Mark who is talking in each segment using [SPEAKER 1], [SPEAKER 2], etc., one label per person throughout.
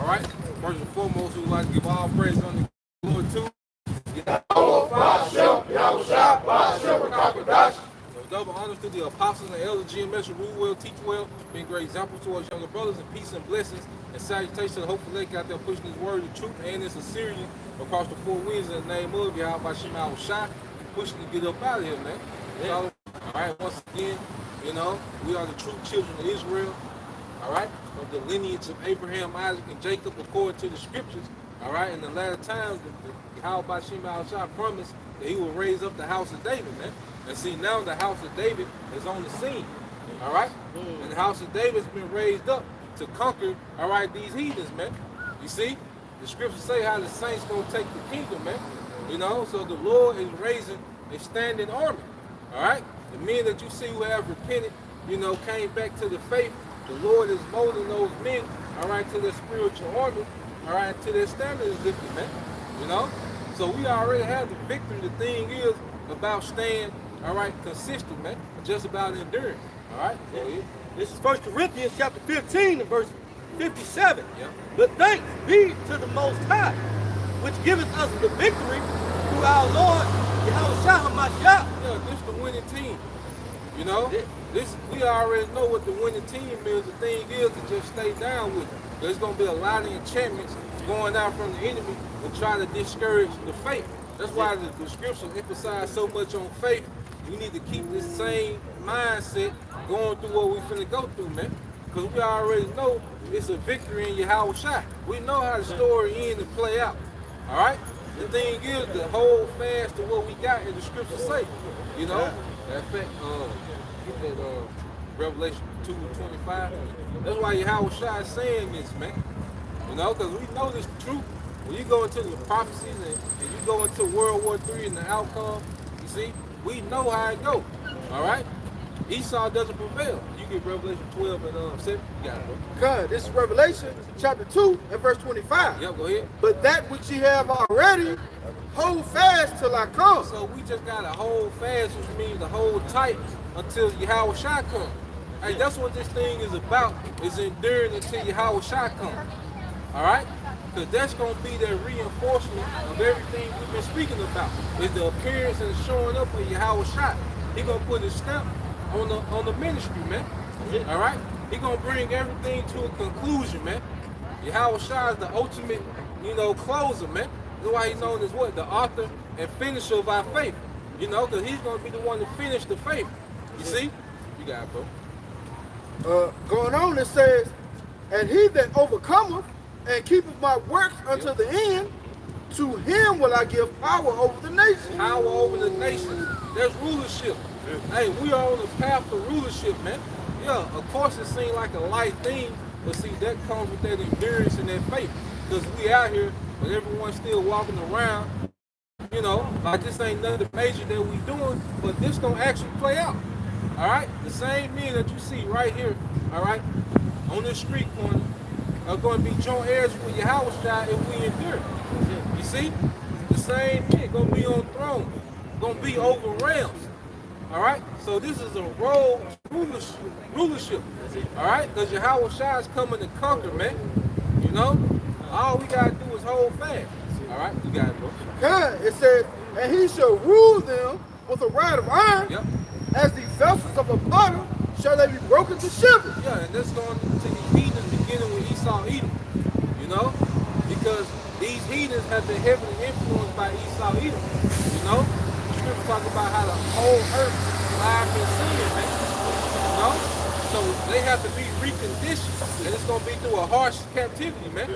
[SPEAKER 1] All right. First and foremost, we would like to give all praise unto the Lord too. Double honors to the apostles and elders, GMS, who rule well, teach well, being great examples to us younger brothers, and peace and blessings and salutations to the hopeful lake out there pushing his word of truth and in sincerity across the four winds in the name of Yahweh Shema Shai, pushing to get up out of here, man. Yeah. All right, once again, you know, we are the true children of Israel, all right, of the lineage of Abraham, Isaac, and Jacob according to the scriptures, all right. In the latter times, Yahweh Shema Shai promised that he will raise up the house of David, man. And see, now the house of David is on the scene, all right? And the house of David's been raised up to conquer, all right, these heathens, man. You see, the scriptures say how the saints gonna take the kingdom, man. You know, so the Lord is raising a standing army, all right? The men that you see who have repented, you know, came back to the faith. The Lord is molding those men, all right, to their spiritual army, all right, to their standard is lifted, man. You know, so we already have the victory. The thing is about staying, all right, consistent, man. Just about enduring. All right.
[SPEAKER 2] This is 1 Corinthians chapter 15 and verse 57.
[SPEAKER 1] Yep.
[SPEAKER 2] But thanks be to the Most High, which giveth us the victory through our Lord Yahushua HaMashiach.
[SPEAKER 1] Yeah, this is the winning team. You know, this we already know what the winning team is. The thing is to just stay down with it. There's gonna be a lot of enchantments going out from the enemy to try to discourage the faith. That's why the scripture emphasize so much on faith. We need to keep this same mindset going through what we finna go through, man. Because we already know it's a victory in Yahweh Shai. We know how the story ends and play out. All right? The thing is to hold fast to what we got in the scripture say. You know? That fact, get that Revelation 2:25. That's why Yahweh Shai is saying this, man. You know, because we know this truth. When you go into the prophecies and you go into World War III and the outcome, you see, we know how it goes. All right? Esau doesn't prevail. You get Revelation 12 and 7. You got it, bro.
[SPEAKER 3] God, this is Revelation chapter 2 and verse 25.
[SPEAKER 1] Yep, go ahead.
[SPEAKER 3] But that which ye have already, hold fast till I come.
[SPEAKER 1] So we just got to hold fast, which means to hold tight until Yahweh Shai comes. Hey, that's what this thing is about, is enduring until Yahweh Shai comes. All right? Because that's going to be the reinforcement of everything we've been speaking about. Is the appearance and showing up of Yahweh Shai. He going to put his stamp on the ministry, man. All right? He going to bring everything to a conclusion, man. Yahweh Shai is the ultimate, you know, closer, man. That's why he's known as what? The author and finisher of our faith. You know, because he's going to be the one to finish the faith. You see? You got it, bro.
[SPEAKER 3] Going on, it says, and he that overcometh and keepeth my works unto the end, to him will I give power over the nations.
[SPEAKER 1] Power over the nations. There's rulership. Hey, we are on the path to rulership, man. Yeah, of course it seems like a light thing, but see, that comes with that endurance and that faith. Because we out here, but everyone's still walking around, you know, like this ain't nothing major that we doing, but this gonna actually play out. All right? The same men that you see right here, all right, on this street corner, are going to be joint heirs with Yahweh Shai if we endure. You see? The same men going to be on thrones, going to be over realms. All right? So this is a role rulership. All right? Because Yahweh Shai is coming to conquer, man. You know? All we got to do is hold fast. All right? You got it, bro.
[SPEAKER 3] God, it says, and he shall rule them with a rod of iron,
[SPEAKER 1] Yep.
[SPEAKER 3] as the vessels of a potter shall they be broken to shivers.
[SPEAKER 1] Yeah, and that's going to the heathens beginning with Esau Edom, you know, because these heathens have been heavily influenced by Esau Edom, you know. The scripture talk about how the whole earth lies in sin, man, you know. So they have to be reconditioned, and it's going to be through a harsh captivity, man,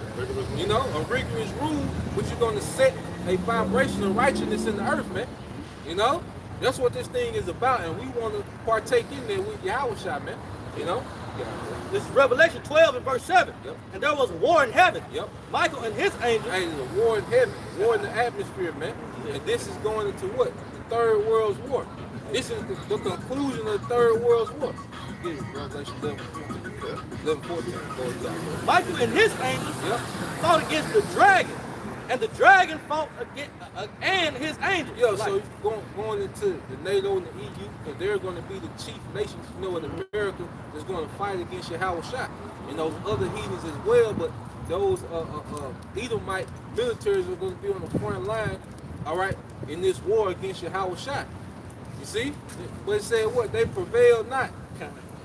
[SPEAKER 1] you know, a rigorous rule, which is going to set a vibration of righteousness in the earth, man, you know. That's what this thing is about, and we want to partake in there with Yahweh Shai, man. You know? Yeah.
[SPEAKER 2] This is Revelation 12 and verse 7.
[SPEAKER 1] Yep.
[SPEAKER 2] And there was war in heaven.
[SPEAKER 1] Yep.
[SPEAKER 2] Michael and his angels.
[SPEAKER 1] Hey, there's a war in heaven, war in the atmosphere, man. And this is going into what? The Third World's War. This is the conclusion of the Third World's War. Revelation 11, 14.
[SPEAKER 2] Michael and his angels
[SPEAKER 1] Yep.
[SPEAKER 2] fought against the dragon. And the dragon fought against and his angels.
[SPEAKER 1] Yeah, so going into the NATO and the EU, because they're going to be the chief nations, you know, in America that's going to fight against Yahweh Shai. And those other heathens as well, but those Edomite militaries are going to be on the front line, all right, in this war against Yahweh Shai. You see? But it said what? They prevailed not.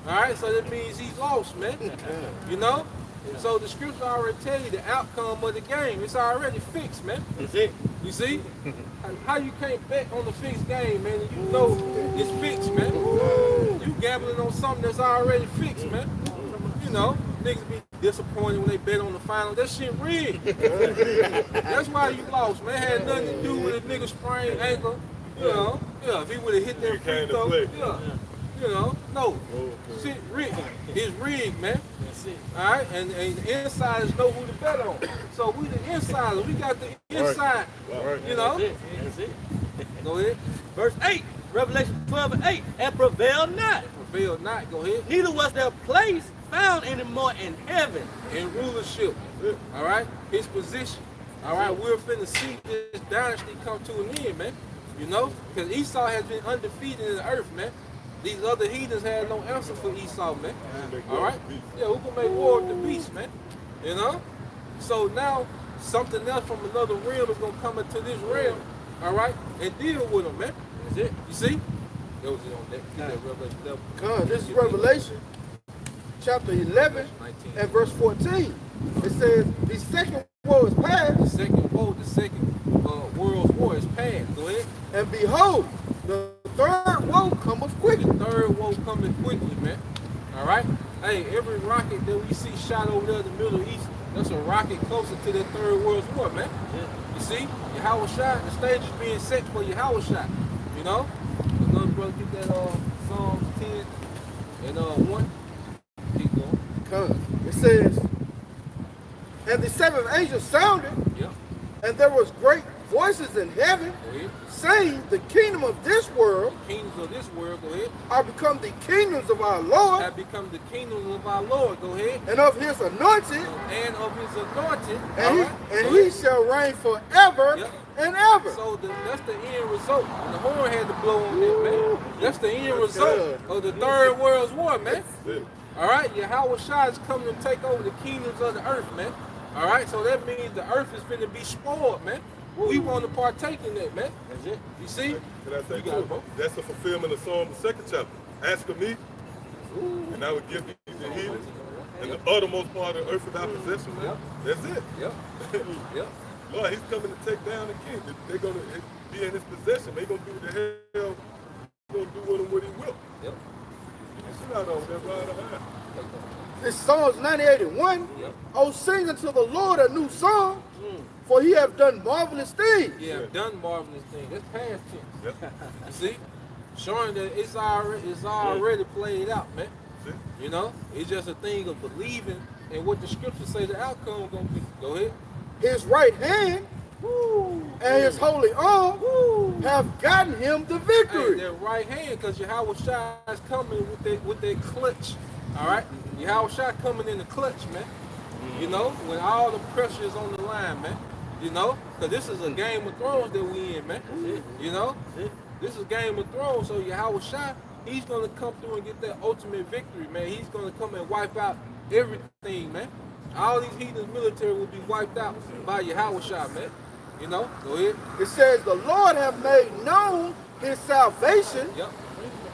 [SPEAKER 1] All right, so that means he's lost, man. You know? So the scripture already tell you the outcome of the game. It's already fixed, man.
[SPEAKER 2] That's it.
[SPEAKER 1] You see? How you can't bet on the fixed game, man, and you know it's fixed, man. You gambling on something that's already fixed, man. You know, niggas be disappointed when they bet on the final. That shit rigged. That's why you lost, man. It had nothing to do with a nigga sprained ankle. You know? Yeah, if he would have hit that free throw, yeah. You know, no. Shit rigged. It's rigged, man.
[SPEAKER 2] That's it.
[SPEAKER 1] All right, and the insiders know who to bet on. So we the insiders. We got the inside. You know.
[SPEAKER 2] That's it.
[SPEAKER 1] Go ahead.
[SPEAKER 2] Verse 8, Revelation 12 and 8, and prevail not.
[SPEAKER 1] Prevail not. Go ahead.
[SPEAKER 2] Neither was their place found anymore in heaven.
[SPEAKER 1] In rulership. All right. His position. All right. We're finna see this dynasty come to an end, man. You know, because Esau has been undefeated in the earth, man. These other heathens had no answer for Esau, man. All right? Yeah, we're going to make war with the beast, man. You know? So now, something else from another realm is going to come into this realm, all right, and deal with them, man. That's it. You see? That was it on that. Get that Revelation 11.
[SPEAKER 3] Come, this is Revelation chapter 11 and verse 14. It says, the second war is
[SPEAKER 1] The
[SPEAKER 3] past,
[SPEAKER 1] second world war is past. Go ahead.
[SPEAKER 3] and behold, the third woe cometh quickly.
[SPEAKER 1] The third woe coming quickly, man. All right? Hey, every rocket that we see shot over there in the Middle East, that's a rocket closer to the third world war, man. You see? Yahweh Shai, the stage is being set for Yahweh Shai. You know? Another brother get that Psalms 10 and 1. Keep going.
[SPEAKER 3] Come. It says, and the seventh angel sounded,
[SPEAKER 1] Yep.
[SPEAKER 3] and there was great voices in heaven,
[SPEAKER 1] Go ahead.
[SPEAKER 3] saying, the kingdom of this world
[SPEAKER 1] Kingdoms of this world, go ahead.
[SPEAKER 3] are become the kingdoms of our Lord
[SPEAKER 1] Have become the kingdoms of our Lord, go ahead.
[SPEAKER 3] and of his anointed,
[SPEAKER 1] And of his anointed.
[SPEAKER 3] and,
[SPEAKER 1] all
[SPEAKER 3] he,
[SPEAKER 1] right?
[SPEAKER 3] and
[SPEAKER 1] Go
[SPEAKER 3] he
[SPEAKER 1] ahead.
[SPEAKER 3] shall reign forever
[SPEAKER 1] Yep.
[SPEAKER 3] and ever.
[SPEAKER 1] So that's the end result. And the horn had to blow on that, man. That's the end result of the third world war, man. All right, Yahweh Shai is coming to take over the kingdoms of the earth, man. All right, so that means the earth is going to be spoiled, man. We want to partake in that, man. That's it. You see?
[SPEAKER 4] Can I say
[SPEAKER 1] You got it,
[SPEAKER 4] too?
[SPEAKER 1] bro.
[SPEAKER 4] That's the fulfillment of Psalm the 2nd chapter. Ask of me, and I will give you the heathen and the uttermost part of the earth without possession, man.
[SPEAKER 1] Yep.
[SPEAKER 4] That's it.
[SPEAKER 1] Yep. Yep.
[SPEAKER 4] Lord, he's coming to take down the king. They're going to be in his possession. They're going to do what the hell he's going to do with him what he will.
[SPEAKER 1] Yep.
[SPEAKER 4] It's not over there, right?
[SPEAKER 3] It's Psalms 98 and 1.
[SPEAKER 1] Yep.
[SPEAKER 3] Oh, sing unto the Lord a new song, for he hath done marvelous things.
[SPEAKER 1] Yeah, I've done marvelous things. That's past tense.
[SPEAKER 4] Yep.
[SPEAKER 1] You see? Showing that it's already played out, man.
[SPEAKER 4] See?
[SPEAKER 1] You know? It's just a thing of believing in what the scriptures say the outcome going to be. Go ahead.
[SPEAKER 3] His right hand and his holy arm have gotten him the
[SPEAKER 1] Hey,
[SPEAKER 3] victory.
[SPEAKER 1] that right hand, because Yahweh Shai is coming with that clutch. All right? Yahweh Shai coming in the clutch, man. You know? When all the pressure is on the line, man. You know? Because this is a Game of Thrones that we in, man. You know? This is Game of Thrones, so Yahweh Shai, he's going to come through and get that ultimate victory, man. He's going to come and wipe out everything, man. All these heathens military will be wiped out by Yahweh Shai, man. You know? Go ahead.
[SPEAKER 3] It says, the Lord hath made known his salvation,
[SPEAKER 1] Yep.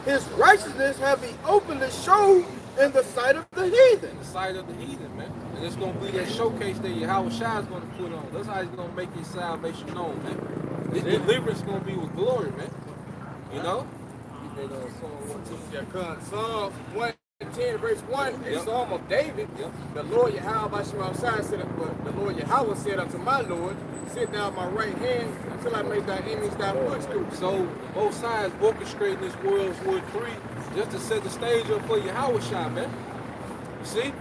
[SPEAKER 3] his righteousness have he openly showed in the sight of the heathen.
[SPEAKER 1] The sight of the heathen, man. And it's going to be that showcase that Yahweh Shai is going to put on. That's how he's going to make his salvation known, man. His deliverance is going to be with glory, man. You know? Get that Psalm 110.
[SPEAKER 5] Psalm 110, verse 1, a
[SPEAKER 1] Yep.
[SPEAKER 5] psalm of David.
[SPEAKER 1] Yep.
[SPEAKER 5] The Lord Yahweh said, the Lord Yahweh said unto my Lord, sit down at my right hand until I make thy enemies thy footstool.
[SPEAKER 1] So both sides orchestrating this World War III just to set the stage up for Yahweh Shai, man. You see?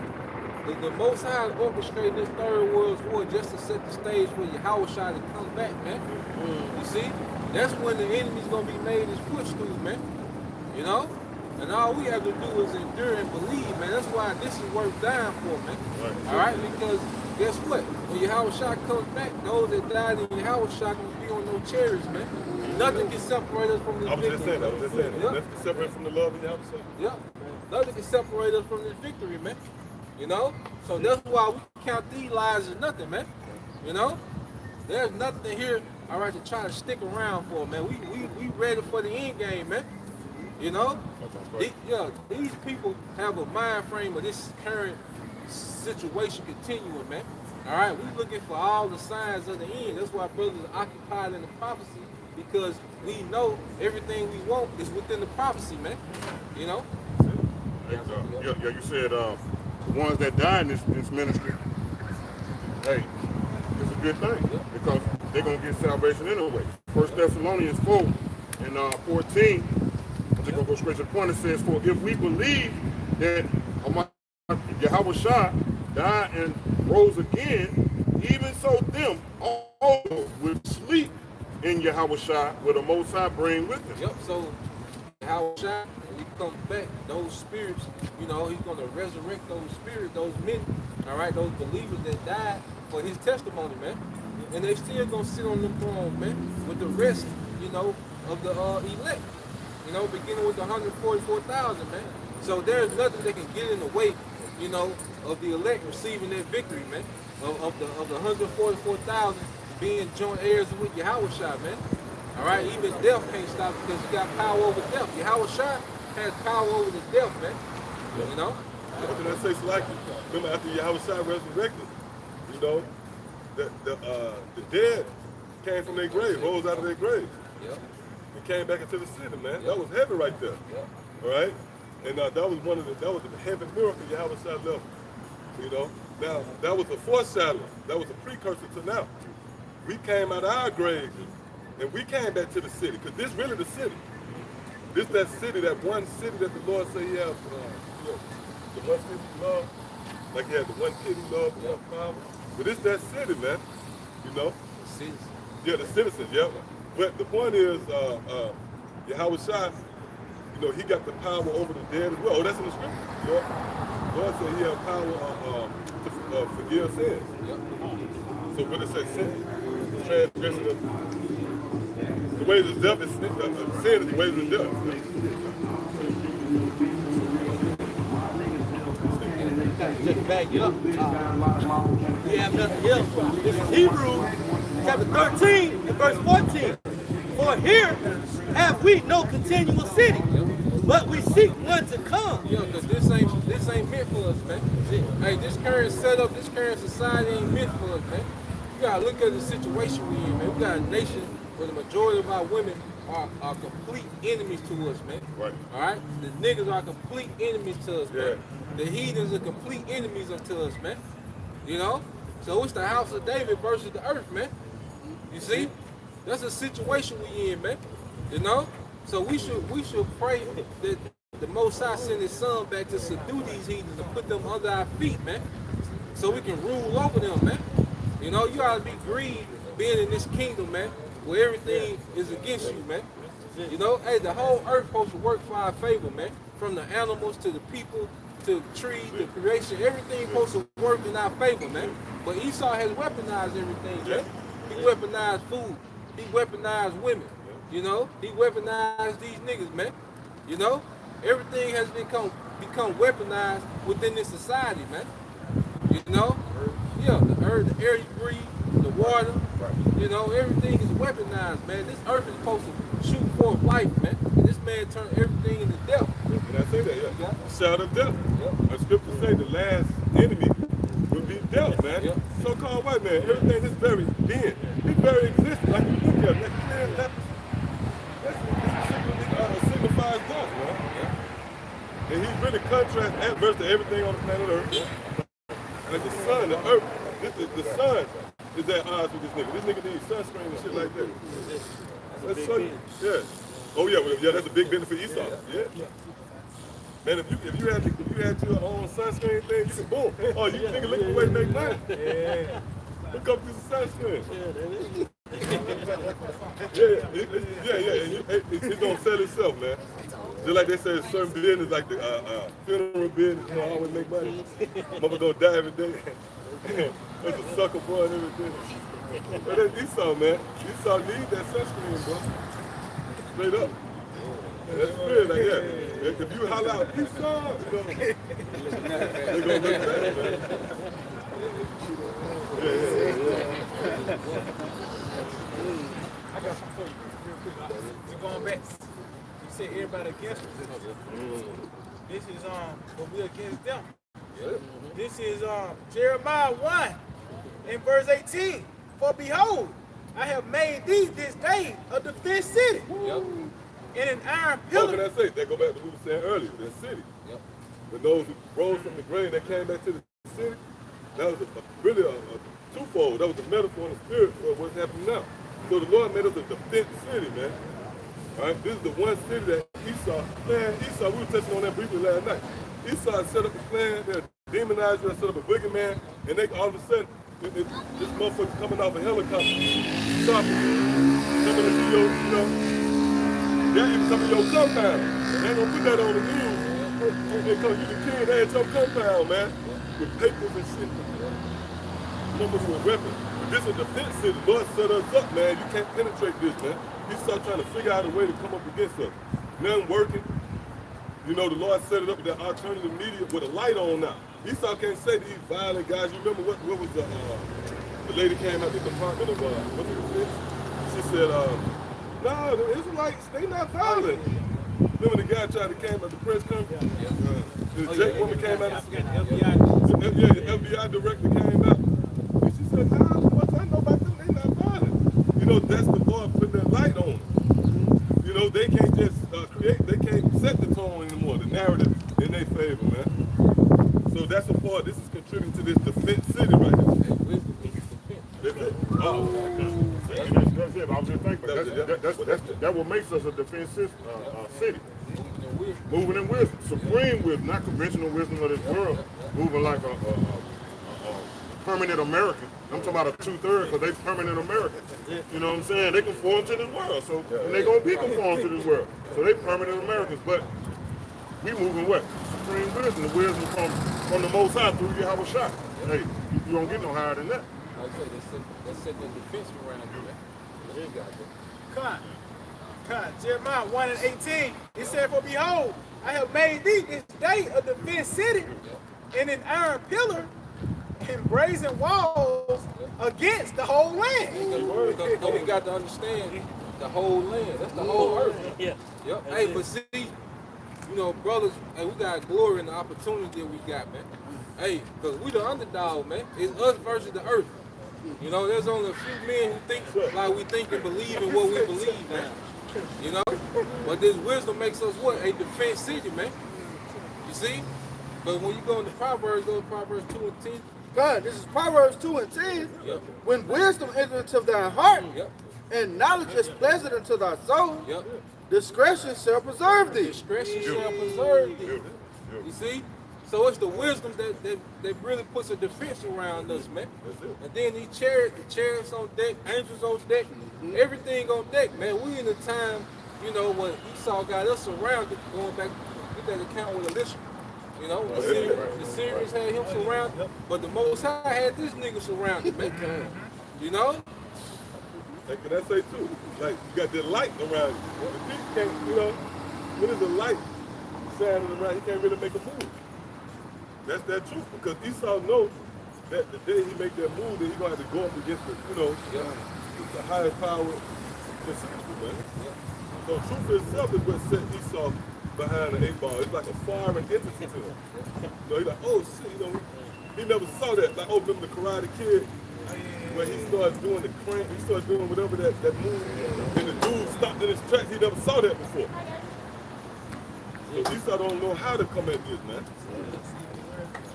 [SPEAKER 1] The Most High is orchestrating this third World War just to set the stage for Yahweh Shai to come back, man. You see? That's when the enemy's going to be made his footstool, man. You know? And all we have to do is endure and believe, man. That's why this is worth dying for, man. All right? Because guess what? When Yahweh Shai comes back, those that died in Yahweh Shai going to be on no chariots, man. Nothing can separate us from this
[SPEAKER 4] I was just saying,
[SPEAKER 1] Yep.
[SPEAKER 4] Nothing can separate from the love of Yahweh.
[SPEAKER 1] Yep. Nothing can separate us from this victory, man. You know? So that's why we count these lives as nothing, man. You know? There's nothing here, all right, to try to stick around for, man. We ready for the end game, man. You know? These people have a mind frame of this current situation continuing, man. All right, we looking for all the signs of the end. That's why brothers are occupied in the prophecy, because we know everything we want is within the prophecy, man. You know?
[SPEAKER 6] You said the ones that die in this ministry, hey, it's a good thing because they're going to get salvation anyway. 1 Thessalonians 4 and 14, I'm just going to go straight to the point. It says, for if we believe that Yahweh Shah died and rose again, even so them also will sleep in Yahweh Shah with the Most High bring with him.
[SPEAKER 1] Yep, so Yahweh Shah, when he comes back, those spirits, you know, he's going to resurrect those spirits, those men, all right, those believers that died for his testimony, man. And they still going to sit on the throne, man, with the rest, you know, of the elect, you know, beginning with the 144,000, man. So there's nothing that can get in the way, you know, of the elect receiving their victory, man, of the 144,000 being joint heirs with Yahweh Shah, man. All right, even death can't stop because he got power over death. Yahweh Shah has power over the death, man. You know?
[SPEAKER 4] What did I say, Slacky? Remember after Yahweh Shah resurrected, you know, the dead came from their grave, rose out of their grave.
[SPEAKER 1] Yep.
[SPEAKER 4] And came back into the city, man. That was heaven right there.
[SPEAKER 1] Yep.
[SPEAKER 4] All right? And that was that was the heaven miracle Yahweh Shah left. You know? Now, that was a foreshadowing. That was a precursor to now. We came out of our graves and we came back to the city, because this really the city. This that city, that one city that the Lord said he has, you know, the one city he loved, like he had the one city he loved, the one power. But it's that city, man, you know?
[SPEAKER 1] The citizens.
[SPEAKER 4] Yeah, the citizens, yeah. But the point is, Yahweh Shah, you know, he got the power over the dead as well. Oh, that's in the scripture. You know? Lord said he had power to forgive sins.
[SPEAKER 1] Yep.
[SPEAKER 4] So when it says sin, transgression of the ways of death is sin is the ways of death.
[SPEAKER 2] Just back it up. We have nothing else. This is Hebrews chapter 13 and verse 14. For here have we no continual city, but we seek one to come.
[SPEAKER 1] Yeah, because this ain't meant for us, man. Hey, this current setup, this current society ain't meant for us, man. You gotta look at the situation we in, man. We got a nation where the majority of our women are complete enemies to us, man.
[SPEAKER 4] Right.
[SPEAKER 1] All right? The niggas are complete enemies to us, man.
[SPEAKER 4] Yeah.
[SPEAKER 1] The heathens are complete enemies unto us, man. You know? So it's the house of David versus the earth, man. You see? That's a situation we in, man. You know? So we should pray that the Most High send his son back to subdue these heathens and put them under our feet, man. So we can rule over them, man. You know, you ought to be grieved being in this kingdom, man, where everything is against you, man. You know, hey, the whole earth supposed to work for our favor, man. From the animals to the people to the trees, the creation, everything supposed to work in our favor, man. But Esau has weaponized everything, man. He weaponized food. He weaponized women. You know, he weaponized these niggas, man. You know, everything has become weaponized within this society, man. You know, yeah, the earth, the air you breathe, the water, you know, everything is weaponized, man. This earth is supposed to shoot forth life, man. And this man turned everything into death.
[SPEAKER 4] And I say that, yeah. Shout of death.
[SPEAKER 1] Yep.
[SPEAKER 4] The scripture say the last enemy will be death, man.
[SPEAKER 1] Yep.
[SPEAKER 4] So-called white man, everything is very being. It's very existent. Like you look at it, like clear leprosy. That signifies death, man.
[SPEAKER 1] Yeah.
[SPEAKER 4] And he's really contrast adverse to everything on the planet Earth.
[SPEAKER 1] Yeah.
[SPEAKER 4] And the sun, the earth, the sun is at odds with this nigga. This nigga needs sunscreen and shit like that. That's so, yeah. Oh yeah, well, yeah, that's a big benefit Esau. Yeah. Man, if you had your own sunscreen thing, you can boom. Oh, you think look the way to make money. Yeah. Look up this sunscreen. Yeah. It's gonna sell itself, man. Just like they say, certain business, like the funeral business, you know, always make money. Mother gonna die every day. There's a sucker boy and everything. But that's Esau, man. Esau needs that sunscreen, bro. Straight up. That's good, like that. If you holler out, peace out, you know, they're gonna look better, man.
[SPEAKER 5] I got some for you real quick. We're going back. You said everybody against us. This is but we're against them. This is Jeremiah 1 in verse 18. For behold, I have made thee this day a defense city. In an iron
[SPEAKER 4] What
[SPEAKER 5] pillar.
[SPEAKER 4] can I say? That go back to what we were saying earlier, that city. When those who rose from the grave, they came back to the city, that was really a twofold. That was a metaphor and a spirit for what's happening now. So the Lord made us a defense city, man. All right, this is the one city that Esau, we were touching on that briefly last night. Esau set up a plan, they demonized you, set up a boogeyman, and they all of a sudden, this motherfucker coming off a helicopter, chopping, coming into your, you know, they're even coming to your compound. They ain't gonna put that on the news. Because you the king, they at your compound, man, with papers and shit. Motherfuckers with weapons. But this is a defense city. The Lord set us up, man. You can't penetrate this, man. He started trying to figure out a way to come up against us. Nothing working. You know, the Lord set it up with that alternative media with a light on now. Esau can't say these violent guys. You remember what was the lady came out the Department of, what did it say? She said, no, the Israelites, they not violent. Remember the guy tried to came at the press conference? The Jake woman came out. The FBI director came out. And she said, nah, what I know about them, they not violent. You know, that's the Lord putting that light on them. You know, they can't just they can't set the tone anymore, the narrative in their favor, man. So that's a part, this is contributing to this defense city right here. That's it. That's it. I was just thinking, that's what makes us a defense city. Moving in wisdom, supreme wisdom, not conventional wisdom of this world. Moving like a permanent American. I'm talking about a 2/3 because they permanent American. You know what I'm saying? They conform to this world, so and they gonna be conformed to this world. So they permanent Americans, but we moving what? Supreme wisdom, the wisdom from the Most High through Yahweh Shai. Hey, you don't get no higher than that.
[SPEAKER 1] Like I say, they set the defense around you, man. They ain't got that.
[SPEAKER 5] Jeremiah 1 and 18. It said, for behold, I have made thee this day a defense city in an iron pillar and brazen walls against the whole land.
[SPEAKER 1] Because we got to understand the whole land. That's the whole earth.
[SPEAKER 2] Yeah.
[SPEAKER 1] Yep. Hey, but see, you know, brothers, hey, we got glory in the opportunity that we got, man. Hey, because we the underdog, man. It's us versus the earth. You know, there's only a few men who think like we think and believe in what we believe now. You know? But this wisdom makes us what? A defense city, man. You see? But when you go into Proverbs, go to Proverbs 2 and 10.
[SPEAKER 3] God, this is Proverbs 2 and 10.
[SPEAKER 1] Yep.
[SPEAKER 3] When wisdom enters into thy heart,
[SPEAKER 1] Yep.
[SPEAKER 3] and knowledge is pleasant unto thy soul,
[SPEAKER 1] Yep.
[SPEAKER 3] discretion shall preserve thee.
[SPEAKER 1] Discretion shall preserve thee. You see? So it's the wisdom that really puts a defense around us, man. And then the chariots on deck, angels on deck, everything on deck, man. We in a time, you know, when Esau got us surrounded, going back, get that account with Elisha. You know, the Syrians had him surrounded, but the Most High had this nigga surrounded, man. You know?
[SPEAKER 4] And can I say too, like you got that light around you. The people can't, you know, when there's a light shining around, he can't really make a move. That's that truth, because Esau knows that the day he make that move, then he's gonna have to go up against the, you know, the highest power conceivable, man. So truth itself is what set Esau behind the 8 ball. It's like a foreign entity to him. You know, he's like, oh shit, you know, he never saw that. Like, oh, remember the Karate Kid? When he started doing the crank, he started doing whatever that move, and the dude stopped in his tracks. He never saw that before. So Esau don't know how to come at this, man.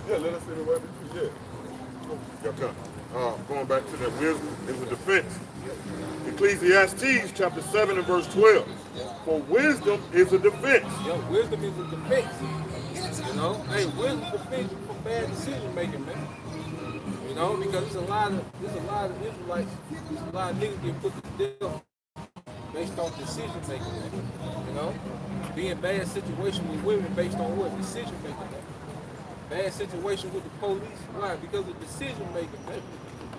[SPEAKER 4] Yeah, let us say the word with you, yeah.
[SPEAKER 6] Okay. Going back to that wisdom is a defense. Ecclesiastes chapter 7 and verse 12. For wisdom is a defense.
[SPEAKER 1] Yo, wisdom is a defense. You know? Hey, wisdom defends you from bad decision making, man. You know, because there's a lot of Israelites, there's a lot of niggas get put to death based on decision making, man. You know? Be in bad situation with women based on what? Decision making, man. Bad situation with the police. Why? Because of decision making, man.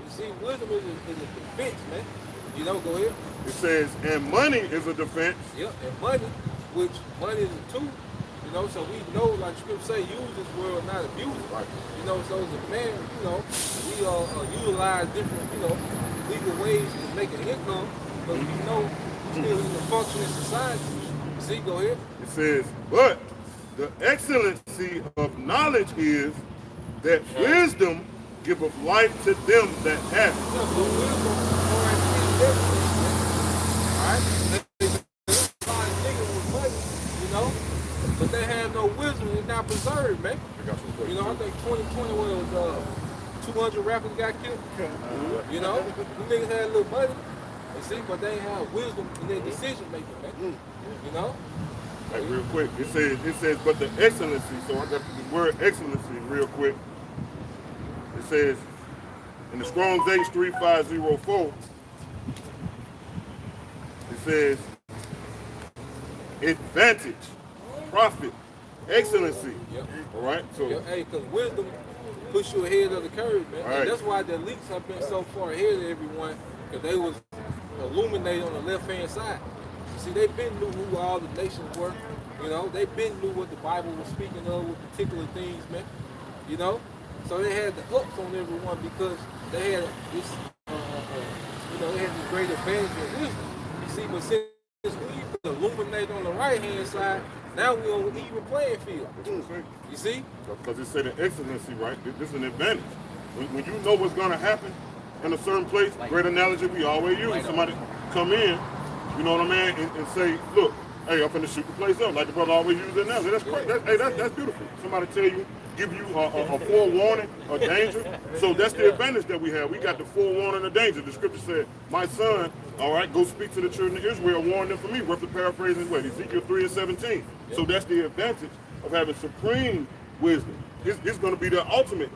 [SPEAKER 1] You see, wisdom is a defense, man. You know, go ahead.
[SPEAKER 6] It says, and money is a defense.
[SPEAKER 1] Yep, and money, which money is a tool, know, so we know, like Scripture say, use this world, not abuse it.
[SPEAKER 6] Right.
[SPEAKER 1] You know, so as a man, you know, we utilize different, you know, legal ways to make an income, but we know we still in the functioning society. See, go ahead.
[SPEAKER 6] It says, but the excellency of knowledge is that wisdom giveth life to them that have it.
[SPEAKER 1] Yeah, but wisdom already is everything. Alright? A lot of niggas with money, you know, but they have no wisdom, it's not preserved, man. You know, I think 2020 was 200 rappers got killed. You know, them niggas had a little money, you see, but they ain't have wisdom in their decision making, man. You know?
[SPEAKER 6] Hey, real quick, it says, but the excellency, so I got the word excellency real quick. It says, in the Strong's H3504, it says, advantage, profit, excellency.
[SPEAKER 1] Yep.
[SPEAKER 6] All right? So,
[SPEAKER 1] Yeah, hey, because wisdom push you ahead of the curve, man.
[SPEAKER 6] Right.
[SPEAKER 1] And that's why the elites have been so far ahead of everyone, because they was illuminated on the left-hand side. See, they been knew who all the nations were. You know, they been knew what the Bible was speaking of with particular things, man. You know, so they had the ups on everyone because they had this, you know, they had this great advantage of wisdom. You see, but since we illuminate on the right-hand side, now we're on an even playing field. You see?
[SPEAKER 6] because it said an excellency, right? This is an advantage. When you know what's going to happen in a certain place, great analogy we always use. Somebody come in, you know what I mean, and say, look, hey, I'm finna shoot the place up. Like the brother always uses that analogy. That's great. That's beautiful. Somebody tell you, give you a forewarning of danger. So that's the advantage that we have. We got the forewarning of danger. The scripture said, my son, all right, go speak to the children of Israel, warn them for me. Roughly paraphrasing what? Ezekiel 3:17. So that's the advantage of having supreme wisdom. It's going to be the ultimate,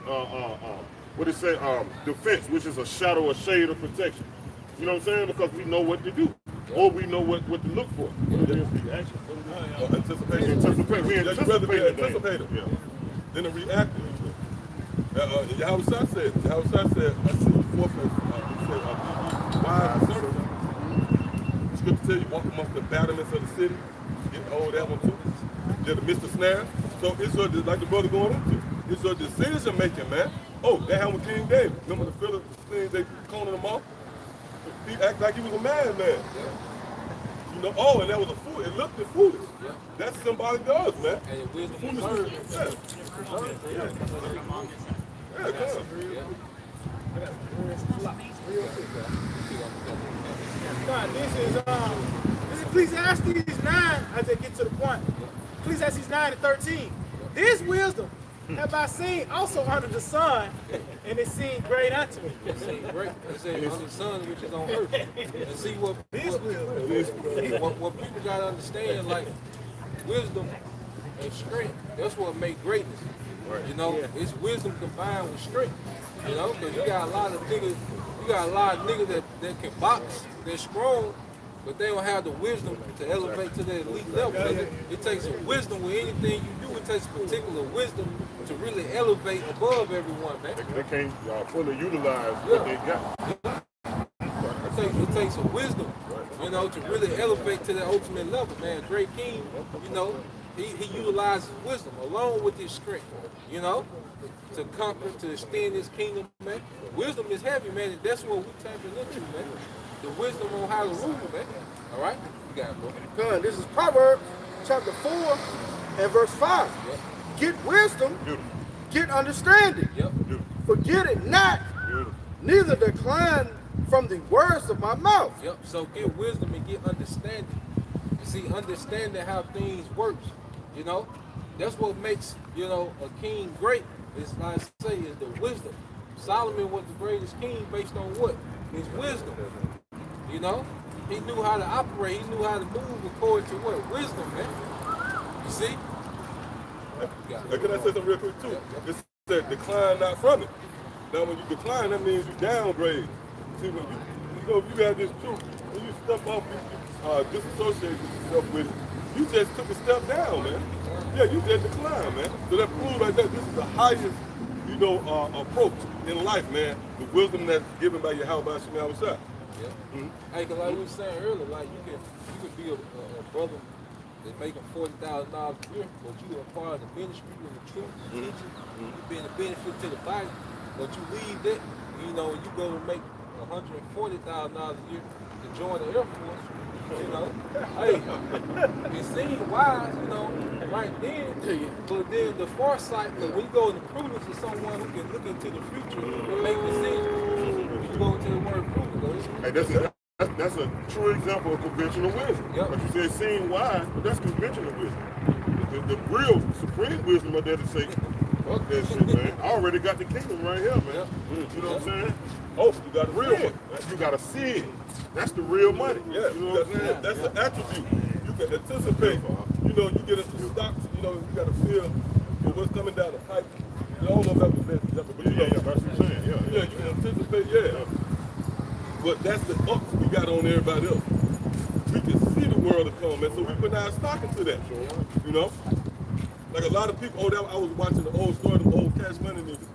[SPEAKER 6] what it say, defense, which is a shadow, a shade of protection. You know what I'm saying? Because we know what to do. Or we know what to look for.
[SPEAKER 4] Anticipation.
[SPEAKER 6] We
[SPEAKER 4] anticipate it.
[SPEAKER 6] Yeah.
[SPEAKER 4] Then the reactive. Yahweh said, I see the forfeit. He said, wise and servant. Scripture tell you, walk amongst the battlements of the city. Get hold of that one too. They're the Mr. Snare. So it's like the brother going into. It's a decision making, man. Oh, they had with King David. Remember the Philistines, they cornered him off? He acted like he was a madman. You know, oh, and that was a fool. It looked foolish.
[SPEAKER 1] Yeah.
[SPEAKER 4] That's symbolic to us, man.
[SPEAKER 1] And wisdom
[SPEAKER 4] Foolishness.
[SPEAKER 1] preserved.
[SPEAKER 4] Yeah, come
[SPEAKER 5] God, this is Ecclesiastes 9, as they get to the point. Ecclesiastes 9:13. This wisdom have I seen also under the sun, and it seemed great unto me.
[SPEAKER 1] It seemed great. It said under the sun, which is on earth. And see what people gotta understand, like wisdom and strength. That's what make greatness. You know, it's wisdom combined with strength. You know, because you got a lot of niggas, that can box, they're strong, but they don't have the wisdom to elevate to that elite level. It takes a wisdom with anything you do. It takes a particular wisdom to really elevate above everyone, man.
[SPEAKER 6] They can't fully utilize what they got.
[SPEAKER 1] It takes a wisdom, you know, to really elevate to that ultimate level, man. Great king, you know, he utilizes wisdom along with his strength, you know, to conquer, to extend his kingdom, man. Wisdom is heavy, man, and that's what we tapping into, man. The wisdom on how to rule, man. All right? You got it, bro.
[SPEAKER 3] Good. This is Proverbs chapter 4 and verse 5.
[SPEAKER 1] Yep.
[SPEAKER 3] Get wisdom, get understanding.
[SPEAKER 1] Yep.
[SPEAKER 3] Forget it not, neither decline from the words of my mouth.
[SPEAKER 1] Yep. So get wisdom and get understanding. You see, understanding how things work. You know, that's what makes, you know, a king great. Is like I say, is the wisdom. Solomon was the greatest king based on what? His wisdom. You know, he knew how to operate. He knew how to move according to what? Wisdom, man. You see?
[SPEAKER 4] Can I say something real quick too? It said decline not from it. Now when you decline, that means you downgrade. See, when you got this truth, when you step off, you disassociate yourself with it, you just took a step down, man. Yeah, you just decline, man. So that proves like that this is the highest, you know, approach in life, man. The wisdom that's given by Yahweh Shem Yahushua.
[SPEAKER 1] Yeah. Hey, cause like we were saying earlier, like you could be a brother that's making $40,000 a year, but you are part of the ministry and the truth, the teaching, you being a benefit to the body, but you leave that, you know, you go to make $140,000 a year to join the Air Force, you know. Hey, it seems wise, you know, right then, but then the foresight, when you go into prudence is someone who can look into the future and make decisions. You go into the word prudence.
[SPEAKER 6] Hey, that's a true example of conventional wisdom.
[SPEAKER 1] Yep.
[SPEAKER 6] Like you said, seem wise, but that's conventional wisdom. The real supreme wisdom of that is say, fuck that shit, man. I already got the kingdom right here, man. You know what I'm saying?
[SPEAKER 4] Oh, you got a real one.
[SPEAKER 6] You gotta see it. That's the real money.
[SPEAKER 4] Yeah,
[SPEAKER 6] You know what I'm saying?
[SPEAKER 4] that's an attribute. You can anticipate. You know, you get into stocks, you know, you got to feel what's coming down the pipe. You don't know if that was best example, but
[SPEAKER 6] Yeah, that's what I'm saying.
[SPEAKER 4] you can anticipate, But that's the ups we got on everybody else. We can see the world to come, and so we put our stock into that. You know? Like a lot of people, I was watching the old story, the old Cash Money niggas.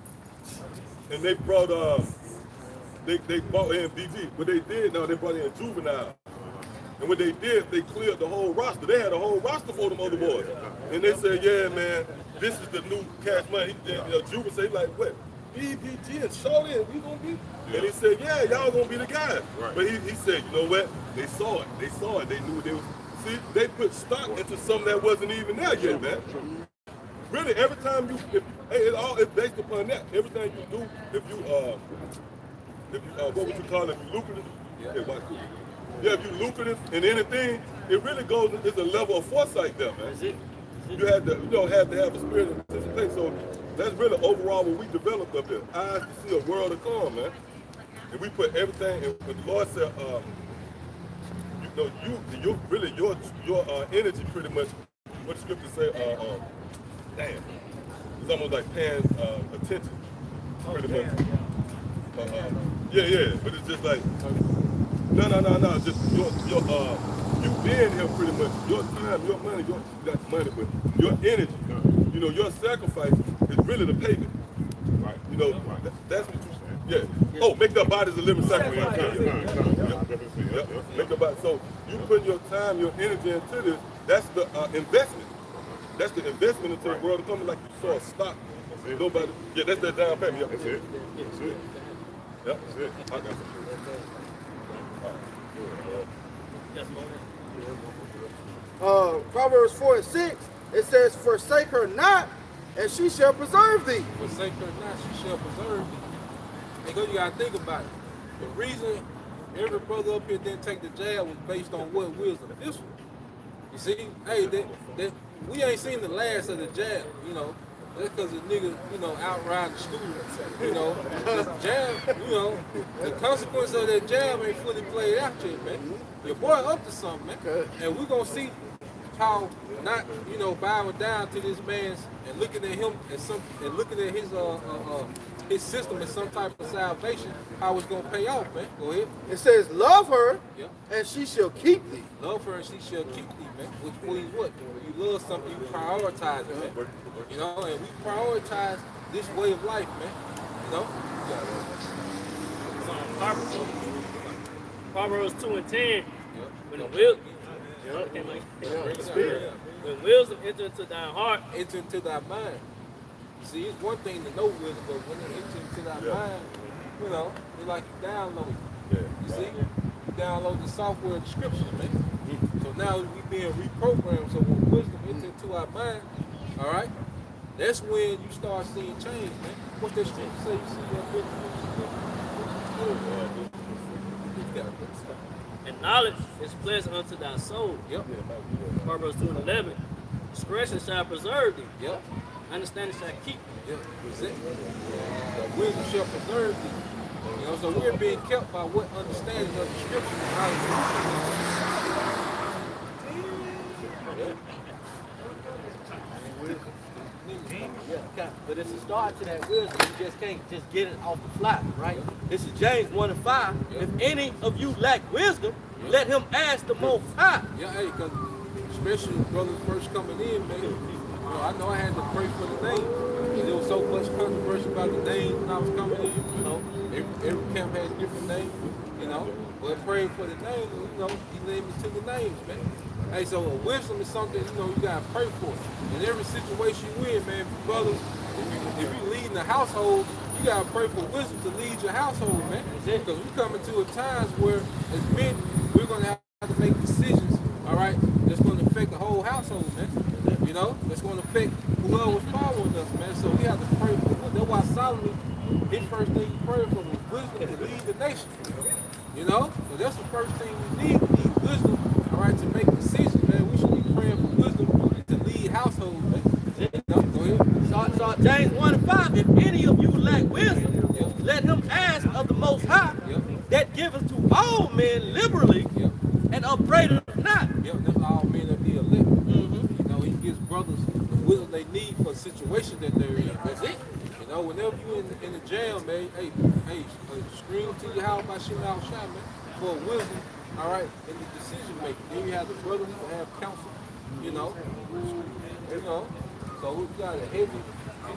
[SPEAKER 4] And they brought, they brought in DG. What they did now, they brought in Juvenile. And what they did, they cleared the whole roster. They had a whole roster for them other boys. And they said, yeah, man, this is the new Cash Money. Juvenile said, like, what? BBG and Shorty, and we gonna be? And he said, yeah, y'all gonna be the guys.
[SPEAKER 6] Right.
[SPEAKER 4] But he said, you know what? They saw it. They saw it. They knew they was. See, they put stock into something that wasn't even there yet, man. Really, every time it's based upon that. Everything you do, if you what would you call it? If you lucrative, if you lucrative in anything, it really goes. It's a level of foresight there, man. You have to have a spirit of anticipation. So that's really overall what we developed up here. Eyes to see a world to come, man. And we put everything. And the Lord said, your energy pretty much. What the scripture say? Damn. It's almost like paying attention, pretty much. But it's just like no. Just you being here pretty much. Your time, your money, you got money, but your energy, you know, your sacrifice is really the payment.
[SPEAKER 6] Right.
[SPEAKER 4] You know, that's what you saying. Yeah. Oh, make their bodies a living sacrifice. Make their body. So you put your time, your energy into this. That's the investment. That's the investment into the world of coming, like you saw a stock. Nobody. Yeah, that's that down payment. That's it. That's it. Yep. That's it. I got some.
[SPEAKER 3] Proverbs 4:6, it says, forsake her not, and she shall preserve thee.
[SPEAKER 1] Forsake her not, she shall preserve thee. Because you gotta think about it. The reason every brother up here didn't take the jab was based on what wisdom. This one. You see, hey, we ain't seen the last of the jab, you know. That's because the nigga, you know, out riding school, you know. The jab, you know, the consequence of that jab ain't fully played out yet, man. Your boy up to something, man. And we're gonna see how not, you know, bowing down to this man's and looking at him and looking at his system as some type of salvation, how it's gonna pay off, man. Go ahead.
[SPEAKER 3] It says, love her, and she shall keep thee.
[SPEAKER 1] Love her and she shall keep thee, man. Which means what? When you love something, you prioritize it, man. You know, and we prioritize this way of life, man. You know?
[SPEAKER 2] Proverbs 2:10. When wisdom enter into thy heart,
[SPEAKER 1] enter into thy mind. See, it's one thing to know wisdom, but when it enters into thy mind, you know, it's like you download it. You see? You download the software of the scripture, man. So now we being reprogrammed. So when wisdom enters into our mind, all right, that's when you start seeing change, man. What that scripture say? You see that good.
[SPEAKER 2] And knowledge is pleasant unto thy soul.
[SPEAKER 1] Yep.
[SPEAKER 2] Proverbs 2:11. Discretion shall preserve thee.
[SPEAKER 1] Yep.
[SPEAKER 2] Understanding shall keep thee.
[SPEAKER 1] Yep. Wisdom shall preserve thee. You know, so we're being kept by what understanding of the scripture and
[SPEAKER 2] But it's a start to that wisdom. You just can't just get it off the fly, right? This is James 1:5. If any of you lack wisdom, let him ask the Most High.
[SPEAKER 1] Yeah, hey, because especially brothers first coming in, man. You know, I know I had to pray for the name. Because there was so much controversy about the name when I was coming in. You know, every camp had a different name. You know, but praying for the name, you know, he led me to the names, man. Hey, so wisdom is something, you gotta pray for. In every situation you in, man, brothers, if you leading the household, you gotta pray for wisdom to lead your household, man. Because we come into a times where, as men, we're gonna have to make decisions, all right, that's gonna affect the whole household, man. That's gonna affect whoever's following us, man. So we have to pray for wisdom. That's why Solomon, his first thing he prayed for was wisdom to lead the nation. So that's the first thing we need. We need wisdom, all right, to make decisions, man. We should be praying for wisdom to lead households, man. Go ahead.
[SPEAKER 2] So James 1:5, if any of you lack wisdom, let him ask of the Most High, that giveth to all men liberally, and upbraideth not.
[SPEAKER 1] That's all men of the elect. He gives brothers the wisdom they need for the situation that they're in. That's it. Whenever you in the jam, man, hey, scream to your house by shooting out shot, man, for wisdom, all right, in the decision making. Then you have the brothers who have counsel, So we got a heavy,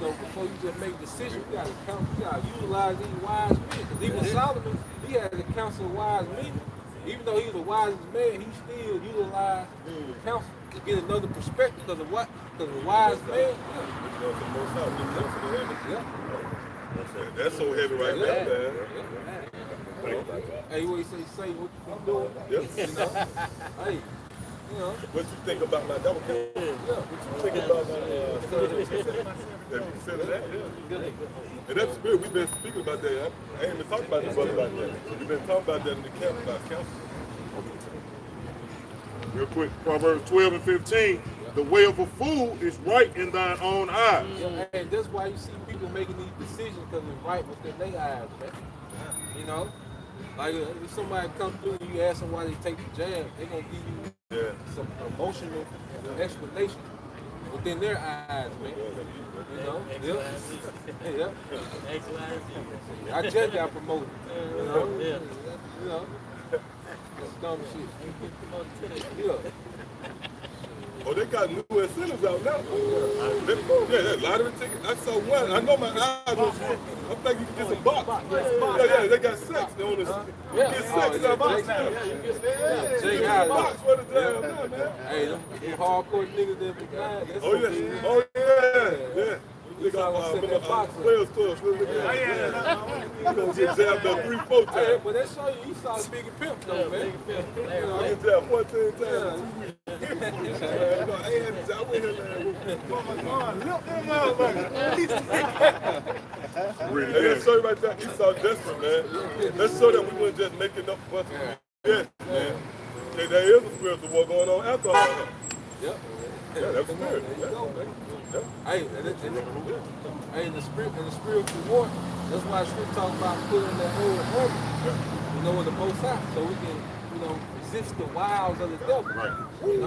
[SPEAKER 1] before you just make decisions, you got to count, you got to utilize these wise men. Because even Solomon, he had the counsel of wise men. Even though he was the wisest man, he still utilized counsel to get another perspective. Because of what? Because the wise man.
[SPEAKER 4] That's so heavy right now, man.
[SPEAKER 1] Hey, what you say what you doing? Hey,
[SPEAKER 4] What you think about that? That was good. What you think about that? And that's spirit. We've been speaking about that. I ain't been talking about this brother like that. We've been talking about that in the camp about counsel.
[SPEAKER 6] Real quick, Proverbs 12 and 15. The way of a fool is right in thine own eyes.
[SPEAKER 1] And that's why you see people making these decisions because it's right within their eyes, man. Like if somebody comes through and you ask them why they take the jab, they're gonna give you some emotional explanation within their eyes, man. I just got promoted. That's dumb shit.
[SPEAKER 4] Oh, they got new incentives out now. That lottery ticket. I saw one. I know my eyes was. I'm thinking you can get some box. They got sex. They on this. You get sex in that box now.
[SPEAKER 1] Jay got
[SPEAKER 4] Box for the damn now, man.
[SPEAKER 1] Hey, them hardcore niggas that be glad.
[SPEAKER 4] Oh yeah. They got players club. Get jabbed up 3-4 times.
[SPEAKER 1] But that show you saw the bigger pimp though, man.
[SPEAKER 4] Get jabbed 14 times. Let's show you right there. He saw desperate, man. Let's show that we weren't just making up a bunch of yes, man. There is a spiritual war going on after all that. Yeah, that's spirit.
[SPEAKER 1] Hey, in the spiritual war, that's why Scripture talks about putting that whole armor, with the Most High, so we can, resist the wiles of the devil.
[SPEAKER 6] Right.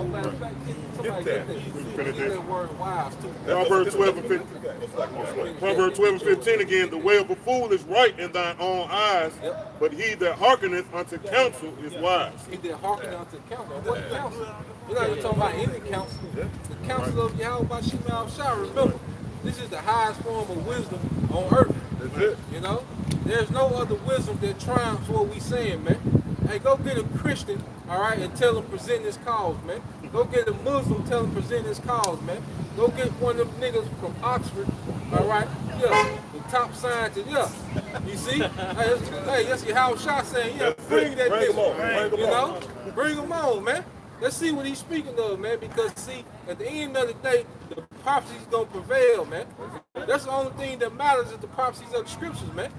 [SPEAKER 1] Matter of fact, somebody get that word wiles too.
[SPEAKER 6] Proverbs 12 and 15. Proverbs 12 and 15 again. The way of a fool is right in thine own eyes, but he that hearkeneth unto counsel is wise.
[SPEAKER 1] He that hearkeneth unto counsel. What counsel? We're not even talking about any counsel. The counsel of Yahweh by Shema Shah. Remember, this is the highest form of wisdom on earth.
[SPEAKER 4] That's it.
[SPEAKER 1] There's no other wisdom that triumphs what we saying, man. Hey, go get a Christian, all right, and tell him present his cause, man. Go get a Muslim, tell him present his cause, man. Go get one of them niggas from Oxford, all right, the top scientist, You see? Hey, that's your house shot saying, bring that nigga, bring him on, man. Let's see what he's speaking of, man, because, see, at the end of the day, the prophecy's going to prevail, man. That's the only thing that matters is the prophecies of the scriptures, man.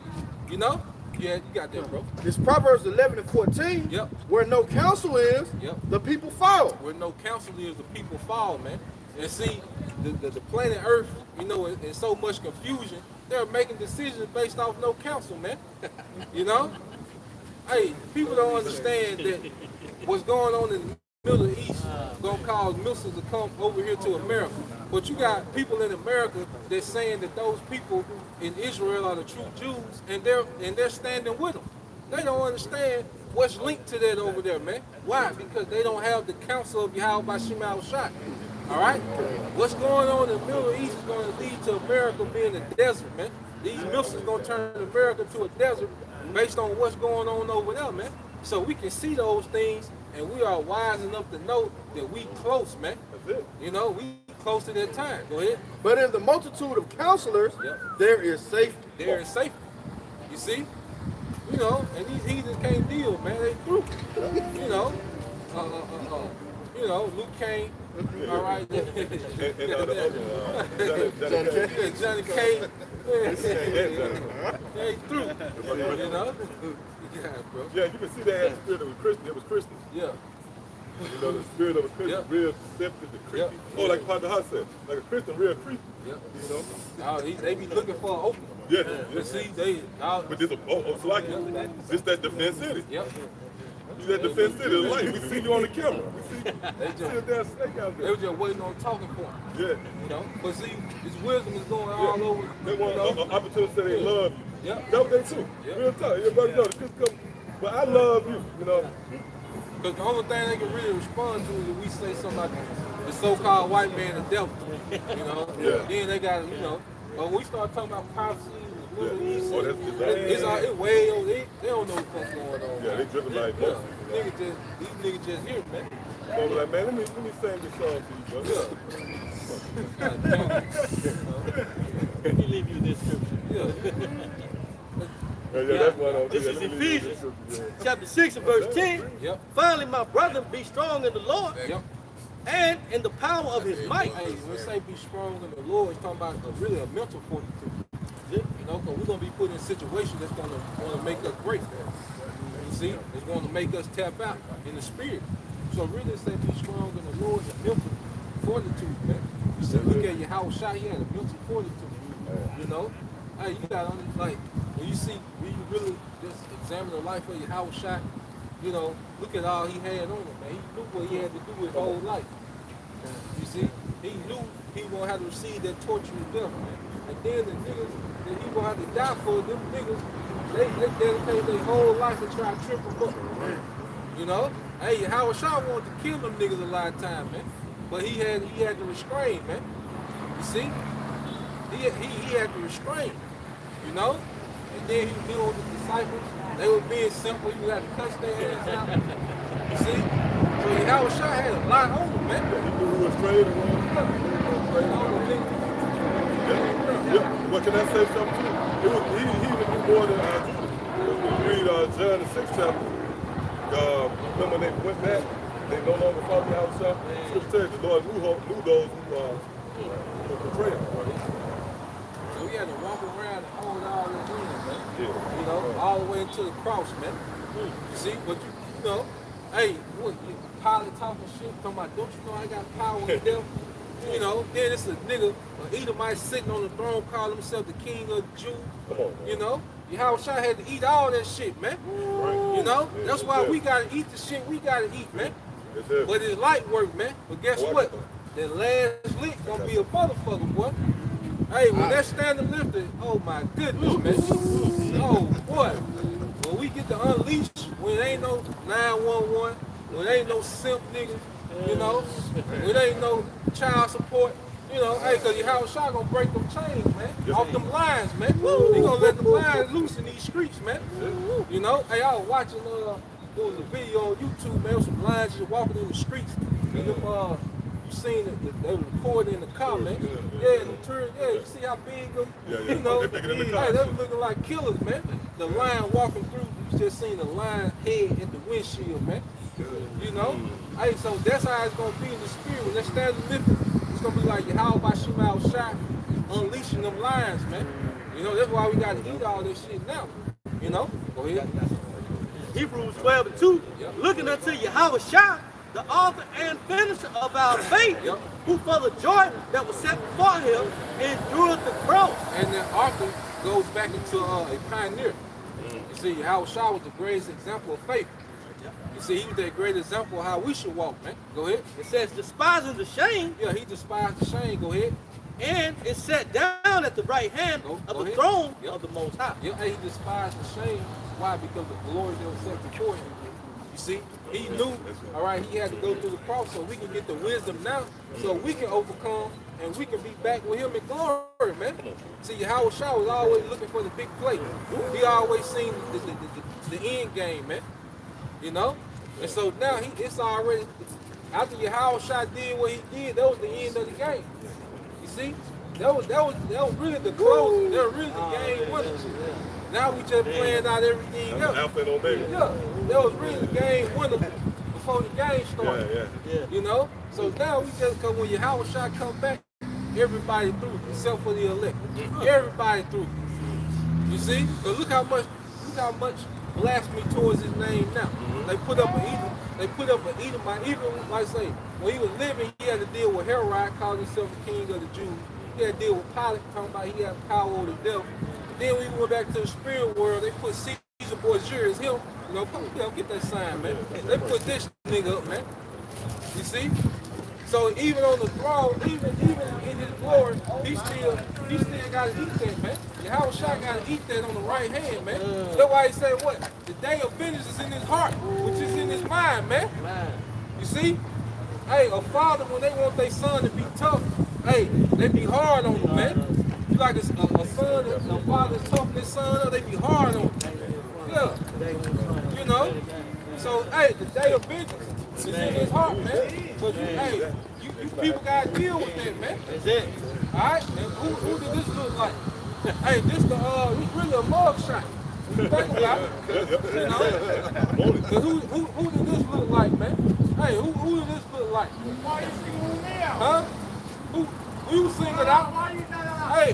[SPEAKER 1] Yeah, you got that, bro.
[SPEAKER 3] It's Proverbs 11 and 14.
[SPEAKER 1] Yep.
[SPEAKER 3] Where no counsel is, the people fall.
[SPEAKER 1] Where no counsel is, the people fall, man. And see, the planet Earth, in so much confusion, they're making decisions based off no counsel, man. Hey, people don't understand that what's going on in the Middle East gonna cause missiles to come over here to America. But you got people in America that's saying that those people in Israel are the true Jews, and they're standing with them. They don't understand what's linked to that over there, man. Why? Because they don't have the counsel of Yahweh by Shema Shah. All right? What's going on in the Middle East is going to lead to America being a desert, man. These missiles are going to turn America to a desert based on what's going on over there, man. So we can see those things And we are wise enough to know that we close, man.
[SPEAKER 4] That's it.
[SPEAKER 1] You know, we close to that time. Go ahead.
[SPEAKER 3] But in the multitude of counselors,
[SPEAKER 1] Yep.
[SPEAKER 3] there is safety.
[SPEAKER 1] There is safety. You see? You know, and these heathens can't deal, man. They through. You know. You know, Luke Kane. All right.
[SPEAKER 4] And the other one,
[SPEAKER 1] Johnny Kane. They through. You know? Yeah, bro.
[SPEAKER 4] yeah, you can see they had the spirit of a Christian. It was Christian.
[SPEAKER 1] Yeah.
[SPEAKER 4] You know, the spirit of a Christian,
[SPEAKER 1] Yep.
[SPEAKER 4] real deceptive, the creepy.
[SPEAKER 1] Yep.
[SPEAKER 4] Oh, like Pastor Hart said, like a Christian, real creepy.
[SPEAKER 1] Yep.
[SPEAKER 4] You know?
[SPEAKER 1] They be looking for an opening.
[SPEAKER 4] Yeah.
[SPEAKER 1] But see, they.
[SPEAKER 4] But this, it's like this that defense city.
[SPEAKER 1] Yep.
[SPEAKER 4] You that defense city, the light. We see you on the camera. We see
[SPEAKER 1] They
[SPEAKER 4] a damn snake out
[SPEAKER 1] They
[SPEAKER 4] there.
[SPEAKER 1] were just waiting on talking point.
[SPEAKER 4] Yeah.
[SPEAKER 1] You know? But see, this wisdom is going all over.
[SPEAKER 4] They
[SPEAKER 1] You
[SPEAKER 4] want
[SPEAKER 1] know?
[SPEAKER 4] an opportunity to say they love you.
[SPEAKER 1] Yep.
[SPEAKER 4] That's what they too.
[SPEAKER 1] Yep.
[SPEAKER 4] Real talk. Everybody know. Just come. But I love you. You know.
[SPEAKER 1] Because the only thing they can really respond to is if we say something like the so-called white man, the devil. You know?
[SPEAKER 4] Yeah.
[SPEAKER 1] Then they got, you know. But when we start talking about prophecy,
[SPEAKER 4] Yeah. Oh,
[SPEAKER 1] it's all it way over. They don't know what's going on.
[SPEAKER 4] Yeah, they driven like
[SPEAKER 1] Yeah.
[SPEAKER 4] that.
[SPEAKER 1] These niggas just here, man.
[SPEAKER 4] So I'm like, man, let me sing this song to you, bro.
[SPEAKER 2] Let me leave you this scripture.
[SPEAKER 1] Yeah.
[SPEAKER 4] Yeah, that's what I'm
[SPEAKER 2] This is Ephesians chapter 6 and verse 10.
[SPEAKER 1] Yep.
[SPEAKER 2] Finally, my brethren, be strong in the Lord
[SPEAKER 1] Yep.
[SPEAKER 2] and in the power of his might.
[SPEAKER 1] Hey, when we say be strong in the Lord, it's talking about really a mental fortitude. You know, because we're going to be put in situations that's going to make us great. You see? It's going to make us tap out in the spirit. So really say be strong in the Lord, a mental fortitude, man. You see, look at your house shot, he had a mental fortitude. You know? Hey, you got on like, when you really just examine the life of your house shot, you know, look at all he had on him, man. He knew what he had to do his whole life. You see? He knew he was going to have to receive that torturous death, man. And then the niggas that he going to have to die for, them niggas, they dedicate their whole life to try to trip him up. You know? Hey, Howard Shaw wanted to kill them niggas a lot of time, man. But he had to restrain, man. You see? He had to restrain. You know? And then he was dealing with the disciples. They were being simple. You had to cuss their hands out. You see? So Howard Shaw had a lot on him, man.
[SPEAKER 4] He knew who was straight and wrong. But can I say something too? He even knew more than Judas. When you read John the 6th chapter, remember when they went back, they no longer followed the outside. Scripture says the Lord knew those who betrayed him.
[SPEAKER 1] So he had to walk around and hold all that in, man.
[SPEAKER 4] Yeah.
[SPEAKER 1] You know, all the way into the cross, man. You see, but you know, hey, what, you Pilate talking shit, talking about, don't you know I got power in death? You know, then it's a nigga, an Edomite sitting on the throne, calling himself the king of the Jews.
[SPEAKER 4] Come on, man.
[SPEAKER 1] You know, Yahweh Shai had to eat all that shit, man.
[SPEAKER 4] Right.
[SPEAKER 1] You know,
[SPEAKER 4] Yeah,
[SPEAKER 1] that's why
[SPEAKER 4] yeah.
[SPEAKER 1] we gotta eat the shit we gotta eat, man.
[SPEAKER 4] That's it.
[SPEAKER 1] But it's light work, man. But guess
[SPEAKER 4] What?
[SPEAKER 1] what? That last lick gonna be a motherfucker, boy. Hey, when that standing lifted, oh my goodness, man. Oh boy. When we get to unleash, when it ain't no 911, when it ain't no simp niggas, you know, when it ain't no child support, you know, hey, cause your house shot gonna break them chains, man. Off them lines, man. He gonna let them lines loose in these streets, man. You know, hey, I was watching there was a video on YouTube, man, with some lines just walking in the streets. And them, you seen it, they were recording in the car, man. Yeah, the turn, yeah, you see how big them,
[SPEAKER 4] Yeah.
[SPEAKER 1] you know,
[SPEAKER 4] They bigger than the car.
[SPEAKER 1] hey, they was looking like killers, man. The line walking through, you just seen the line head in the windshield, man. You know? Hey, so that's how it's gonna be in the spirit. When they're standing lifted, it's gonna be like how about Shemal shot unleashing them lines, man. You know, that's why we gotta eat all this shit now. You know? Go ahead.
[SPEAKER 2] Hebrews 12 and 2, looking unto Yahweh Shai, the author and finisher of our faith,
[SPEAKER 1] Yep.
[SPEAKER 2] who for the joy that was set before him endured the cross.
[SPEAKER 1] And then Arthur goes back into a pioneer. You see, Yahweh Shai was the greatest example of faith. You see, he was that great example of how we should walk, man. Go ahead.
[SPEAKER 2] It says, despising the shame,
[SPEAKER 1] Yeah, he despised the shame. Go ahead.
[SPEAKER 2] and is set down at the right hand
[SPEAKER 1] Go
[SPEAKER 2] of the
[SPEAKER 1] ahead.
[SPEAKER 2] throne
[SPEAKER 1] Yep.
[SPEAKER 2] of the Most High.
[SPEAKER 1] Yeah, he despised the shame. Why? Because the glory that was set before him. You see, he knew, all right, he had to go through the cross so we can get the wisdom now, so we can overcome and we can be back with him in glory, man. See, Howard Shaw was always looking for the big play. He always seen the end game, man. You know? And so now it's already, after Yahushua did what he did, that was the end of the game. You see? That was really the close. That was really the game winner. Now we just playing out everything else.
[SPEAKER 4] Alpha and Omega.
[SPEAKER 1] Yeah, that was really the game winner before the game started.
[SPEAKER 2] Yeah.
[SPEAKER 1] You know? So now we just, cause when Yahushua come back, everybody through, except for the elect. Everybody through. You see? But look how much blasphemy towards his name now. They put up an Edom. They put up an Edomite. Even like say, when he was living, he had to deal with Herod, calling himself the king of the Jews. He had to deal with Pilate, talking about he had power over the devil. Then when he went back to the spirit world, they put Caesar Borgia as him. You know, come on, get that sign, man. They put this nigga up, man. You see? So even on the throne, even in his glory, he still gotta eat that, man. Yahushua gotta eat that on the right hand, man. That's why he said what? The day of vengeance is in his heart, which is in his mind, man. You see? Hey, a father, when they want their son to be tough, hey, they be hard on him, man. You like a son, a father's tough his son up, they be hard on him. Yeah. You know? So, hey, the day of vengeance is in his heart, man. But you people gotta deal with that, man.
[SPEAKER 2] That's it.
[SPEAKER 1] Alright? And who did this look like? Hey, this really a mug shot. When you think about it. You know? But who did this look like, man? Hey, who did this look like?
[SPEAKER 5] Why you singling me out?
[SPEAKER 1] Huh? Who you singled out?
[SPEAKER 5] Why you not out?
[SPEAKER 1] Hey,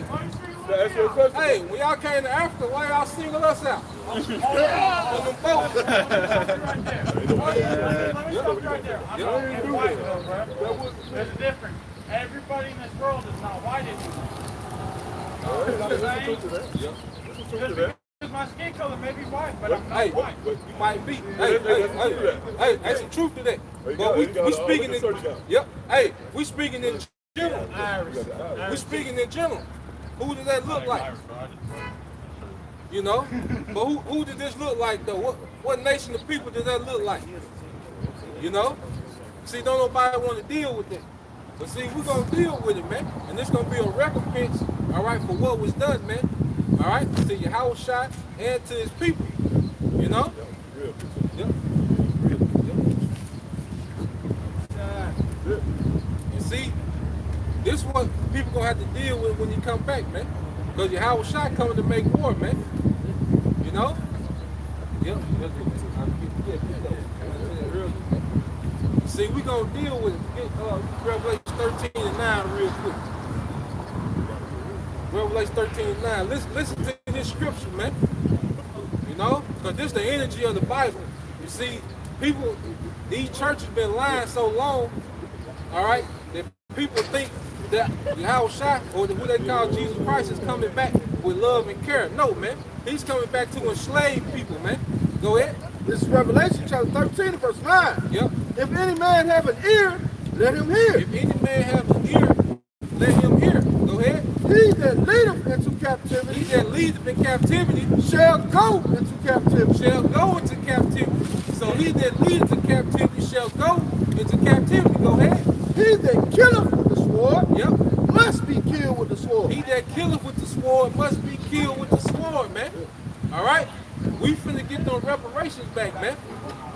[SPEAKER 4] That's your question.
[SPEAKER 1] hey, when y'all came to Africa, why y'all singled us out? On them boats.
[SPEAKER 5] Right there. Let me stop right there. I'm not getting white, though, bro. There's a difference. Everybody in this world is not white anymore. Because my skin color may be white, but I'm not
[SPEAKER 1] Hey,
[SPEAKER 5] white.
[SPEAKER 1] you might be. Hey, there's some truth to that. But we speaking in, yep. Hey, we speaking in general. We speaking in general. Who did that look like? You know? But who did this look like though? What nation of people did that look like? You know? See, don't nobody want to deal with it. But see, we're gonna deal with it, man. And it's gonna be a recompense, all right, for what was done, man. All right, to Yahushua and to his people. You know? Yep. And see, this is what people gonna have to deal with when you come back, man. Because Yahushua coming to make war, man. You know? Yep. See, we gonna deal with it. Get Revelation 13 and 9 real quick. Revelation 13 and 9. Listen to this scripture, man. You know? Because this is the energy of the Bible. You see, people, these churches been lying so long, all right, that people think that Yahushua, or who they call Jesus Christ, is coming back with love and care. No, man. He's coming back to enslave people, man. Go ahead.
[SPEAKER 3] This is Revelation chapter 13 and verse 9.
[SPEAKER 1] Yep.
[SPEAKER 3] If any man have an ear, let him hear.
[SPEAKER 1] If any man have an ear, let him hear. Go ahead.
[SPEAKER 3] He that leadeth into captivity
[SPEAKER 1] He that leadeth in captivity
[SPEAKER 3] shall go into captivity.
[SPEAKER 1] shall go into captivity. So he that leadeth in captivity shall go into captivity. Go ahead.
[SPEAKER 3] He that killeth with the sword
[SPEAKER 1] Yep.
[SPEAKER 3] must be killed with the sword.
[SPEAKER 1] He that killeth with the sword must be killed with the sword, man. All right? We finna get those reparations back, man.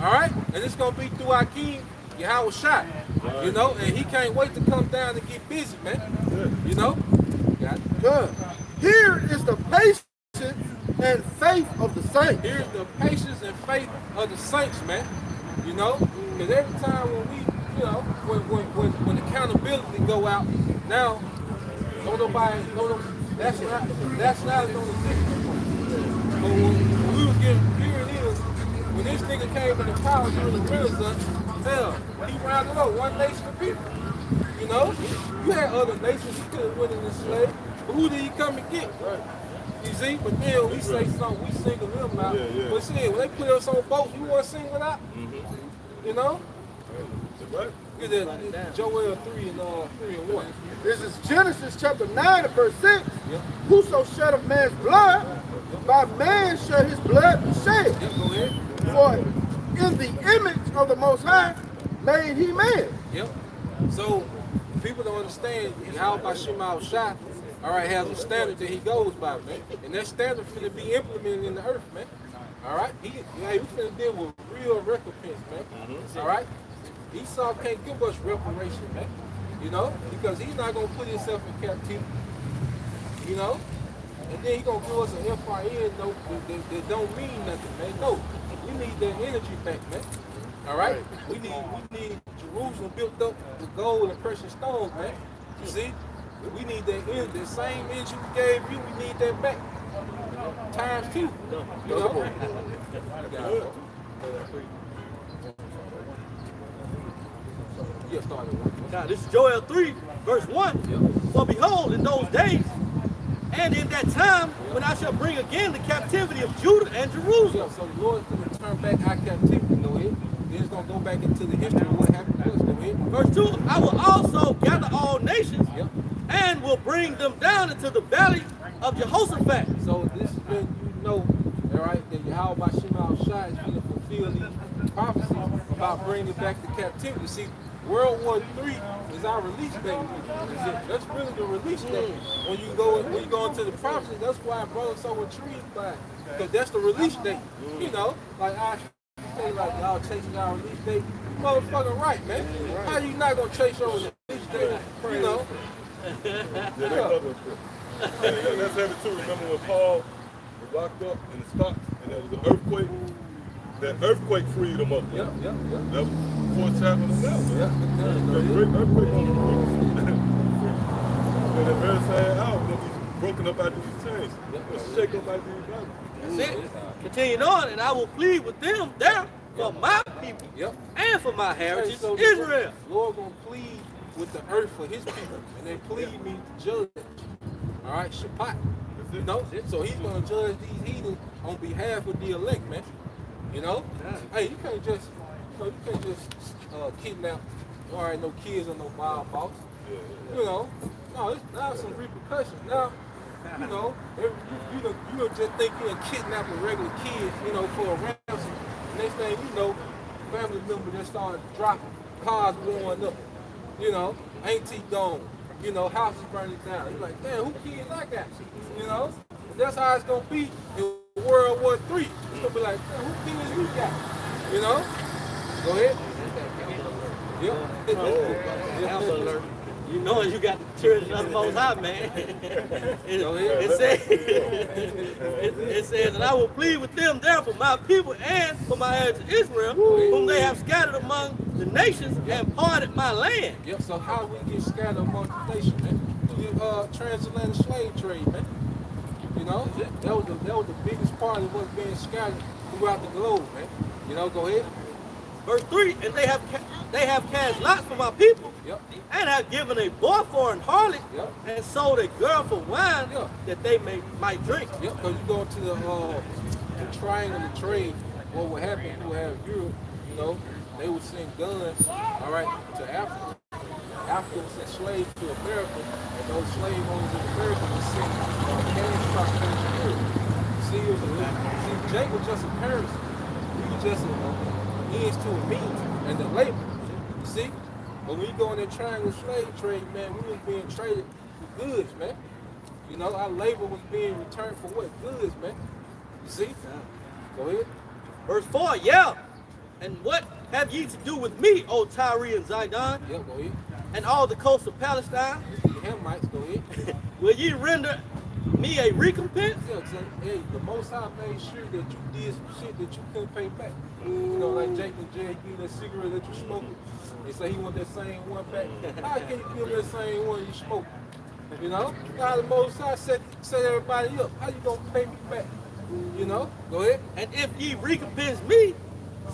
[SPEAKER 1] All right? And it's going to be through our King, Yahushua. You know? And he can't wait to come down and get busy, man. You know? Got it.
[SPEAKER 3] Good. Here is the patience and faith of the saints.
[SPEAKER 1] Here's the patience and faith of the saints, man. You know? Because every time when we, you know, when accountability go out, now, that's not on the ticket. But when we was getting, here it is, when this nigga came into power during the Renaissance, hell, he rounded up one nation of people. You know? You had other nations he could have went in this slave, but who did he come and get? You see? But then we say something, we single them out. But see, when they put us on boats, you want to single out? You know? Look at that, Joel 3 and 1.
[SPEAKER 3] This is Genesis chapter 9 and verse 6.
[SPEAKER 1] Yep.
[SPEAKER 3] Whoso shed of man's blood, by man shall his blood be shed.
[SPEAKER 1] Yep, go ahead.
[SPEAKER 3] For in the image of the Most High made he man.
[SPEAKER 1] Yep. So people don't understand how Bashim al-Shah, all right, has a standard that he goes by, man. And that standard finna be implemented in the earth, man. All right, we finna deal with real recompense, man. All right, Esau can't give us reparation, man. You know, because he's not gonna put himself in captivity. You know, and then he gonna give us an FIN note that don't mean nothing, man. No, we need that energy back, man. All right, we need Jerusalem built up with gold and precious stones, man. You see, we need that same energy we gave you. We need that back. Times 2. You know?
[SPEAKER 2] Now this is Joel 3, verse 1. For behold, in those days, and in that time, when I shall bring again the captivity of Judah and Jerusalem.
[SPEAKER 1] Yeah, so the Lord is going to turn back our captivity, go ahead. Then it's going to go back into the history of what happened to us, go ahead.
[SPEAKER 2] Verse 2, I will also gather all nations, and will bring them down into the valley of Jehoshaphat.
[SPEAKER 1] So this is when you know, all right, that Yahweh Bashim al-Shai is going to fulfill these prophecies about bringing back the captivity. See, World War III is our release date. That's really the release date. When you go into the prophecy, that's why brothers so intrigued by it. Because that's the release date. You know, like I say, like y'all chasing our release date. You motherfucking right, man. How you not gonna chase your release date? You know.
[SPEAKER 4] That's heavy too. Remember when Paul was locked up in the stocks and there was an earthquake? That earthquake freed him up.
[SPEAKER 1] Yep.
[SPEAKER 4] That was the 4th chapter of the Bible.
[SPEAKER 1] Yeah.
[SPEAKER 4] That great earthquake on the road. And that very same hour, he's broken up out these chains. Let's shake up out these bodies.
[SPEAKER 2] That's it. Continuing on, and I will plead with them there for my people and for my heritage,
[SPEAKER 1] so
[SPEAKER 2] Israel.
[SPEAKER 1] The Lord gonna plead with the earth for his people, and then plead me to judge. All right, Shabbat. You know, so he's gonna judge these heathens on behalf of the elect, man. You know, hey, you can't just kidnap. All right, no kids or no wild boss. You know, no, it's now some repercussions. Now, you know, you don't just think you're kidnap a regular kid, you know, for a ransom. Next thing you know, family member just started dropping, cars blowing up. You know, auntie gone. You know, houses burning down. You're like, damn, who kids I got? You know, and that's how it's gonna be in World War III. It's gonna be like, damn, who kids we got? You know? Go ahead.
[SPEAKER 2] Alert. You know you got the children of the Most High, man. It says, and I will plead with them there for my people and for my heritage Israel, whom they have scattered among the nations and parted my land.
[SPEAKER 1] Yep, so how we get scattered among the nations, man? The transatlantic slave trade, man. You know, that was the biggest part of what's being scattered throughout the globe, man. You know, go ahead.
[SPEAKER 2] Verse 3, and they have cast lots for my people, and have given a boy for an harlot, and sold a girl for wine, that they might drink.
[SPEAKER 1] Yep, because you go to the triangle of trade, what would happen, you would have Europe, you know, they would send guns, all right, to Africa. Africa would send slaves to America, and those slave owners in America would send cash trucks to Europe. See, Jake was just a comparison. He was just a means to a means, and the labor. You see? But when you go in that triangle slave trade, man, we was being traded for goods, man. You know, our labor was being returned for what? Goods, man. You see? Go ahead.
[SPEAKER 2] Verse 4, and what have ye to do with me, O Tyre and Zidon?
[SPEAKER 1] Go ahead.
[SPEAKER 2] And all the coast of Palestine?
[SPEAKER 1] The Hamites, go ahead.
[SPEAKER 2] Will ye render me a recompense?
[SPEAKER 1] Hey, the Most High made sure that you did some shit that you couldn't pay back. You know, like Jake and Jay give that cigarette that you smoking. They say he want that same one back. How can you give that same one you smoke? You know? How the Most High set everybody up. How you gonna pay me back? You know? Go ahead.
[SPEAKER 2] And if ye recompense me,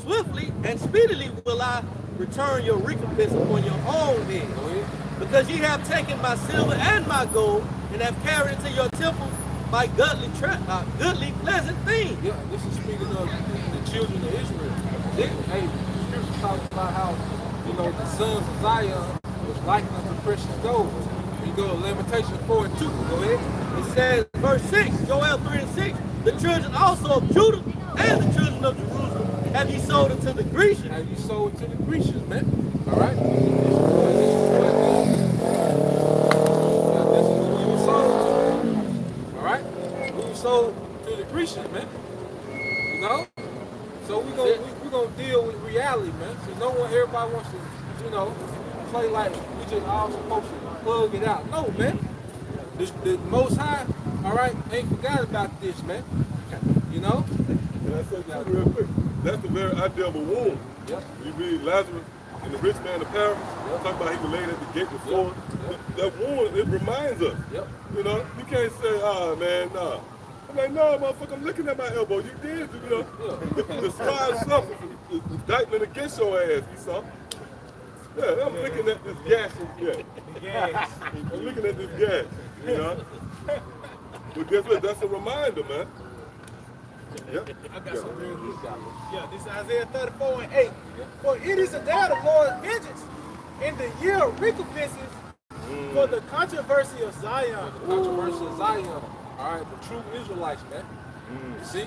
[SPEAKER 2] swiftly and speedily will I return your recompense upon your own head.
[SPEAKER 1] Go ahead.
[SPEAKER 2] Because ye have taken my silver and my gold, and have carried into your temple my goodly pleasant things.
[SPEAKER 1] Yeah, this is speaking of the children of Israel. Hey, the scripture talks about how, you know, the sons of Zion was likened unto precious gold. You go to Lamentation 4 and 2. Go ahead.
[SPEAKER 2] It says, verse 6, Joel 3 and 6, the children also of Judah and the children of Jerusalem have ye sold unto the Grecians.
[SPEAKER 1] Have you sold to the Grecians, man? All right. This is who we were sold to. All right. We were sold to the Grecians, man. You You know? So we gonna deal with reality, man. So everybody wants to, play like we just all supposed to plug it out. No, man. The Most High, all right, ain't forgot about this, man. You know?
[SPEAKER 4] And I say too real quick, that's the very idea of a womb.
[SPEAKER 1] Yep.
[SPEAKER 4] You read Lazarus and the rich man, the parable, talk about he was laid at the gate before. That womb, it reminds us.
[SPEAKER 1] Yep.
[SPEAKER 4] You know, you can't say, man, nah. I'm like, no, motherfucker, I'm looking at my elbow. You did, the scribe suffered, the indictment against your ass, you saw. Yeah, I'm looking at this gas.
[SPEAKER 5] Gas.
[SPEAKER 4] I'm looking at this gas, But guess what? That's a reminder, man. Yep.
[SPEAKER 5] I got some real good guys. Yeah, this is Isaiah 34:8. For it is the day of the Lord's vengeance, in the year of recompenses for the controversy of Zion.
[SPEAKER 1] Controversy of Zion. All right, the true Israelites, man. You see?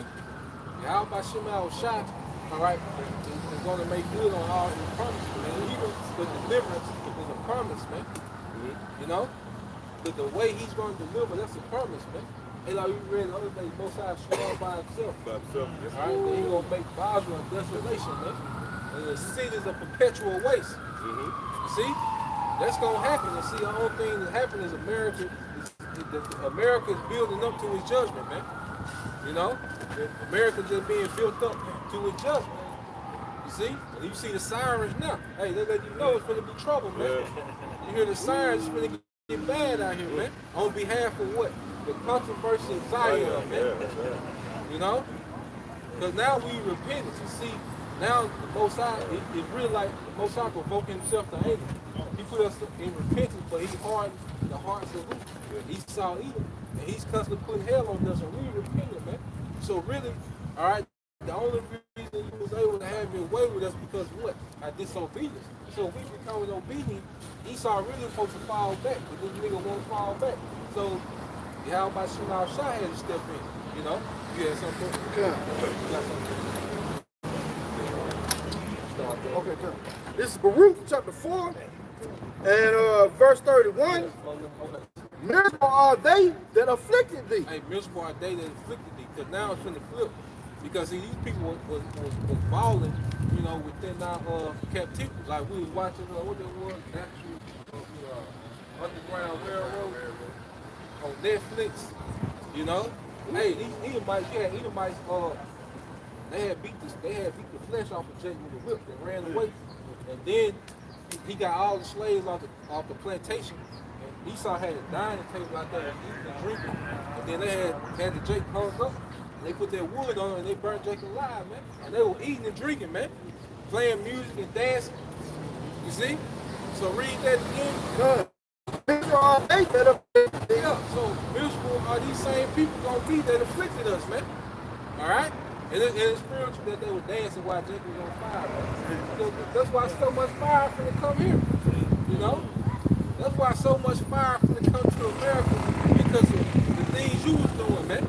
[SPEAKER 1] Yahweh Shema shot, all right, is going to make good on all his promises, man. Even the deliverance is a promise, man. You know? The way he's going to deliver, that's a promise, man. And like we read the other day, Most High swore by himself.
[SPEAKER 4] By himself, yes.
[SPEAKER 1] All right, that he's going to make Basra a desolation, man. And the cities a perpetual waste. You see? That's going to happen. And see, the only thing that happened is America is building up to his judgment, man. You know? America just being built up to his judgment. You see? And you see the sirens now. Hey, they let you know it's going to be trouble, man.
[SPEAKER 4] Yeah.
[SPEAKER 1] You hear the sirens, it's going to get bad out here, man. On behalf of what? The controversy of Zion, man. You know? Because now we repent. You see, now the Most High, it's really like the Most High provoking himself to anger. He put us in repentance, but he hardened the hearts of Esau Edom. And he's constantly putting hell on us, and we repented, man. So really, all right, the only reason he was able to have his way with us because what? Our disobedience. So if we becoming obedient, Esau really supposed to fall back, but this nigga won't fall back. So Yahweh Shema Shah had to step in, you know? You had something?
[SPEAKER 3] Yeah.
[SPEAKER 1] You got something?
[SPEAKER 3] Okay, good. This is Baruch chapter 4 and verse 31. Miserable are they that afflicted thee.
[SPEAKER 1] Hey, miserable are they that afflicted thee. Because now it's finna flip. Because see, these people was balling, you know, within our captivity. Like we was watching, what they was, actually, Underground Railroad on Netflix, you know. Hey, these Edomites, Edomites, they had beat the flesh off of Jake with a whip and ran away. And then he got all the slaves off the plantation. And Esau had a dining table out there eating and drinking. And then they had the Jake hung up. And they put their wood on it and they burned Jake alive, man. And they were eating and drinking, man. Playing music and dancing. You see? So read that again.
[SPEAKER 3] Miserable are they that afflicted thee.
[SPEAKER 1] Yeah, so miserable are these same people gonna be that afflicted us, man. Alright? And it's spiritual that they were dancing while Jake was on fire. That's why so much fire finna come here. You know? That's why so much fire finna come to America because of the things you was doing, man.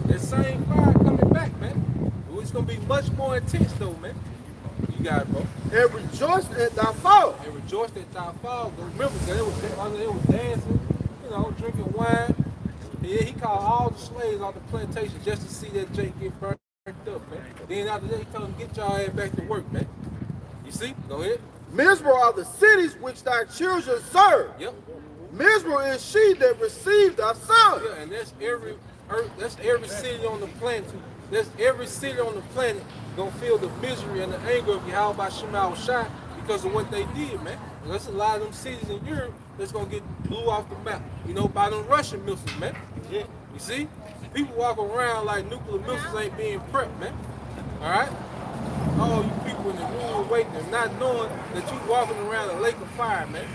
[SPEAKER 1] That same fire coming back, man. It's gonna be much more intense though, man. You got it, bro.
[SPEAKER 3] And rejoice at thy fall.
[SPEAKER 1] And rejoice at thy fall. But remember, they was dancing, you know, drinking wine. Yeah, he called all the slaves off the plantation just to see that Jake get burned up, man. Then after that, he told them, get y'all ass back to work, man. You see? Go ahead.
[SPEAKER 3] Miserable are the cities which thy children serve.
[SPEAKER 1] Yep.
[SPEAKER 3] Miserable is she that received thy son.
[SPEAKER 1] Yeah, and that's every city on the planet. That's every city on the planet gonna feel the misery and the anger of Yahweh Shema Shai because of what they did, man. And there's a lot of them cities in Europe that's gonna get blew off the map, you know, by them Russian missiles, man. Yeah. You see? People walk around like nuclear missiles ain't being prepped, man. All right? All you people in the room awakening, not knowing that you walking around a lake of fire, man.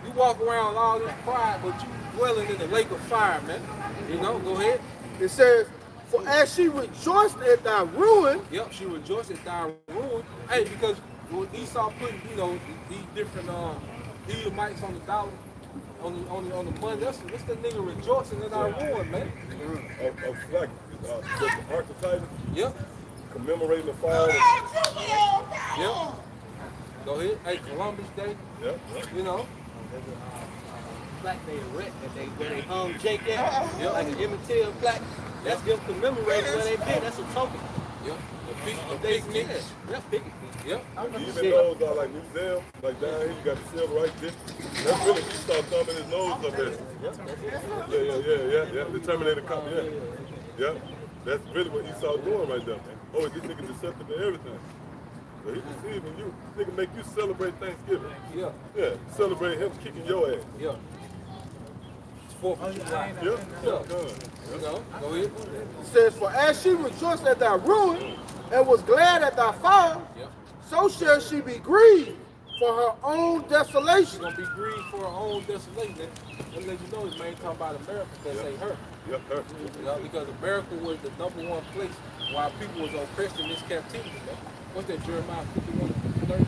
[SPEAKER 1] You walk around with all this pride, but you dwelling in the lake of fire, man. You know, go ahead.
[SPEAKER 3] It says, for as she rejoiced at thy ruin.
[SPEAKER 1] Yep, she rejoiced at thy ruin. Hey, because when Esau put, you know, these different Edomites on the dollar, on the money, that's the nigga rejoicing at our ruin, man.
[SPEAKER 4] Of like the Ark of Titan.
[SPEAKER 1] Yep.
[SPEAKER 4] Commemorating the fall.
[SPEAKER 1] Yep. Go ahead. Hey, Columbus Day.
[SPEAKER 4] Yep.
[SPEAKER 1] You know.
[SPEAKER 2] Black Day wreck that where they hung Jake at, like an Emmett Till plaque. That's them commemorating where they been. That's a token.
[SPEAKER 1] Yep. The picnics.
[SPEAKER 2] Yeah, picnic.
[SPEAKER 1] Yep.
[SPEAKER 4] Even those are like museums, like down here, you got the civil rights district. That's really Esau thumbing his nose up there. Yeah. The Terminator coming, yeah. That's really what Esau doing right there. Oh, this nigga deceptive to everything. So he deceiving you. This nigga make you celebrate Thanksgiving.
[SPEAKER 1] Yeah.
[SPEAKER 4] Yeah, celebrate him kicking your ass.
[SPEAKER 1] Yeah. It's 4th of July.
[SPEAKER 4] Yeah.
[SPEAKER 1] You know, go ahead.
[SPEAKER 3] It says, for as she rejoiced at thy ruin and was glad at thy fall,
[SPEAKER 1] Yep.
[SPEAKER 3] so shall she be grieved for her own
[SPEAKER 1] She's
[SPEAKER 3] desolation.
[SPEAKER 1] gonna be grieved for her own desolation. And let you know this man talking about America, that ain't her.
[SPEAKER 4] Yep, her.
[SPEAKER 1] You know, because America was the #1 place while people was oppressed in this captivity. Man. What's that, Jeremiah 51:30?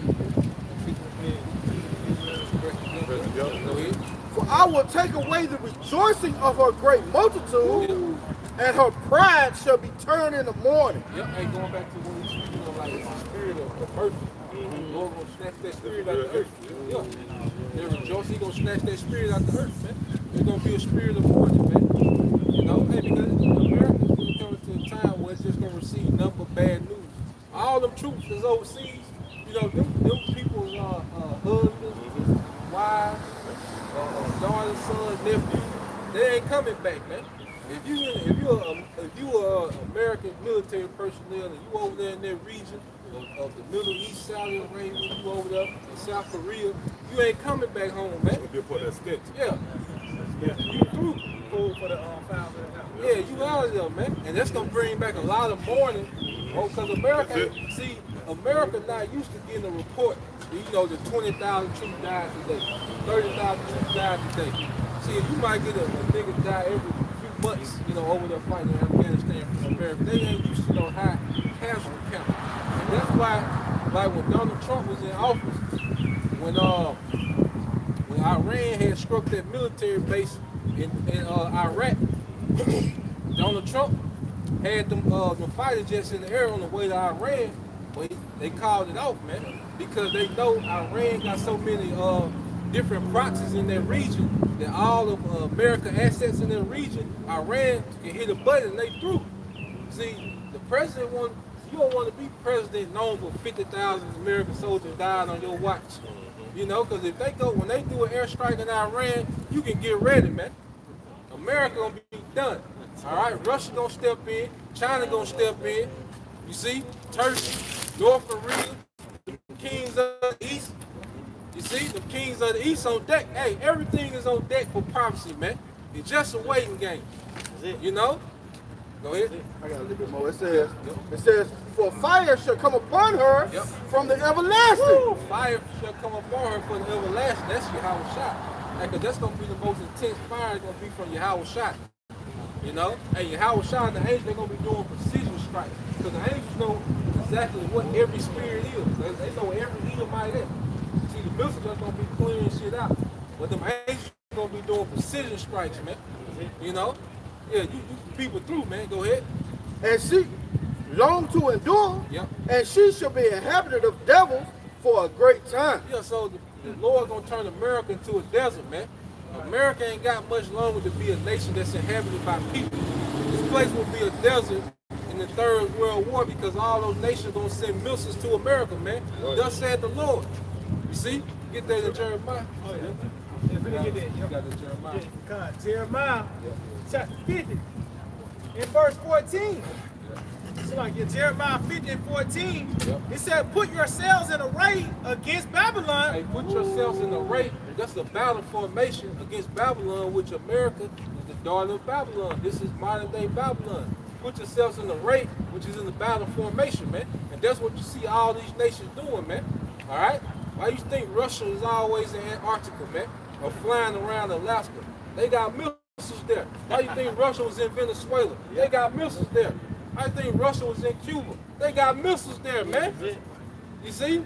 [SPEAKER 1] Go ahead.
[SPEAKER 3] For I will take away the rejoicing of her great multitude, and her pride shall be turned in the morning.
[SPEAKER 1] Yep, hey, going back to what he's speaking like it's the spirit of birth. The Lord gonna snatch that spirit out the earth. Yeah. They rejoice, he gonna snatch that spirit out the earth, man. There's gonna be a spirit of mourning, man. You know, hey, because America's gonna come to a time where it's just gonna receive nothing but bad news. All them troops that's overseas, you know, them people's husbands, wives, daughters, sons, nephews, they ain't coming back, man. If you are American military personnel and you over there in that region of the Middle East, Saudi Arabia, you over there in South Korea, you ain't coming back home, man.
[SPEAKER 4] Be a part of that sketch.
[SPEAKER 1] Yeah. You through.
[SPEAKER 5] Food for the founder.
[SPEAKER 1] Yeah, you out of there, man. And that's gonna bring back a lot of mourning. Oh, because America, see, America not used to getting a report. You know, the 20,000 troops died today, 30,000 troops died today. See, if you might get a nigga die every few months, you know, over there fighting in Afghanistan from America, they ain't used to no high casualty count. And that's why, like when Donald Trump was in office, when Iran had struck that military base in Iraq, Donald Trump had them fighter jets in the air on the way to Iran, but they called it off, man, because they know Iran got so many different proxies in that region that all of American assets in that region, Iran can hit a button and they through. See, the president you don't want to be president known for 50,000 American soldiers died on your watch. You know, because if when they do an airstrike in Iran, you can get ready, man. America gonna be done. All right, Russia gonna step in, China gonna step in. You see, Turkey, North Korea, the kings of the East. You see, the kings of the East on deck. Hey, everything is on deck for prophecy, man. It's just a waiting game. You know? Go ahead.
[SPEAKER 3] I got a little bit more. It says, for fire shall come upon her from the everlasting.
[SPEAKER 1] Woo! Fire shall come upon her for the everlasting. That's Yahweh shot. Because that's going to be the most intense fire going to be from Yahweh shot. You know? And Yahweh shot and the angels, they're going to be doing precision strikes. Because the angels know exactly what every spirit is. They know every Edomite is. See, the missiles are going to be clearing shit out. But them angels are going to be doing precision strikes, man. You know? Yeah, you people through, man. Go ahead.
[SPEAKER 3] And she long to endure,
[SPEAKER 1] Yep.
[SPEAKER 3] and she shall be inhabited of devils for a great time.
[SPEAKER 1] Yeah, so the Lord gonna turn America into a desert, man. America ain't got much longer to be a nation that's inhabited by people. This place will be a desert in the Third World War because all those nations gonna send missiles to America, man.
[SPEAKER 4] Right.
[SPEAKER 1] Thus said the Lord. You see? Get that in Jeremiah.
[SPEAKER 5] Oh, yeah. Yeah, we didn't get that.
[SPEAKER 1] You got the Jeremiah.
[SPEAKER 5] Jeremiah chapter 50 in verse 14. So like in Jeremiah 50 and 14, it said, put yourselves in array against Babylon.
[SPEAKER 1] Hey, put yourselves in array. That's a battle formation against Babylon, which America is the daughter of Babylon. This is modern day Babylon. Put yourselves in array, which is in the battle formation, man. And that's what you see all these nations doing, man. All right? Why you think Russia is always in Antarctica, man? Or flying around Alaska? They got missiles there. Why you think Russia was in Venezuela? They got missiles there. I think Russia was in Cuba. They got missiles there, man. You see?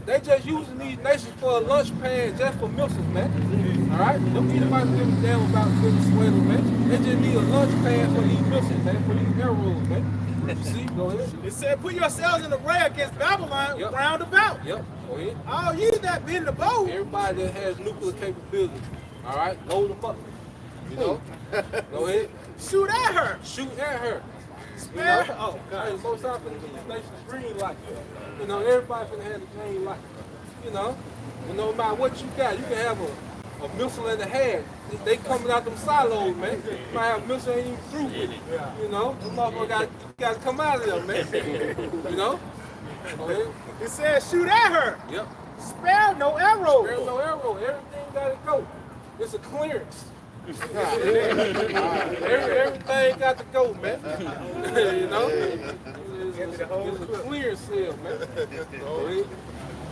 [SPEAKER 1] They just using these nations for a lunch pad just for missiles, man. All right? Don't anybody give a damn about Venezuela, man. They just need a lunch pad for these missiles, man, for these arrows, man. You see? Go ahead.
[SPEAKER 5] It said, put yourselves in array against Babylon round about.
[SPEAKER 1] Yep. Go ahead.
[SPEAKER 5] All you that been the boat.
[SPEAKER 1] Everybody that has nuclear capability, all right? Load them up. You know? Go ahead.
[SPEAKER 5] Shoot at her.
[SPEAKER 1] Shoot at her. You know?
[SPEAKER 5] Oh, God.
[SPEAKER 1] Hey, most often these nations green light. You know, everybody finna have the green light. You know? And no matter what you got, you can have a missile and a half. They coming out them silos, man. You might have a missile ain't even through with it. You know? Them motherfuckers got to come out of there, man. You know? Go ahead.
[SPEAKER 5] It says shoot at her.
[SPEAKER 1] Yep.
[SPEAKER 5] Spare no arrow.
[SPEAKER 1] There's no arrow. Everything got to go. It's a clearance. Everything got to go, man. You know? It's a clearance sale, man. Go ahead.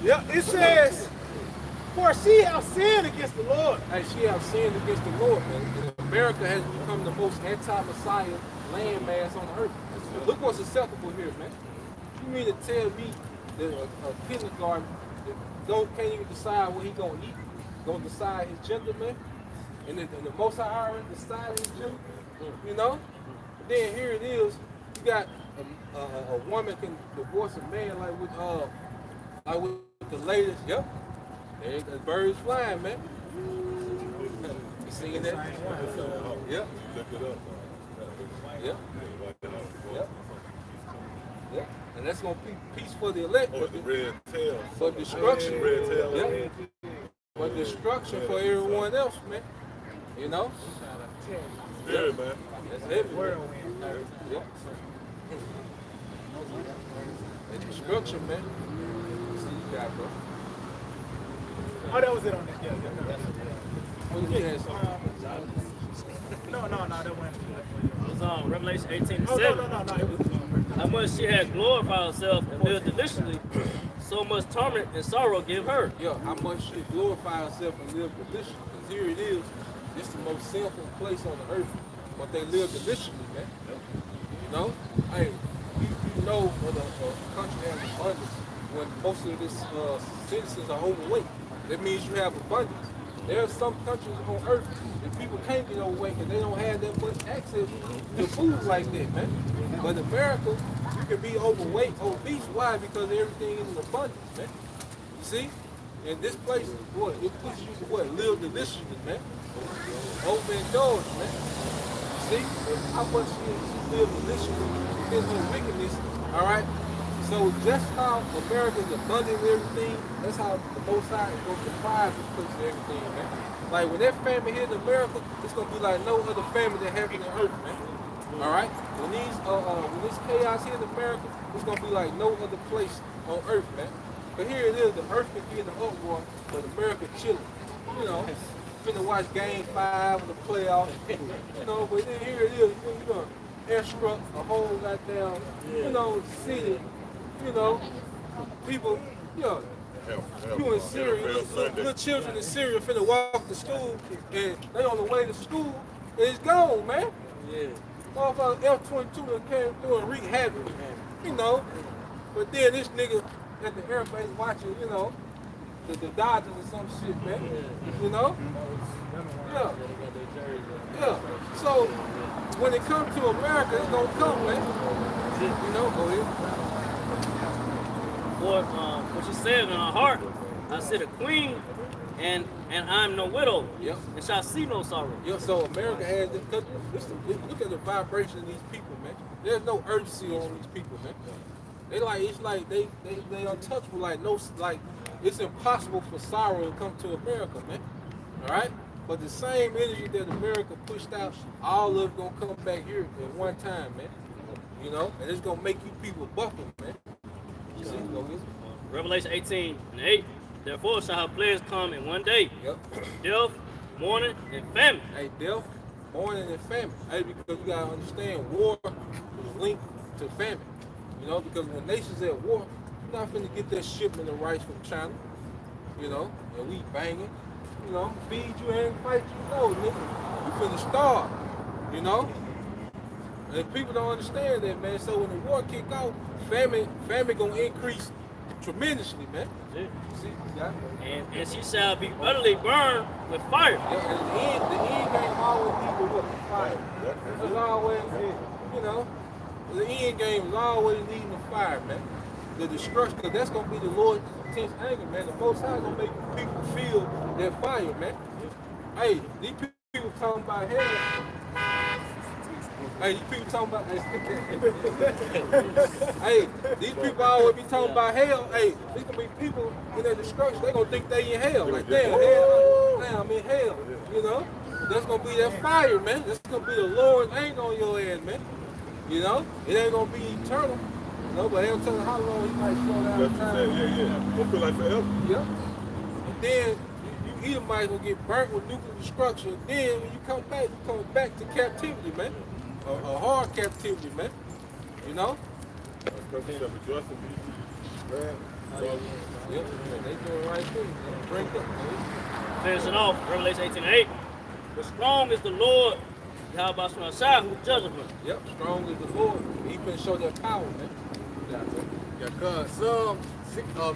[SPEAKER 5] Yep, it says, for she have sinned against the Lord.
[SPEAKER 1] Hey, she have sinned against the Lord, man. And America has become the most anti-Messiah landmass on earth. Look what's acceptable here, man. You mean to tell me that a kindergarten can't even decide what he gonna eat, gonna decide his gender, man? And the Most High already decided his gender, you know? But then here it is, you got a woman can divorce a man like with the latest, yep. There the birds flying, man. You singing that? Yep.
[SPEAKER 4] Look it up.
[SPEAKER 1] Yep. Yep. Yep. And that's gonna be peace for the elect,
[SPEAKER 4] Oh, the red tail.
[SPEAKER 1] but destruction.
[SPEAKER 4] Red tail.
[SPEAKER 1] Yep. But destruction for everyone else, man. You know?
[SPEAKER 4] Yeah, man.
[SPEAKER 1] That's everywhere. Yep. And destruction, man. See you got, bro.
[SPEAKER 5] Oh, that was it on that. Yeah.
[SPEAKER 1] Oh, you had something.
[SPEAKER 5] No, that wasn't.
[SPEAKER 7] It was Revelation 18:7.
[SPEAKER 5] Oh, no. It was,
[SPEAKER 7] How much she had glorified herself and lived deliciously, so much torment and sorrow give her.
[SPEAKER 1] Yeah, how much she glorify herself and live deliciously. Because here it is, it's the most sinful place on the earth, but they live deliciously, man. You know? Hey, you know when a country has abundance, when most of its citizens are overweight, that means you have abundance. There are some countries on earth that people can't get overweight and they don't have that much access to food like that, man. But in America, you can be overweight, obese. Why? Because everything is in abundance, man. You see? And this place, boy, it pushes you to what? Live deliciously, man. Overindulged, man. You see? How much she live deliciously in her wickedness, all right? So just how America is abundant in everything, that's how the Most High is going to deprive this place of everything, man. Like when that famine hit America, it's going to be like no other famine that happened on earth, man. All right? When this chaos hit America, it's going to be like no other place on earth, man. But here it is, the earth can be in the uproar, but America chilling. You know, finna watch Game 5 of the playoffs. You know, but then here it is, you're going to airstruck a whole goddamn, you know, city. You know, people, you know, you in Syria, little children in Syria finna walk to school, and they on the way to school, and it's gone, man.
[SPEAKER 7] Yeah.
[SPEAKER 1] Motherfucker F-22 that came through and wreaked havoc, you know. But then this nigga at the airbase watching, you know, the Dodgers or some shit, man. You know? Yeah. Yeah. So when it comes to America, it's gonna come, man. You know, go ahead.
[SPEAKER 7] For what she said in her heart, I said a queen, and I'm no widow,
[SPEAKER 1] Yep.
[SPEAKER 7] and shall see no sorrow.
[SPEAKER 1] Yeah, so America has this. Look at the vibration of these people, man. There's no urgency on these people, man. It's like they untouchable. Like it's impossible for sorrow to come to America, man. All right, but the same energy that America pushed out, all of it gonna come back here at one time, man. You know, and it's gonna make you people buckle, man. You see, go with it.
[SPEAKER 7] Revelation 18:8. Therefore shall her plagues come in one day.
[SPEAKER 1] Yep.
[SPEAKER 7] Death, mourning, and famine.
[SPEAKER 1] Hey, death, mourning, and famine. Hey, because you gotta understand, war is linked to famine. You know, because when nations at war, you're not finna get that shipment of rice from China. You know, and we banging. You know, feed you and fight you. No, nigga, you finna starve. You know, and people don't understand that, man. So when the war kick off, famine gonna increase tremendously, man. See, yeah.
[SPEAKER 7] And she shall be utterly burned with fire.
[SPEAKER 1] Yeah, and the end game always be with what? Fire. There's always, you know, the end game is always leading to fire, man. The destruction, because that's going to be the Lord's intense anger, man. The Most High going to make people feel that fire, man. Hey, these people talking about hell. Hey, these people talking about. Hey, these people always be talking about hell. Hey, these gonna be people in their destruction. They gonna think they in hell. Like damn, hell. Damn, I'm in hell. You know, that's gonna be that fire, man. That's gonna be the Lord's anger on your ass, man. You know, it ain't gonna be eternal. You know, but they'll tell you how long he might slow down the time.
[SPEAKER 4] Yeah. It feel like forever.
[SPEAKER 1] Yep. And then you either might gonna get burnt with nuclear destruction. And then when you come back to captivity, man. A hard captivity, man. You know?
[SPEAKER 4] Because he shall rejoice and be glad.
[SPEAKER 1] Yep, they doing the right thing. Bring up, man.
[SPEAKER 7] Finishing off, Revelation 18:8. But strong is the Lord, Yahweh who judges him.
[SPEAKER 1] Yep, strong is the Lord. He finna show their power, man.
[SPEAKER 3] Yeah, cause Psalm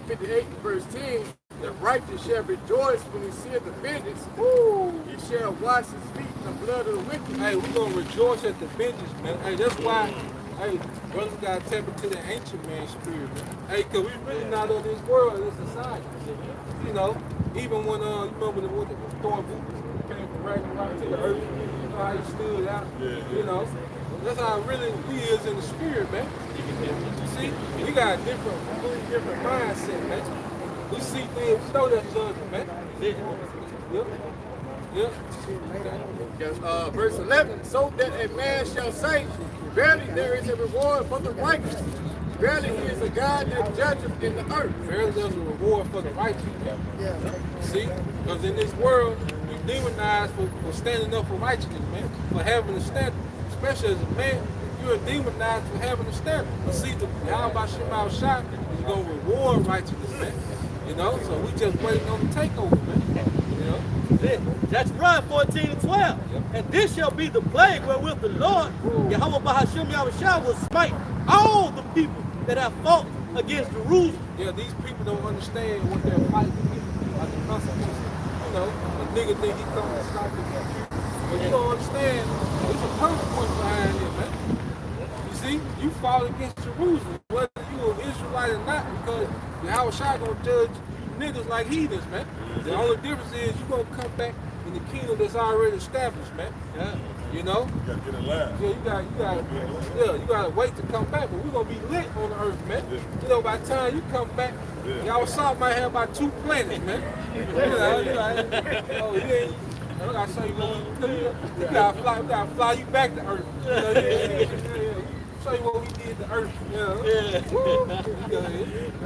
[SPEAKER 3] 58 verse 10, the righteous shall rejoice when he seeth the vengeance. Woo! He shall wash his feet in the blood of the wicked.
[SPEAKER 1] Hey, we gonna rejoice at the vengeance, man. Hey, that's why, hey, brothers gotta tap into the ancient man spirit, man. Hey, cause we really not of this world, this society. You know, even when you remember what the Thor came from right to the earth, you know how he stood out. You know, that's how it really is in the spirit, man. You see, we got a completely different mindset, man. We see things, we know that judgment, man. Yep. Yep.
[SPEAKER 3] Verse 11, so that a man shall say, verily there is a reward for the righteous. Verily he is a God that judgeth in the earth.
[SPEAKER 1] Verily there's a reward for the righteous. See, because in this world, we demonized for standing up for righteousness, man. For having a standard, especially as a man. You're demonized for having a standard. But see, how about Shemal Shah is going to reward righteousness, man. You know, so we just waiting on the takeover, man. You know?
[SPEAKER 2] That's Run 14:12.
[SPEAKER 1] Yep.
[SPEAKER 2] And this shall be the plague wherewith the Lord, Yahweh Bahashim Yahushua, will smite all the people that have fought against Jerusalem.
[SPEAKER 1] Yeah, these people don't understand what they're fighting against, like the consequences. You know, the nigga think he coming to stop the country. But you don't understand, there's a consequence behind it, man. You see, you fought against Jerusalem, whether you an Israelite or not, because Yahushua gonna judge niggas like heathens, man. The only difference is you gonna come back in the kingdom that's already established, man.
[SPEAKER 2] Yeah.
[SPEAKER 1] You know?
[SPEAKER 4] You gotta get in line.
[SPEAKER 1] Yeah, you gotta wait to come back, but we're gonna be lit on the earth, man. You know, by the time you come back, y'all South might have about 2 planets, man. You know, oh, you ain't. I gotta show you what we do. We gotta fly you back to earth. You know, show you what we did to earth.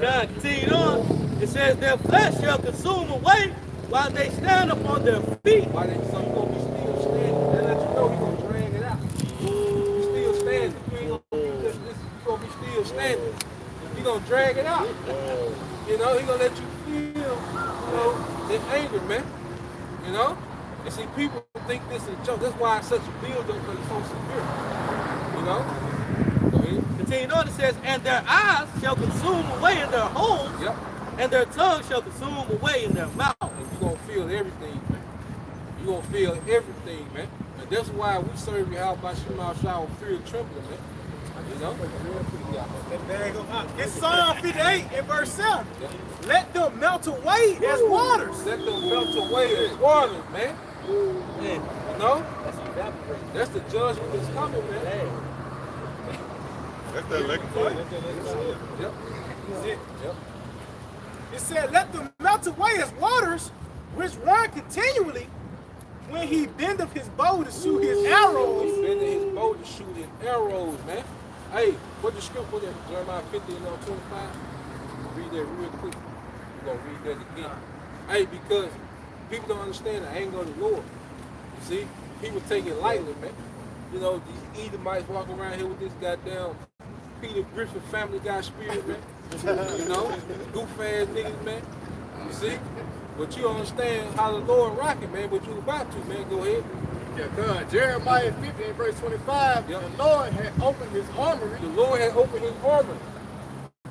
[SPEAKER 2] Now, continue on. It says, their flesh shall consume away while they stand upon their feet.
[SPEAKER 1] Why they, so you gonna be still standing? They let you know you gonna drag it out. You still standing. You gonna be still standing. You gonna drag it out. You know, he gonna let you feel, you know, the anger, man. You know? And see, people think this is a joke. That's why it's such a build-up, because it's so severe. You know? Go ahead.
[SPEAKER 2] Continue on, it says, and their eyes shall consume away in their holes,
[SPEAKER 1] Yep.
[SPEAKER 2] and their tongue shall consume away in their mouth.
[SPEAKER 1] And you're gonna feel everything, man. You're gonna feel everything, man. And that's why we serve you how by Shemal Shah with fear and trembling, man. You know?
[SPEAKER 5] It's Psalm 58 and verse 7. Let them melt away as waters.
[SPEAKER 1] Let them melt away as waters, man. You know? That's the judgment that's coming, man.
[SPEAKER 4] That's that lake of fire.
[SPEAKER 1] Yep. Yep.
[SPEAKER 5] It said, let them melt away as waters, which run continually when he bendeth his bow to shoot his arrows.
[SPEAKER 1] He's bending his bow to shoot his arrows, man. Hey, what the script was that? Jeremiah 50 and 25? Read that real quick. We're going to read that again. Hey, because people don't understand the anger of the Lord. You see? People take it lightly, man. You know, these Edomites walk around here with this goddamn Peter Griffin Family Guy spirit, man. You know? Goof ass niggas, man. You see? But you understand how the Lord rocking, man. But you about to, man. Go ahead.
[SPEAKER 3] Yeah, God. Jeremiah 50 and verse 25,
[SPEAKER 1] Yep.
[SPEAKER 3] the Lord had opened his armory.
[SPEAKER 1] The Lord had opened his armor.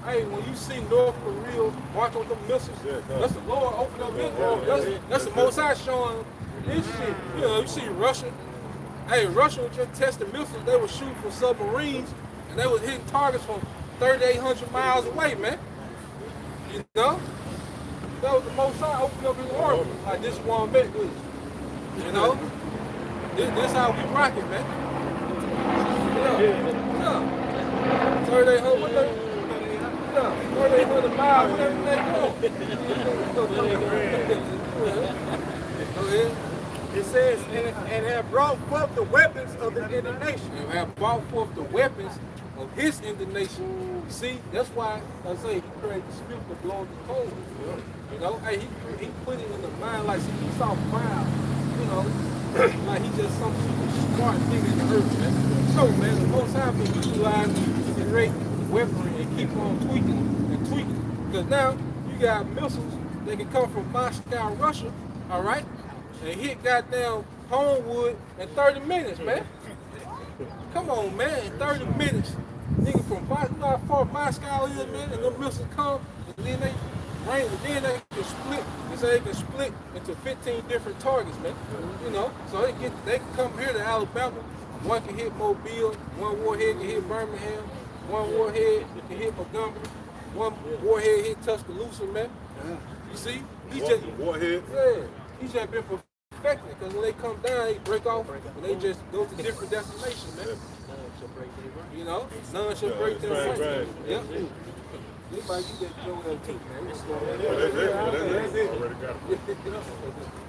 [SPEAKER 1] Hey, when you see North Korea march on them missiles, that's the Lord open up his armor. That's the Most High showing this shit. You know, you see Russia. Hey, Russia was just testing missiles. They were shooting for submarines, and they was hitting targets from 3,800 miles away, man. You know? That was the Most High opened up his armor. Like, this one met with. You know? This how we rock it, man. Yeah. 3,800 miles, whatever they go. Go ahead.
[SPEAKER 3] It says, and have brought forth the weapons of the indignation.
[SPEAKER 1] And have brought forth the weapons of his indignation. You see, that's why I say he created the spirit to blow the cold. You know, hey, he put it in the mind like he saw proud, you know, like he just some super smart thing in the earth, man. So, man, the most High been utilized to create weaponry and keep on tweaking and tweaking. Because now you got missiles that can come from Moscow, Russia, all right, and hit goddamn Homewood in 30 minutes, man. Come on, man, in 30 minutes. Nigga from you know how far Moscow is, man, and them missiles come, and then they range, and then they can split. They say they can split into 15 different targets, man. You know, so they can come here to Alabama. One can hit Mobile, one warhead can hit Birmingham, one warhead can hit Montgomery, one warhead hit Tuscaloosa, man. You see, he just
[SPEAKER 4] warhead.
[SPEAKER 1] Yeah, he just been perfecting it, because when they come down, they break off, and they just go to different destinations, man. You know, none shall break their rank. Yep. Anybody get that Joe L too, man. Let's go ahead.
[SPEAKER 4] That's it. Already got it.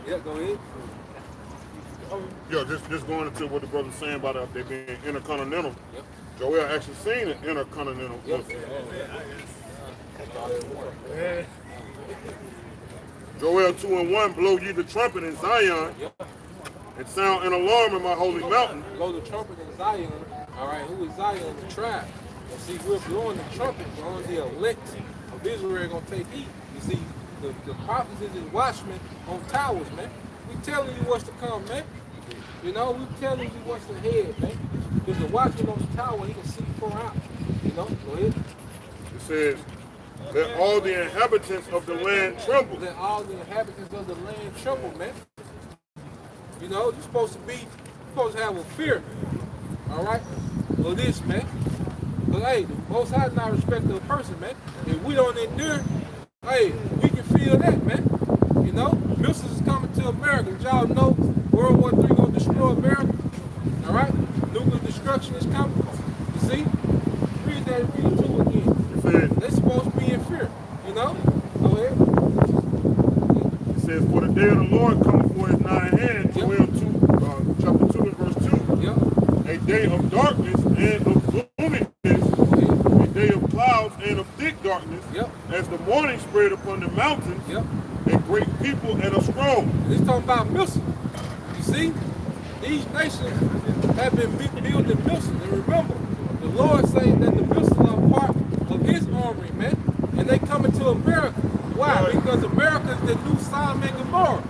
[SPEAKER 1] Yeah, go ahead.
[SPEAKER 6] Yo, just going into what the brother's saying about they being intercontinental.
[SPEAKER 1] Yep.
[SPEAKER 6] Joel actually seen an intercontinental.
[SPEAKER 1] Yep.
[SPEAKER 6] Joel 2:1, blow ye the trumpet in Zion, and sound an alarm in my holy mountain.
[SPEAKER 1] Blow the trumpet in Zion. All right, who is Zion? The tribe. And see, we're blowing the trumpet on the elect of Israel going to take heed. You see, the prophets is watchmen on towers, man. We telling you what's to come, man. You know, we telling you what's ahead, man. There's a watchman on the tower, he can see far out. You know, go ahead.
[SPEAKER 6] It says, let all the inhabitants of the land tremble.
[SPEAKER 1] Let all the inhabitants of the land tremble, man. You know, you're supposed to have a fear. All right? Of this, man. But hey, the Most High not respect the person, man. If we don't endure, hey, we can feel that, man. You know, missiles is coming to America. Y'all know World War III gonna destroy America. All right? Nuclear destruction is coming. You see? Read that, read it too again. They're supposed to be in fear. You know? Go ahead.
[SPEAKER 6] It says, for the day of the Lord cometh for his nigh hand, Joel 2, chapter 2 and verse 2.
[SPEAKER 1] Yep.
[SPEAKER 6] A day of darkness and of gloominess, a day of clouds and of thick darkness, as the morning spread upon the mountains, a great people and a strong.
[SPEAKER 1] It's talking about missiles. You see, these nations have been building missiles. And remember, the Lord saying that the missiles are part of his armory, man. And they coming to America. Why? Because America is the new Sodom and Gomorrah.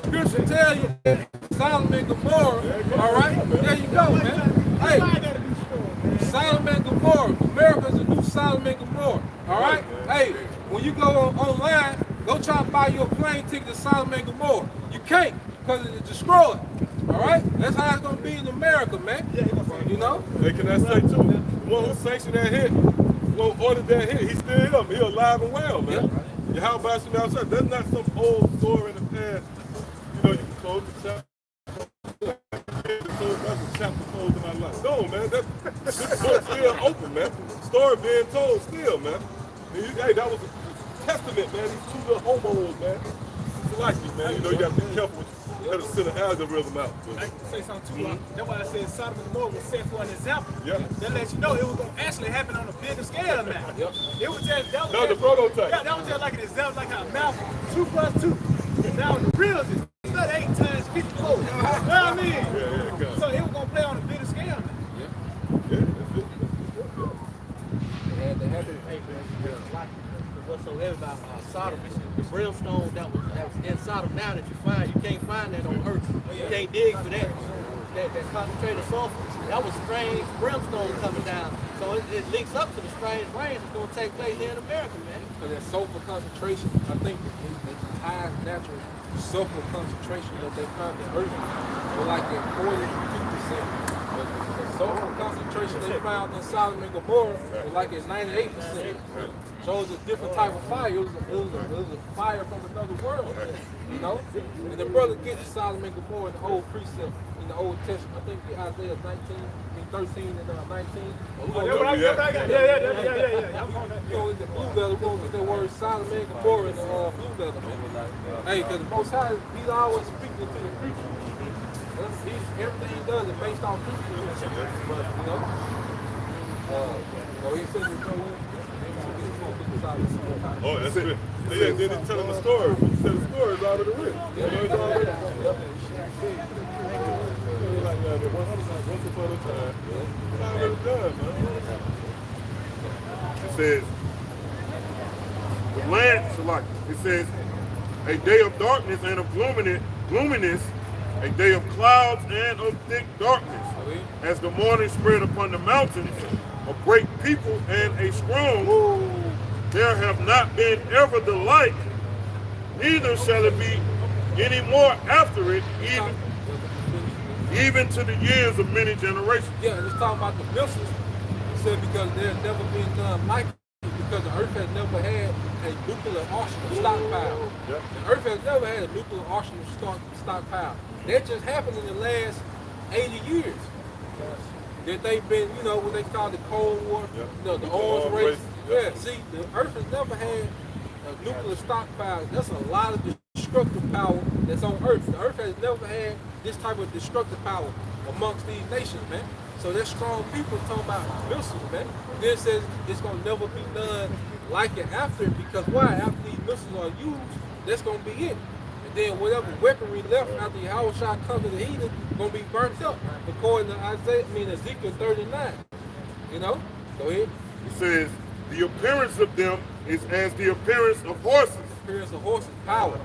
[SPEAKER 1] Scripture tell you that Sodom and Gomorrah, all right? There you go, man. Hey, Sodom and Gomorrah. America is the new Sodom and Gomorrah, all right? Hey, when you go online, go try to buy your plane ticket to Sodom and Gomorrah. You can't, because it's destroyed, all right? That's how it's going to be in America, man. You know?
[SPEAKER 4] Hey, can I say, too, the one who sanctioned that hit, who ordered that hit, he's still here. He's alive and well, man. Yeah. How about you now? That's not some old story in the past. You know, you can close the chapter. That's a chapter closed in my life. No, man, this book's still open, man. Story being told still, man. Hey, that was a testament, man. These two little homos, man. It's like you, man. You know, you got to be careful with let us send an algorithm out.
[SPEAKER 5] I can say something too. That's why I said Sodom and Gomorrah was set for an example. That lets you know it was going to actually happen on a bigger scale now. It was just, that was
[SPEAKER 4] the prototype.
[SPEAKER 5] Yeah, that was just like an example, like how Malcolm 2 plus 2. Now the real is not 8 times 54. You know what I mean? So it was going to play on a bigger scale now.
[SPEAKER 2] They had to pay whatsoever about Sodom. The brimstone that was in Sodom now that you find, you can't find that on earth. You can't dig for that. That concentrated sulfur. That was strange brimstone coming down. So it links up to the strange rains that's going to take place here in America, man.
[SPEAKER 1] Because that sulfur concentration, I think the highest natural sulfur concentration that they found in earth was like at 42%. The sulfur concentration they found in Sodom and Gomorrah was like at 98%. So it was a different type of fire. It was a fire from another world, you know? And the brother gets Sodom and Gomorrah in the Old Precept, in the Old Testament. I think the Isaiah 19, 13 and 19.
[SPEAKER 5] Yeah. I'm on that.
[SPEAKER 1] You know, in the blue letter, we're going to get that word Sodom and Gomorrah in the blue letter, man. Hey, because the Most High, he's always speaking to the future. Everything he does is based on future. But, you know, he says it's
[SPEAKER 4] Oh, that's it. Yeah, then he's telling the story. He said the story is already written. You know, it's already like that. Once upon a time. It's already done, man.
[SPEAKER 6] It says, the land, Shalak, it says, a day of darkness and of gloominess, a day of clouds and of thick darkness. As the morning spread upon the mountains, a great people and a strong, there have not been ever the like, neither shall it be any more after it, even to the years of many generations.
[SPEAKER 1] Yeah, and it's talking about the missiles. He said because there's never been done like it, because the earth has never had a nuclear arsenal stockpile.
[SPEAKER 4] Yep.
[SPEAKER 1] The earth has never had a nuclear arsenal stockpile. That just happened in the last 80 years. That they've been, you know, what they call the Cold War,
[SPEAKER 4] Yep.
[SPEAKER 1] you know, the arms race. Yeah, see, the earth has never had a nuclear stockpile. That's a lot of destructive power that's on earth. The earth has never had this type of destructive power amongst these nations, man. So there's strong people talking about missiles, man. Then it says it's gonna never be done like it after, because why? After these missiles are used, that's gonna be it. And then whatever weaponry left after Yahweh shot comes to the heathen gonna be burnt up, according to Ezekiel 39. You know? Go ahead.
[SPEAKER 6] It says, the appearance of them is as the appearance of horses,
[SPEAKER 1] Appearance of horses, power.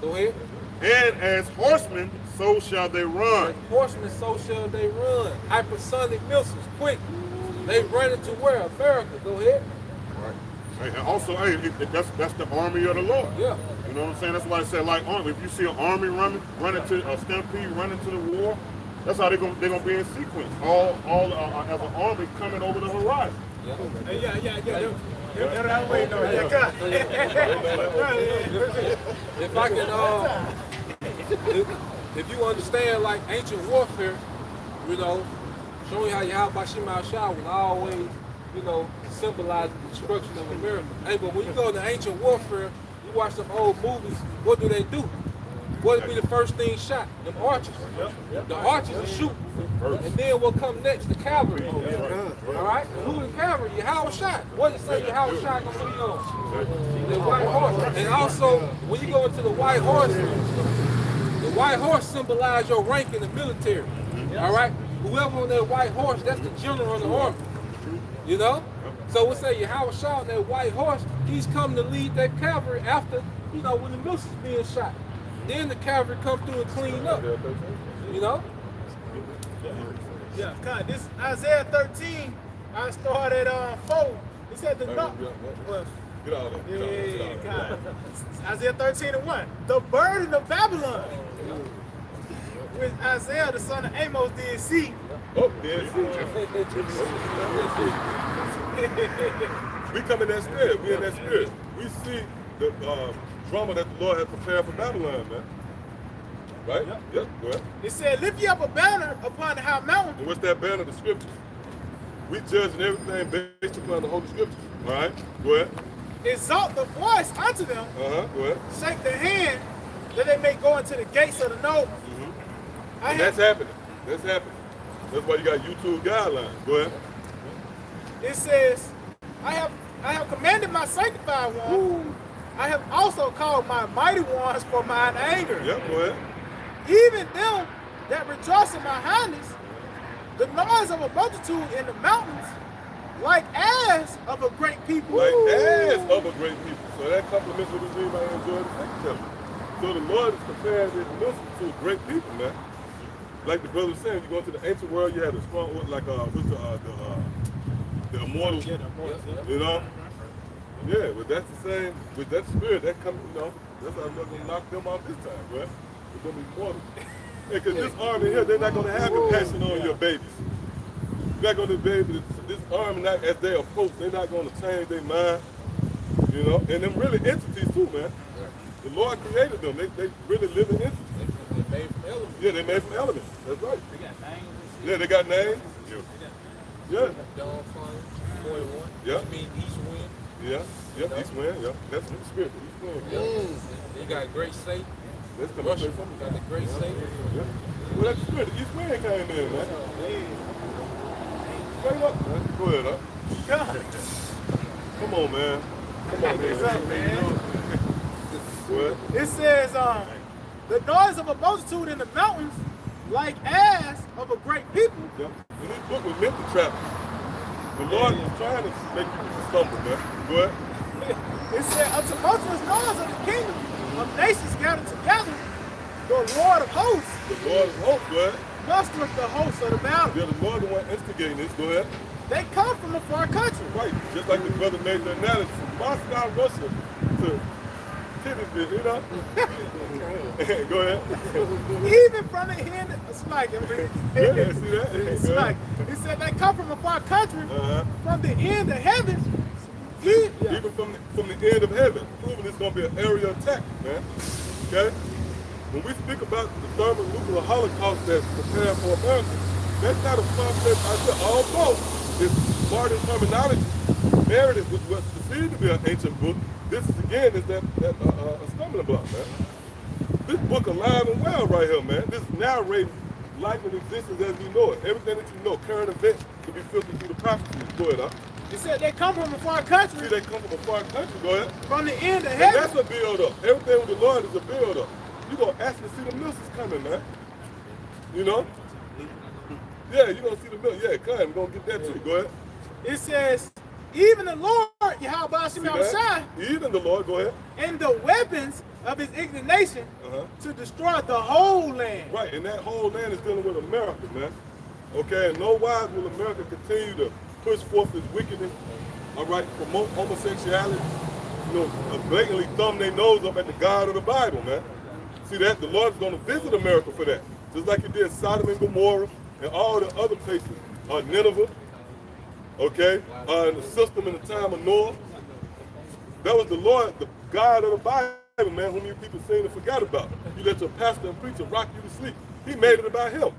[SPEAKER 1] Go ahead.
[SPEAKER 6] and as horsemen, so shall they run.
[SPEAKER 1] As horsemen, so shall they run. Hypersonic missiles, quick. They run into where? America. Go ahead.
[SPEAKER 6] And also, hey, that's the army of the Lord.
[SPEAKER 1] Yeah.
[SPEAKER 6] You know what I'm saying? That's why I said, like, army. If you see an army running to a stampede, running to the war, that's how they're gonna be in sequence. All as an army coming over the horizon.
[SPEAKER 5] Yeah. They're that way, though. Yeah,
[SPEAKER 1] If I can, if you understand like ancient warfare, you know, showing how Yahweh Shema Shah was always, you know, symbolize the destruction of America. Hey, but when you go to ancient warfare, you watch some old movies, what do they do? What would be the first thing shot? Them archers. The archers will shoot. And then what come next? The cavalry. All right? And who the cavalry? Yahweh shot. What does it say Yahweh shot gonna be on? The white horse. And also, when you go into the white horse symbolize your rank in the military. All right? Whoever on that white horse, that's the general of the army. You know? So we say Yahweh shot on that white horse, he's coming to lead that cavalry after, you know, when the missiles being shot. Then the cavalry come through and clean up. You know?
[SPEAKER 5] Yeah, God, this Isaiah 13, I started at 4. It said the well,
[SPEAKER 4] Get out of there.
[SPEAKER 5] yeah, God. Isaiah 13 and 1. The burden of Babylon. Which Isaiah, the son of Amos, did see.
[SPEAKER 4] Oh, there it is. We come in that spirit. We in that spirit. We see the drama that the Lord has prepared for Babylon, man. Right? Yep. Go ahead.
[SPEAKER 5] It said, lift ye up a banner upon the high mountain.
[SPEAKER 4] And what's that banner? The scriptures. We judging everything based upon the Holy Scriptures. All right? Go ahead.
[SPEAKER 5] Exalt the voice unto them.
[SPEAKER 4] Go ahead.
[SPEAKER 5] Shake the hand that they may go into the gates of the noble.
[SPEAKER 4] And that's happening. That's happening. That's why you got YouTube guidelines. Go ahead.
[SPEAKER 5] It says, I have commanded my sanctified ones. I have also called my mighty ones for mine anger.
[SPEAKER 4] Yep, go ahead.
[SPEAKER 5] Even them that rejoice in my highness, the noise of a multitude in the mountains, like as of a great people.
[SPEAKER 4] Like as of a great people. So that complements what we read by enjoying the second chapter. So the Lord is comparing this missiles to great people, man. Like the brother was saying, you go into the ancient world, you had a strong, like what's the immortals, you know? Yeah, but that's the same, with that spirit, that comes, you know, that's how we're going to knock them off this time, right? They're going to be immortal. Because this army here, they're not going to have compassion on your babies. You're not going to be able to, this army, not, as they approach, they're not going to change their mind, you know? And them really entities too, man. The Lord created them. They really live in entities.
[SPEAKER 1] They're made from elements.
[SPEAKER 4] Yeah, they're made from elements. That's right.
[SPEAKER 5] They got names.
[SPEAKER 4] Yeah, they got names. Yeah.
[SPEAKER 1] Dawn Fire, 41.
[SPEAKER 4] Yeah.
[SPEAKER 1] I mean, East Wind.
[SPEAKER 4] Yeah. Yep. East wind. Yeah. That's the spirit. East wind. Yeah.
[SPEAKER 1] You got Great Satan.
[SPEAKER 4] That's the
[SPEAKER 1] Russia.
[SPEAKER 4] Russia.
[SPEAKER 1] You got the Great Satan.
[SPEAKER 4] Yeah. Well, that's the spirit. East wind came in, man. Straight up, man. Go ahead, huh? Come on, man. Come on, man. What?
[SPEAKER 5] It says, the noise of a multitude in the mountains, like as of a great people.
[SPEAKER 4] Yeah. And this book was meant to trap you. The Lord is trying to make people stumble, man. Go ahead.
[SPEAKER 5] It said, a tumultuous noise of the kingdom of nations gathered together, the Lord of hosts
[SPEAKER 4] The Lord is hope, go ahead.
[SPEAKER 5] mustereth the hosts of the battle.
[SPEAKER 4] Yeah, the Lord is the one instigating this. Go ahead.
[SPEAKER 5] They come from a far country.
[SPEAKER 4] Right. Just like the brother made the analogy from Moscow, Russia to Tennessee, you know? Go ahead.
[SPEAKER 5] Even from the end, it's like,
[SPEAKER 4] Yeah, see that?
[SPEAKER 5] it's
[SPEAKER 4] Go
[SPEAKER 5] like,
[SPEAKER 4] ahead.
[SPEAKER 5] it said they come from a far country, from the end of heaven.
[SPEAKER 4] Even from the end of heaven, proving it's going to be an area attack, man. Okay? When we speak about the thermonuclear holocaust that's prepared for America, that's not a far-fetched idea. Although it's modern terminology, narrative, which was perceived to be an ancient book, this is again is that a stumbling block, man. This book alive and well right here, man. This narrates life and existence as we know it. Everything that you know, current events, can be filtered through the prophecies. Go ahead, huh?
[SPEAKER 5] It said they come from a far country,
[SPEAKER 4] See, they come from a far country. Go ahead.
[SPEAKER 5] from the end of
[SPEAKER 4] And
[SPEAKER 5] heaven.
[SPEAKER 4] that's a build-up. Everything with the Lord is a build-up. You're going to actually see the missiles coming, man. You know? Yeah, you're going to see the missiles. Yeah, come. We're going to get that too. Go ahead.
[SPEAKER 5] It says, even the Lord, Yahweh
[SPEAKER 4] See
[SPEAKER 5] Shemel
[SPEAKER 4] that? Even the Lord, go ahead.
[SPEAKER 5] and the weapons of his indignation to destroy the whole land.
[SPEAKER 4] Right, and that whole land is dealing with America, man. Okay, and no wise will America continue to push forth its wickedness, all right, promote homosexuality, you know, blatantly thumb their nose up at the God of the Bible, man. See that? The Lord is going to visit America for that. Just like he did Sodom and Gomorrah and all the other places, Nineveh, okay, and the system in the time of Noah. That was the Lord, the God of the Bible, man, whom you people seem to forget about. You let your pastor and preacher rock you to sleep. He made it about him.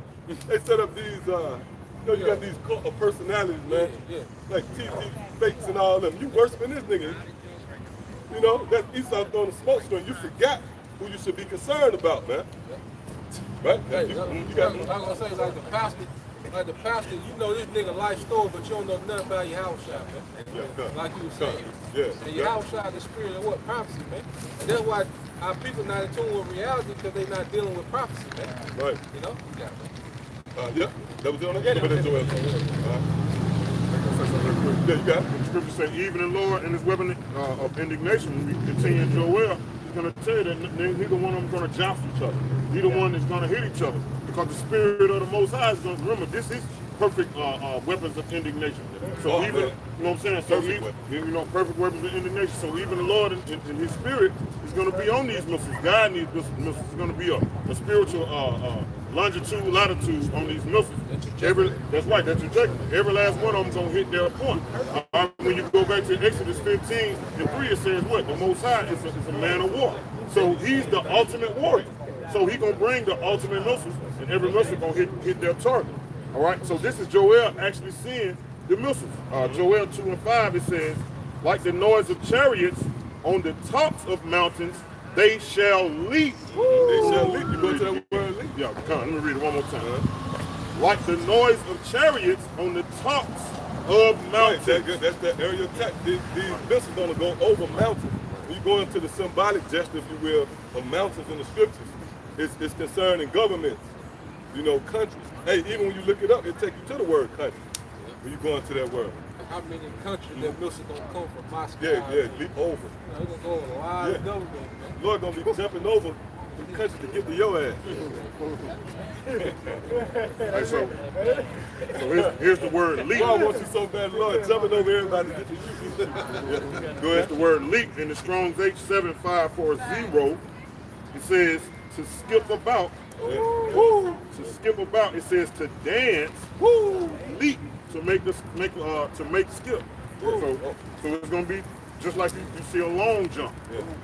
[SPEAKER 4] They set up these, you know, you got these cult of personalities, man, like TV fakes and all them. You worshiping this nigga. You know, that's Esau throwing the smoke screen. You forgot who you should be concerned about, man. Right?
[SPEAKER 1] Hey,
[SPEAKER 4] You
[SPEAKER 1] I'm
[SPEAKER 4] got
[SPEAKER 1] gonna say like the pastor, you know this nigga life story, but you don't know nothing about your house shop, man. Like you were saying. And your house shop is spirit of what? Prophecy, man. And that's why our people not in tune with reality because they not dealing with prophecy, man.
[SPEAKER 4] Right.
[SPEAKER 1] You know? Yeah.
[SPEAKER 4] Yeah, that was the only thing. Yeah, you got it.
[SPEAKER 6] The scripture says, even the Lord and his weapon of indignation, when we continue in Joel, he's going to tell you that neither one of them is going to joust each other. Neither one is going to hit each other. Because the spirit of the Most High is going to, remember, this is perfect weapons of indignation. So even, you know what I'm saying? So even, you know, perfect weapons of indignation. So even the Lord in his spirit is going to be on these missiles, guiding these missiles. It's going to be a spiritual longitude, latitude on these missiles. That's right, that's trajectory. Every last one of them is going to hit their point. When you go back to Exodus 15 and 3, it says what? The Most High is a man of war. So he's the ultimate warrior. So he's going to bring the ultimate missiles, and every missile going to hit their target. All right, so this is Joel actually seeing the missiles. Joel 2 and 5, it says, like the noise of chariots on the tops of mountains, they shall leap.
[SPEAKER 4] They shall leap. You go to that word leap.
[SPEAKER 6] Yeah, come on, let me read it one more time. Like the noise of chariots on the tops of mountains.
[SPEAKER 4] Right, that's that area attack. These missiles going to go over mountains. When you go into the symbolic gesture, if you will, of mountains in the scriptures, it's concerning governments, you know, countries. Hey, even when you look it up, it takes you to the word country when you go into that word.
[SPEAKER 1] How many countries that missile gonna come from Moscow?
[SPEAKER 4] Yeah, leap over.
[SPEAKER 1] You know, they're gonna go over a lot of government, man.
[SPEAKER 4] Lord gonna be jumping over the country to get to your ass.
[SPEAKER 6] Hey, so here's the word leap.
[SPEAKER 4] God wants you so bad, Lord, jumping over everybody to get to you. Go ahead.
[SPEAKER 6] The word leap in the Strong's H7540. It says to skip about. To skip about, it says to dance. Leap to make skip. So it's gonna be just like you see a long jump.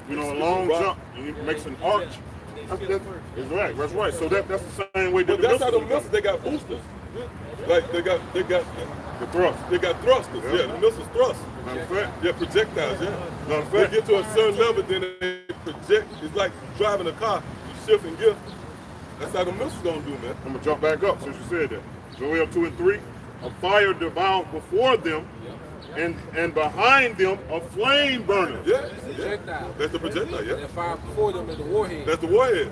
[SPEAKER 6] You know, a long jump, and it makes an arch. That's right. So that's the same way.
[SPEAKER 4] But that's how the missiles, they got boosters. Like they got the
[SPEAKER 6] The thrust.
[SPEAKER 4] They got thrusters. Yeah, the missiles thrust.
[SPEAKER 6] Matter of fact.
[SPEAKER 4] Yeah, projectiles. Yeah.
[SPEAKER 6] Matter of
[SPEAKER 4] They
[SPEAKER 6] fact.
[SPEAKER 4] get to a certain level, then they project. It's like driving a car. You shift and gear. That's how the missiles gonna do, man.
[SPEAKER 6] I'm gonna jump back up since you said that. Joel 2 and 3. A fire devoured before them, and behind them a flame burning.
[SPEAKER 4] Yeah.
[SPEAKER 1] Projectile.
[SPEAKER 4] That's the projectile. Yeah.
[SPEAKER 1] That fire before them is the warhead.
[SPEAKER 4] That's the warhead.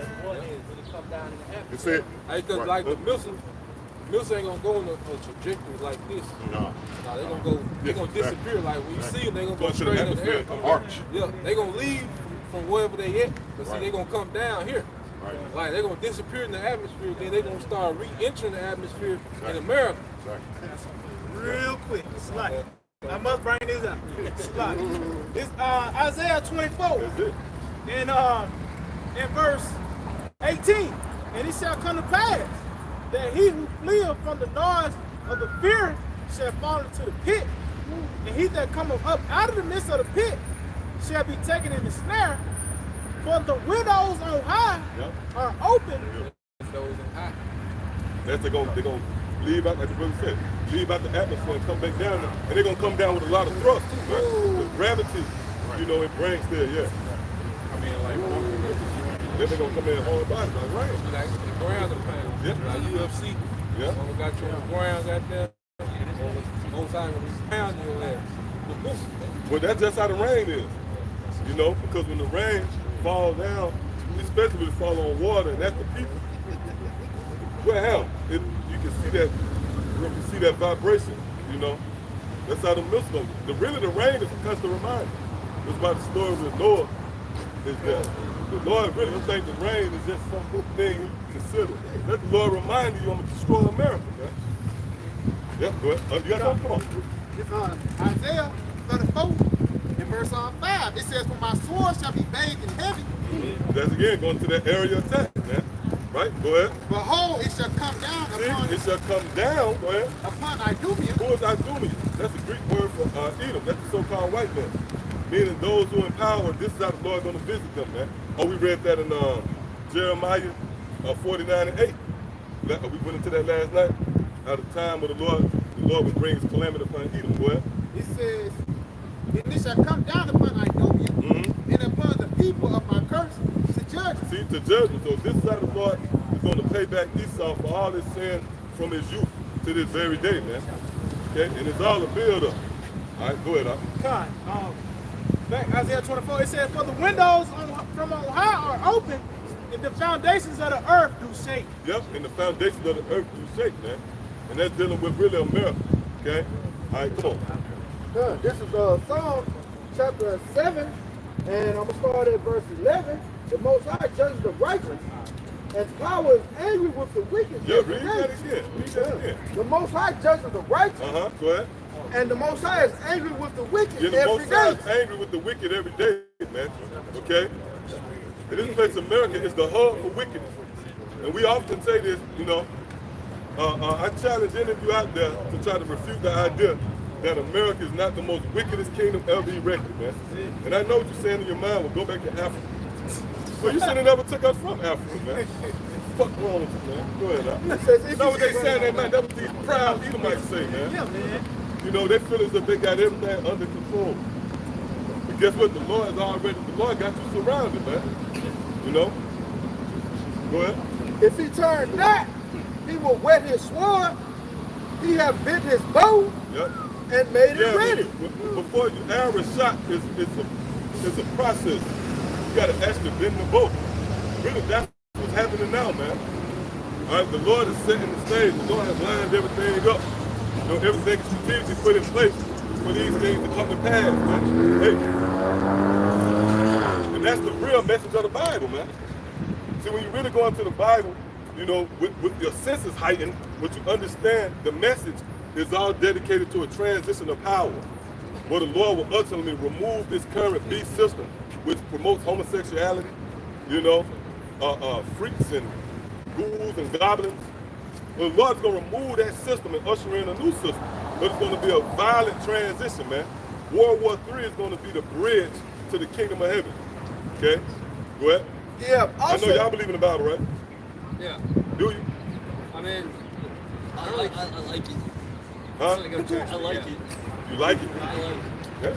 [SPEAKER 6] It said.
[SPEAKER 1] Because
[SPEAKER 6] Right.
[SPEAKER 1] like the missile ain't gonna go in a trajectory like this.
[SPEAKER 6] No.
[SPEAKER 1] No, they gonna go. They gonna disappear. Like when you see them, they gonna go
[SPEAKER 4] Going to the
[SPEAKER 1] straight in the air.
[SPEAKER 4] atmosphere.
[SPEAKER 6] Arch.
[SPEAKER 1] Yeah, they gonna leave from wherever they at, but see,
[SPEAKER 6] Right.
[SPEAKER 1] they gonna come down here.
[SPEAKER 6] Right.
[SPEAKER 1] Like they gonna disappear in the atmosphere, then they gonna start re-entering the atmosphere in America.
[SPEAKER 5] Real quick, slide. I must bring this up. Slide. It's Isaiah 24.
[SPEAKER 4] That's it.
[SPEAKER 5] In verse 18, and it shall come to pass that he who fleeth from the noise of the fear shall fall into the pit, and he that cometh up out of the midst of the pit shall be taken in the snare. For the windows on high
[SPEAKER 4] Yep.
[SPEAKER 5] are open.
[SPEAKER 1] Those in high.
[SPEAKER 4] That's they gonna leave out, like the brother said, leave out the atmosphere and come back down, and they're gonna come down with a lot of thrust, right? The gravity, you know, it brings there, yeah.
[SPEAKER 1] I mean, like
[SPEAKER 4] Then they're gonna come in hard body, like right.
[SPEAKER 1] like the ground and pound.
[SPEAKER 4] Yeah.
[SPEAKER 1] Like UFC.
[SPEAKER 4] Yeah.
[SPEAKER 1] When we got you on the ground, got there. Most time when it's pounding your ass. The missile.
[SPEAKER 4] Well, that's just how the rain is, you know, because when the rain falls down, especially when it falls on water, and that's the people. Well, hell, you can see that vibration, you know. That's how the missile goes. Really, the rain is a constant reminder. That's why the story with Noah is that the Lord really don't think the rain is just some thing you consider. Let the Lord remind you, I'm going to destroy America, man. Yep, go ahead. You got something? Come on.
[SPEAKER 8] It's Isaiah 34 in verse 5. It says, "For my sword shall be bathed in heavy.
[SPEAKER 4] That's again going to that area attack, man. Right? Go ahead.
[SPEAKER 8] Behold, it shall come down upon,
[SPEAKER 4] See, it shall come down, go ahead.
[SPEAKER 8] upon Idumea."
[SPEAKER 4] Who is Idumea? That's a Greek word for Edom. That's the so-called white man. Meaning those who are in power, this is how the Lord is going to visit them, man. Oh, we read that in Jeremiah 49 and 8. We went into that last night. At the time of the Lord would bring his calamity upon Edom. Go ahead.
[SPEAKER 8] It says, "And it shall come down upon Idumea, and upon the people of my curse to judge."
[SPEAKER 4] See, to judgment. So this side of the Lord is going to pay back Esau for all his sin from his youth to this very day, man. Okay? And it's all a build-up. All right, go ahead.
[SPEAKER 5] Back Isaiah 24, it says, "For the windows from on high are open, and the foundations of the earth do shake."
[SPEAKER 4] Yep, and the foundation of the earth do shake, man. And that's dealing with really America. Okay? All right, come on.
[SPEAKER 2] This is Psalm chapter 7, and I'm going to start at verse 11. The Most High judges the righteous, and power is angry with the wicked.
[SPEAKER 4] Yeah, read that again. Read that again.
[SPEAKER 2] The Most High judges the righteous,
[SPEAKER 4] Go ahead.
[SPEAKER 2] and the Most High is angry with the wicked
[SPEAKER 4] Yeah, the
[SPEAKER 2] every
[SPEAKER 4] Most High
[SPEAKER 2] day.
[SPEAKER 4] is angry with the wicked every day, man. Okay? And this place, America, is the hub for wickedness. And we often say this, you know. I challenge any of you out there to try to refute the idea that America is not the most wickedest kingdom ever erected, man. And I know what you're saying in your mind. Well, go back to Africa. Well, you should have never took us from Africa, man. Fuck wrong with you, man. Go ahead, now. You know what they saying, that man? That's what these proud Edomites say, man.
[SPEAKER 5] Yeah, man.
[SPEAKER 4] You know, they feel as if they got everything under control. But guess what? The Lord got you surrounded, man. You know? Go ahead.
[SPEAKER 2] If he turned not, he will wet his sword. He have bent his bow
[SPEAKER 4] Yep.
[SPEAKER 2] and made it ready.
[SPEAKER 4] Before you arrow a shot, it's a process. You got to actually bend the bow. Really, that's what's happening now, man. All right, the Lord is setting the stage. The Lord has lined everything up. You know, everything is strategically put in place for these things to come to pass, man. Hey. And that's the real message of the Bible, man. See, when you really go into the Bible, you know, with your senses heightened, what you understand, the message is all dedicated to a transition of power, where the Lord will ultimately remove this current beast system, which promotes homosexuality, you know, freaks and ghouls and goblins. Well, the Lord's going to remove that system and usher in a new system, but it's going to be a violent transition, man. World War III is going to be the bridge to the kingdom of heaven. Okay? Go ahead.
[SPEAKER 2] Yeah, also,
[SPEAKER 4] I know y'all believe in the Bible, right?
[SPEAKER 1] Yeah.
[SPEAKER 4] Do you?
[SPEAKER 1] I mean,
[SPEAKER 7] I like it.
[SPEAKER 4] Huh?
[SPEAKER 7] I like it.
[SPEAKER 4] You like it?
[SPEAKER 7] I like it.
[SPEAKER 4] Yeah.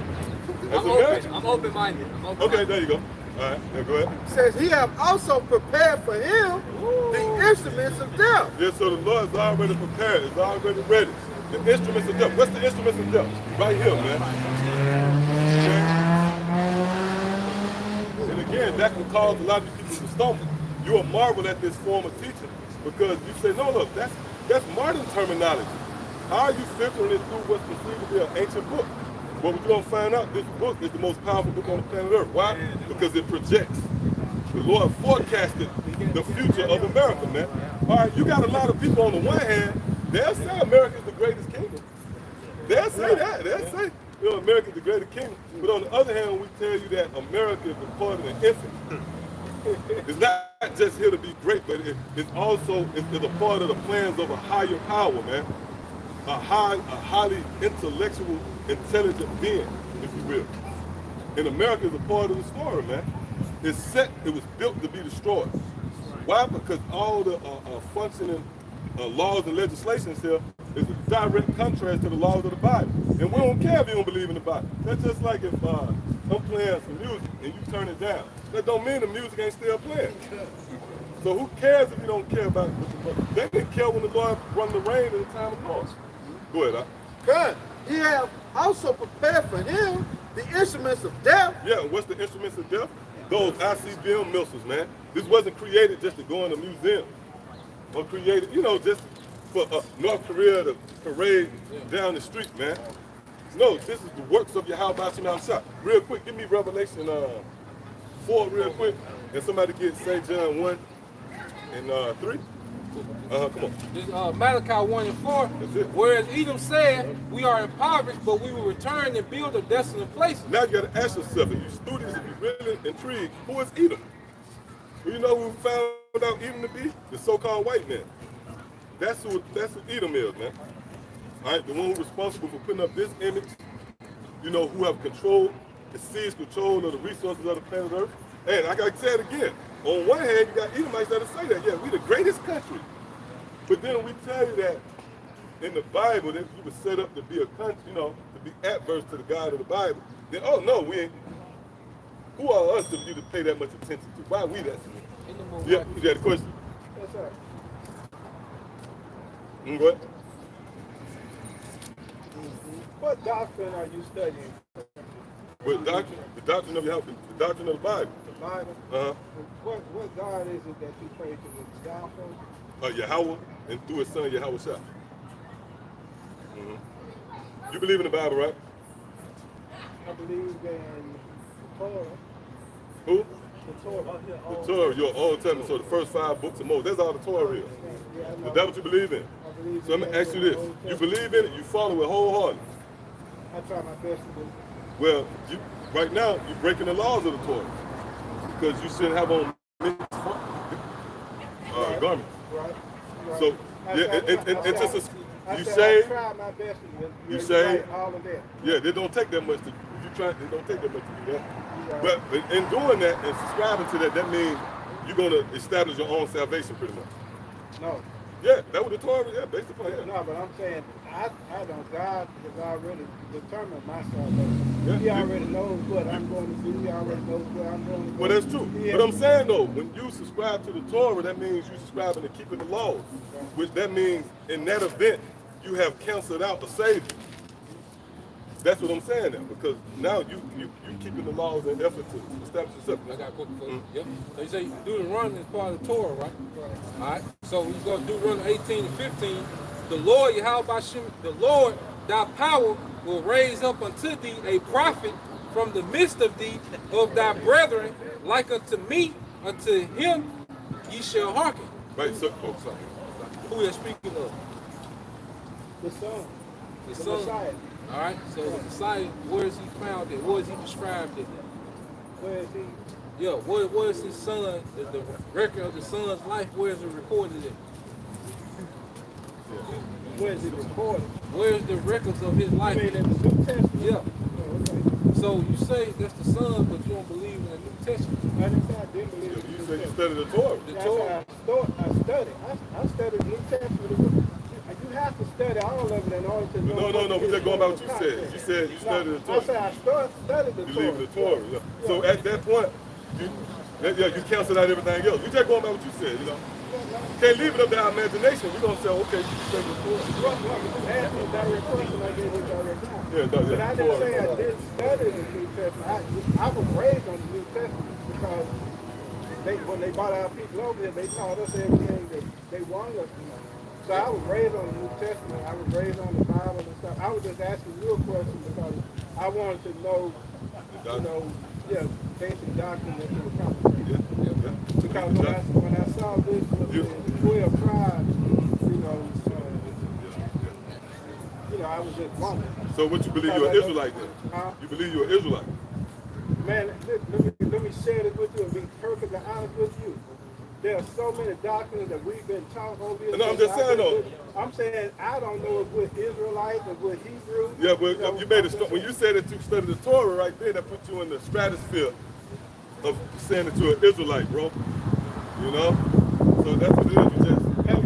[SPEAKER 4] That's American.
[SPEAKER 3] I'm open-minded.
[SPEAKER 4] Okay, there you go. All right, now go ahead.
[SPEAKER 8] Says he have also prepared for him the instruments of death.
[SPEAKER 4] Yeah, so the Lord is already prepared. It's already ready. The instruments of death. What's the instruments of death? Right here, man. Okay. And again, that can cause a lot of people to stumble. You will marvel at this form of teaching because you say, no, look, that's modern terminology. How are you filtering it through what's perceived to be an ancient book? But what you're going to find out, this book is the most powerful book on the planet Earth. Why? Because it projects. The Lord forecasted the future of America, man. All right, you got a lot of people on the one hand, they'll say America's the greatest kingdom. They'll say that. They'll say, you know, America's the greatest kingdom. But on the other hand, we tell you that America is the part of the infant. It's not just here to be great, but it's also it's a part of the plans of a higher power, man. A highly intellectual, intelligent being, if you will. And America is a part of the story, man. It's set, it was built to be destroyed. Why? Because all the functioning laws and legislations here is a direct contrast to the laws of the Bible. And we don't care if you don't believe in the Bible. That's just like if I'm playing some music and you turn it down. That don't mean the music ain't still playing. So who cares if you don't care about it? They didn't care when the Lord run the rain in the time of Noah. Go ahead,
[SPEAKER 8] Good. He have also prepared for him the instruments of death.
[SPEAKER 4] Yeah, what's the instruments of death? Those ICBM missiles, man. This wasn't created just to go in a museum. Or created, you know, just for North Korea to parade down the street, man. No, this is the works of Yahweh Shah. Real quick, give me Revelation 4 real quick. And somebody get St. John 1 and 3. Come on.
[SPEAKER 1] This, Malachi 1 and 4.
[SPEAKER 4] That's it.
[SPEAKER 1] Whereas Edom said, we are impoverished, but we will return and build a desolate place.
[SPEAKER 4] Now you got to ask yourself, if you students, if you're really intrigued, who is Edom? Well, you know who found out Edom to be? The so-called white man. That's who Edom is, man. All right, the one who's responsible for putting up this image, you know, who have control, seized control of the resources of the planet Earth. And I got to say it again. On one hand, you got Edomites that'll say that, yeah, we the greatest country. But then we tell you that in the Bible that you were set up to be a country, you know, to be adverse to the God of the Bible. Then, oh no, we ain't. Who are us for you to pay that much attention to? Why are we that? Yeah, you got a question?
[SPEAKER 8] Yes, sir.
[SPEAKER 4] What?
[SPEAKER 8] What doctrine are you studying?
[SPEAKER 4] What doctrine? The doctrine of Yahweh, the doctrine of the Bible.
[SPEAKER 8] The Bible?
[SPEAKER 4] Uh-huh.
[SPEAKER 8] What God is it that you pray to? Yahweh?
[SPEAKER 4] Yahweh, and through his son Yahweh Shah. You believe in the Bible, right?
[SPEAKER 8] I believe in the Torah.
[SPEAKER 4] Who?
[SPEAKER 8] The Torah.
[SPEAKER 4] The Torah, your Old Testament, so the first 5 books of Moses. That's all the Torah is. Is that what you believe in? So I'm going to ask you this. You believe in it, you follow it wholeheartedly.
[SPEAKER 8] I try my best to do.
[SPEAKER 4] Well, right now, you're breaking the laws of the Torah. Because you shouldn't have on garments.
[SPEAKER 8] Right.
[SPEAKER 4] So, yeah, and just
[SPEAKER 8] I
[SPEAKER 4] you
[SPEAKER 8] said
[SPEAKER 4] say,
[SPEAKER 8] I try my best to
[SPEAKER 4] you say,
[SPEAKER 8] all of that.
[SPEAKER 4] yeah, they don't take that much to, they don't take that much to do that. But in doing that and subscribing to that, that means you're going to establish your own salvation pretty much.
[SPEAKER 8] No.
[SPEAKER 4] Yeah, that was the Torah, yeah, based upon that.
[SPEAKER 8] No, but I'm saying, I don't, God has already determined my salvation.
[SPEAKER 4] Yeah,
[SPEAKER 8] He already knows what I'm going to do. He already knows where I'm going to go.
[SPEAKER 4] Well, that's true. But I'm saying, though, when you subscribe to the Torah, that means you're subscribing to keeping the laws. Which that means, in that event, you have canceled out the Savior. That's what I'm saying now, because now you keeping the laws in effort to establish yourself.
[SPEAKER 1] I got a question for you. Yep. So you say Deuteronomy is part of the Torah, right? All right. So we go to Deuteronomy 18 and 15. The Lord, Yahweh, the Lord, thy power will raise up unto thee a prophet from the midst of thee, of thy brethren, like unto me, unto him ye shall hearken.
[SPEAKER 4] Right, so, sorry.
[SPEAKER 1] Who are you speaking of?
[SPEAKER 8] The Son.
[SPEAKER 1] The
[SPEAKER 8] The
[SPEAKER 1] Son.
[SPEAKER 8] Messiah.
[SPEAKER 1] All right, so the Messiah, where is he found at? Where is he described at?
[SPEAKER 8] Where is he?
[SPEAKER 1] Yeah, where is his son, the record of the son's life, where is it recorded at?
[SPEAKER 8] Where is it recorded?
[SPEAKER 1] Where is the records of his life?
[SPEAKER 8] I mean, in the New Testament?
[SPEAKER 1] Yeah.
[SPEAKER 8] Oh, okay.
[SPEAKER 1] So you say that's the son, but you don't believe in the New Testament.
[SPEAKER 8] I didn't say I didn't believe in the
[SPEAKER 4] You
[SPEAKER 8] New
[SPEAKER 4] said you
[SPEAKER 8] Testament.
[SPEAKER 4] studied the Torah.
[SPEAKER 1] The
[SPEAKER 8] That's
[SPEAKER 1] Torah.
[SPEAKER 8] how I studied the New Testament. You have to study all of it in order to know.
[SPEAKER 4] No. We're just going by what you said. You said you studied the Torah.
[SPEAKER 8] I said I studied the
[SPEAKER 4] You
[SPEAKER 8] Torah.
[SPEAKER 4] leave the Torah. Yeah. So at that point, you canceled out everything else. We just going by what you said, you know. You can't leave it up to our imagination. We're going to say, okay, you studied the Torah.
[SPEAKER 8] Ask me a direct question, I gave you a direct answer.
[SPEAKER 4] Yeah,
[SPEAKER 8] But I didn't say I didn't study the New Testament. I was raised on the New Testament because when they brought our people over here, they taught us everything that they wanted us to know. So I was raised on the New Testament. I was raised on the Bible and stuff. I was just asking you a question because I wanted to know, basic doctrine that you were talking about. Because when I saw this with the 12 tribes, I was just wondering.
[SPEAKER 4] So what you believe you're an Israelite then? You believe you're an Israelite?
[SPEAKER 8] Man, let me share this with you and be perfectly honest with you. There are so many doctrines that we've been taught over here.
[SPEAKER 4] No, I'm just saying though.
[SPEAKER 8] I'm saying I don't know if we're Israelites or we're Hebrew.
[SPEAKER 4] Yeah, but you made when you said that you studied the Torah right there, that put you in the stratosphere of saying that you're an Israelite, bro. You know? So that's what it is. You just
[SPEAKER 8] have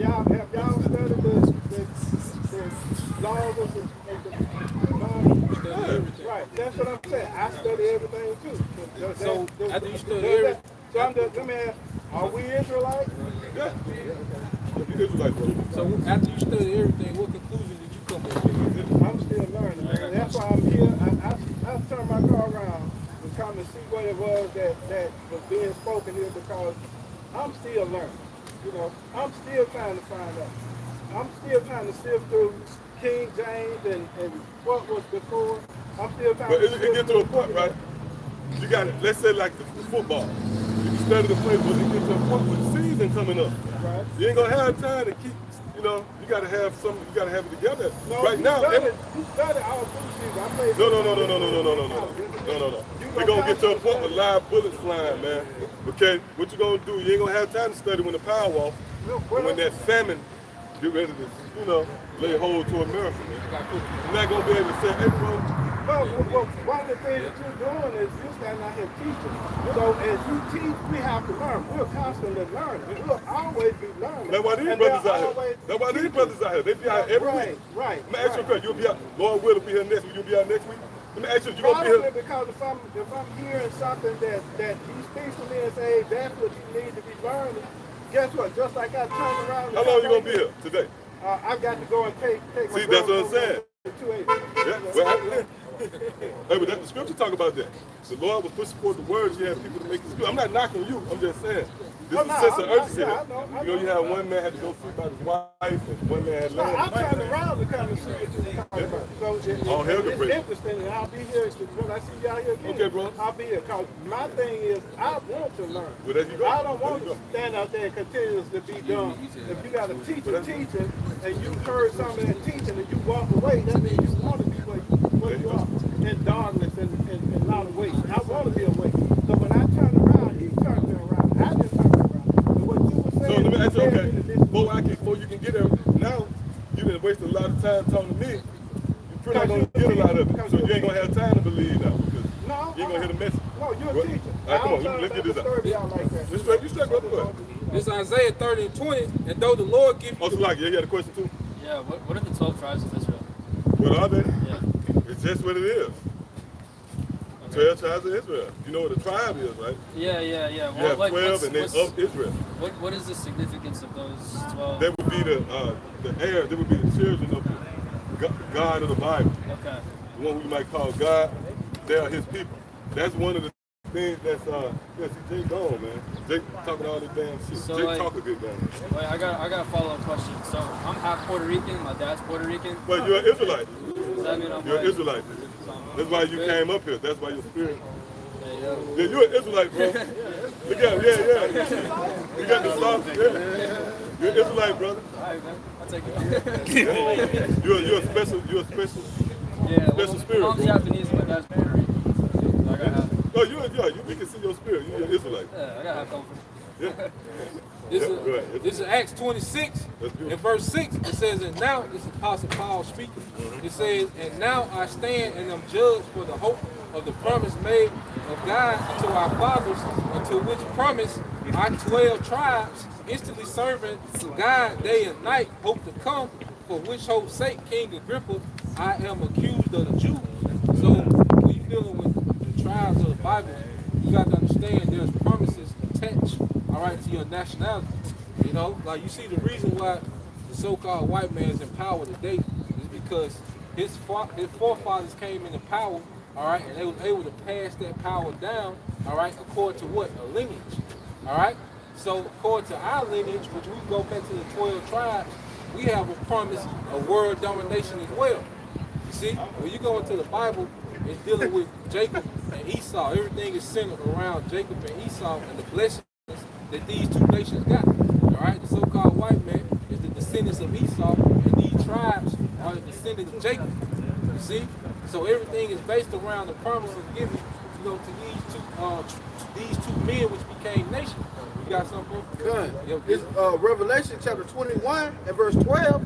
[SPEAKER 8] y'all studied the laws of the right, that's what I'm saying. I study everything too.
[SPEAKER 1] So after you study everything,
[SPEAKER 8] so let me ask, are we Israelites?
[SPEAKER 4] Yeah. You Israelite, bro.
[SPEAKER 1] So after you study everything, what conclusion did you come up with?
[SPEAKER 8] I'm still learning, man. That's why I'm here. I turned my car around and come and see what it was that was being spoken here because I'm still learning. I'm still trying to find out. I'm still trying to sift through King James and what was before. I'm still trying
[SPEAKER 4] but
[SPEAKER 8] to
[SPEAKER 4] it get to a point, right? You got it. Let's say like the football. You study the play, but it get to a point with the season coming up.
[SPEAKER 8] Right.
[SPEAKER 4] You ain't gonna have time to keep. You gotta have something. You gotta have it together.
[SPEAKER 8] No,
[SPEAKER 4] right now.
[SPEAKER 8] You started all preseason. I played.
[SPEAKER 4] No. We're gonna get to a point with live bullets flying, man. Okay, what you gonna do? You ain't gonna have time to study when the power off, and when that famine get ready to, lay hold to America, man. You're not gonna be able to say, hey, bro.
[SPEAKER 8] Well, one of the things that you're doing is you're standing out here teaching. So as you teach, we have to learn. We're constantly learning. We'll always be learning.
[SPEAKER 4] That's why these brothers out here. That's why these brothers out here. They be out here every week.
[SPEAKER 8] Right.
[SPEAKER 4] Let me ask you a question. You'll be out. Lord will be here next week. You'll be out next week. Let me ask you. You gonna be
[SPEAKER 8] Probably
[SPEAKER 4] here?
[SPEAKER 8] because if I'm hearing something that he speaks to me and say, hey, that's what you need to be learning. Guess what? Just like I turned around.
[SPEAKER 4] How long you gonna be here today?
[SPEAKER 8] I've got to go and take.
[SPEAKER 4] See, that's what I'm saying.
[SPEAKER 8] Yeah.
[SPEAKER 4] Well, hey, but the scripture talk about that. The Lord will push forth the words. You have people to make the scripture. I'm not knocking you. I'm just saying. This is a sense of urgency. You have one man had to go see about his wife, and one man had
[SPEAKER 8] No,
[SPEAKER 4] land.
[SPEAKER 8] I'm trying around to come and see what you're talking about. So it's interesting, and I'll be here when I see y'all here again.
[SPEAKER 4] Okay, bro.
[SPEAKER 8] I'll be here, because my thing is, I want to learn.
[SPEAKER 4] Well, there you go.
[SPEAKER 8] I don't want to stand out there and continue to be dumb. If you got a teacher teaching, and you heard some of that teaching, and you walk away, that means you want to be where you are, in darkness and in a lot of ways. I want to be awake. So when I turn around, he turns me around. I just turn around. So what you were saying,
[SPEAKER 4] So let me ask you, okay, before you can get there, now you done wasted a lot of time talking to me. You're pretty not going to get a lot of it. So you ain't going to have time to believe now. Because you ain't going to hear the message.
[SPEAKER 8] No, you're a teacher.
[SPEAKER 4] All right, come on, let's get this out. You straight, brother.
[SPEAKER 1] This is Isaiah 30 and 20, and though the Lord give you...
[SPEAKER 4] Also, like, you had a question too?
[SPEAKER 7] Yeah, what are the 12 tribes of Israel?
[SPEAKER 4] What are they?
[SPEAKER 7] Yeah.
[SPEAKER 4] It's just what it is. 12 tribes of Israel. You know what a tribe is, right?
[SPEAKER 7] Yeah.
[SPEAKER 4] You have 12 and they're of Israel.
[SPEAKER 7] What is the significance of those 12?
[SPEAKER 4] They would be the heirs, they would be the children of the God of the Bible.
[SPEAKER 7] Okay.
[SPEAKER 4] The one who you might call God, they are his people. That's one of the things that's, see, Jake gone, man. Jake talking all this damn shit.
[SPEAKER 7] So,
[SPEAKER 4] Jake talk a good game.
[SPEAKER 7] Wait, I got a follow-up question. So I'm half Puerto Rican, my dad's Puerto Rican.
[SPEAKER 4] But you're an Israelite.
[SPEAKER 7] Does that mean I'm
[SPEAKER 4] You're an
[SPEAKER 7] like,
[SPEAKER 4] Israelite. That's why you came up here. That's why your spirit.
[SPEAKER 7] yeah.
[SPEAKER 4] Yeah, you're an Israelite, bro. Look at him, yeah. You got the sauce, yeah. You're an Israelite, brother.
[SPEAKER 7] All right, man. I'll take it.
[SPEAKER 4] You're a special spirit,
[SPEAKER 7] Mom's
[SPEAKER 4] bro.
[SPEAKER 7] Japanese, my dad's Puerto Rican. So I got half.
[SPEAKER 4] No, we can see your spirit. You're an Israelite.
[SPEAKER 7] Yeah, I got half comfort.
[SPEAKER 4] Yeah.
[SPEAKER 1] This is Acts 26, in verse 6. It says, and now, this is Apostle Paul speaking. It says, and now I stand and am judged for the hope of the promise made of God unto our fathers, unto which promise our 12 tribes, instantly serving God day and night, hope to come for which hope's sake, King Agrippa, I am accused of the Jews. So when you're dealing with the tribes of the Bible, you got to understand there's promises attached, all right, to your nationality. You know, like you see the reason why the so-called white man is in power today is because his forefathers came into power, all right, and they were able to pass that power down, all right, according to what? A lineage, all right? So according to our lineage, which we go back to the 12 tribes, we have a promise of world domination as well. You see, when you go into the Bible, it's dealing with Jacob and Esau. Everything is centered around Jacob and Esau and the blessings that these two nations got. All right, the so-called white man is the descendants of Esau, and these tribes are the descendants of Jacob. You see, so everything is based around the promise of giving, you know, to these two men which became nations. You got something?
[SPEAKER 8] Good. It's Revelation chapter 21 and verse 12,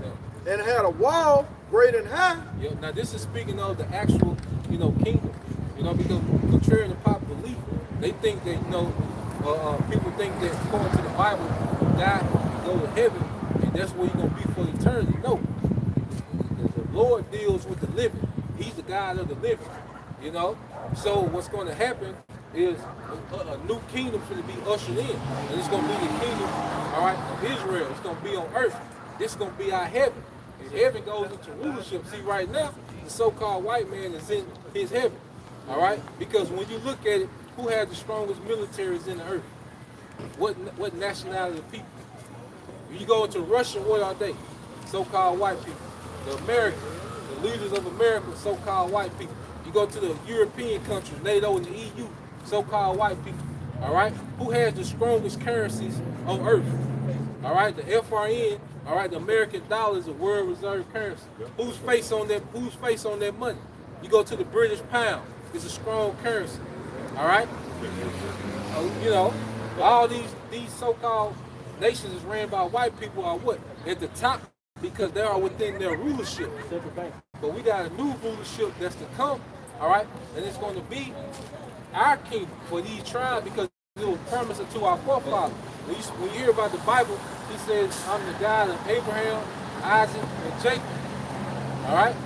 [SPEAKER 8] and it had a wall great and high.
[SPEAKER 1] Yeah. Now this is speaking of the actual, you know, kingdom. You know, because contrary to popular belief, they think that, you know, people think that according to the Bible, you die, you go to heaven, and that's where you're gonna be for eternity. No, the Lord deals with the living. He's the God of the living. You know, so what's going to happen is a new kingdom going to be ushered in, and it's going to be the kingdom, all right, of Israel. It's going to be on earth. This is going to be our heaven. And heaven goes into rulership. See, right now, the so-called white man is in his heaven, all right? Because when you look at it, who has the strongest militaries in the earth? What nationality of people? When you go into Russia, what are they? So-called white people. The Americans, the leaders of America, so-called white people. You go to the European countries, NATO and the EU, so-called white people, all right? Who has the strongest currencies on earth? All right, the FRN, all right, the American dollar is a world reserve currency. Whose face on that money? You go to the British pound, it's a strong currency, all right? You know, all these so-called nations is ran by white people are what? At the top because they are within their rulership. But we got a new rulership that's to come, all right? And it's going to be our kingdom for these tribes because it was promised to our forefathers. When you hear about the Bible, he says, I'm the God of Abraham, Isaac, and Jacob, all right?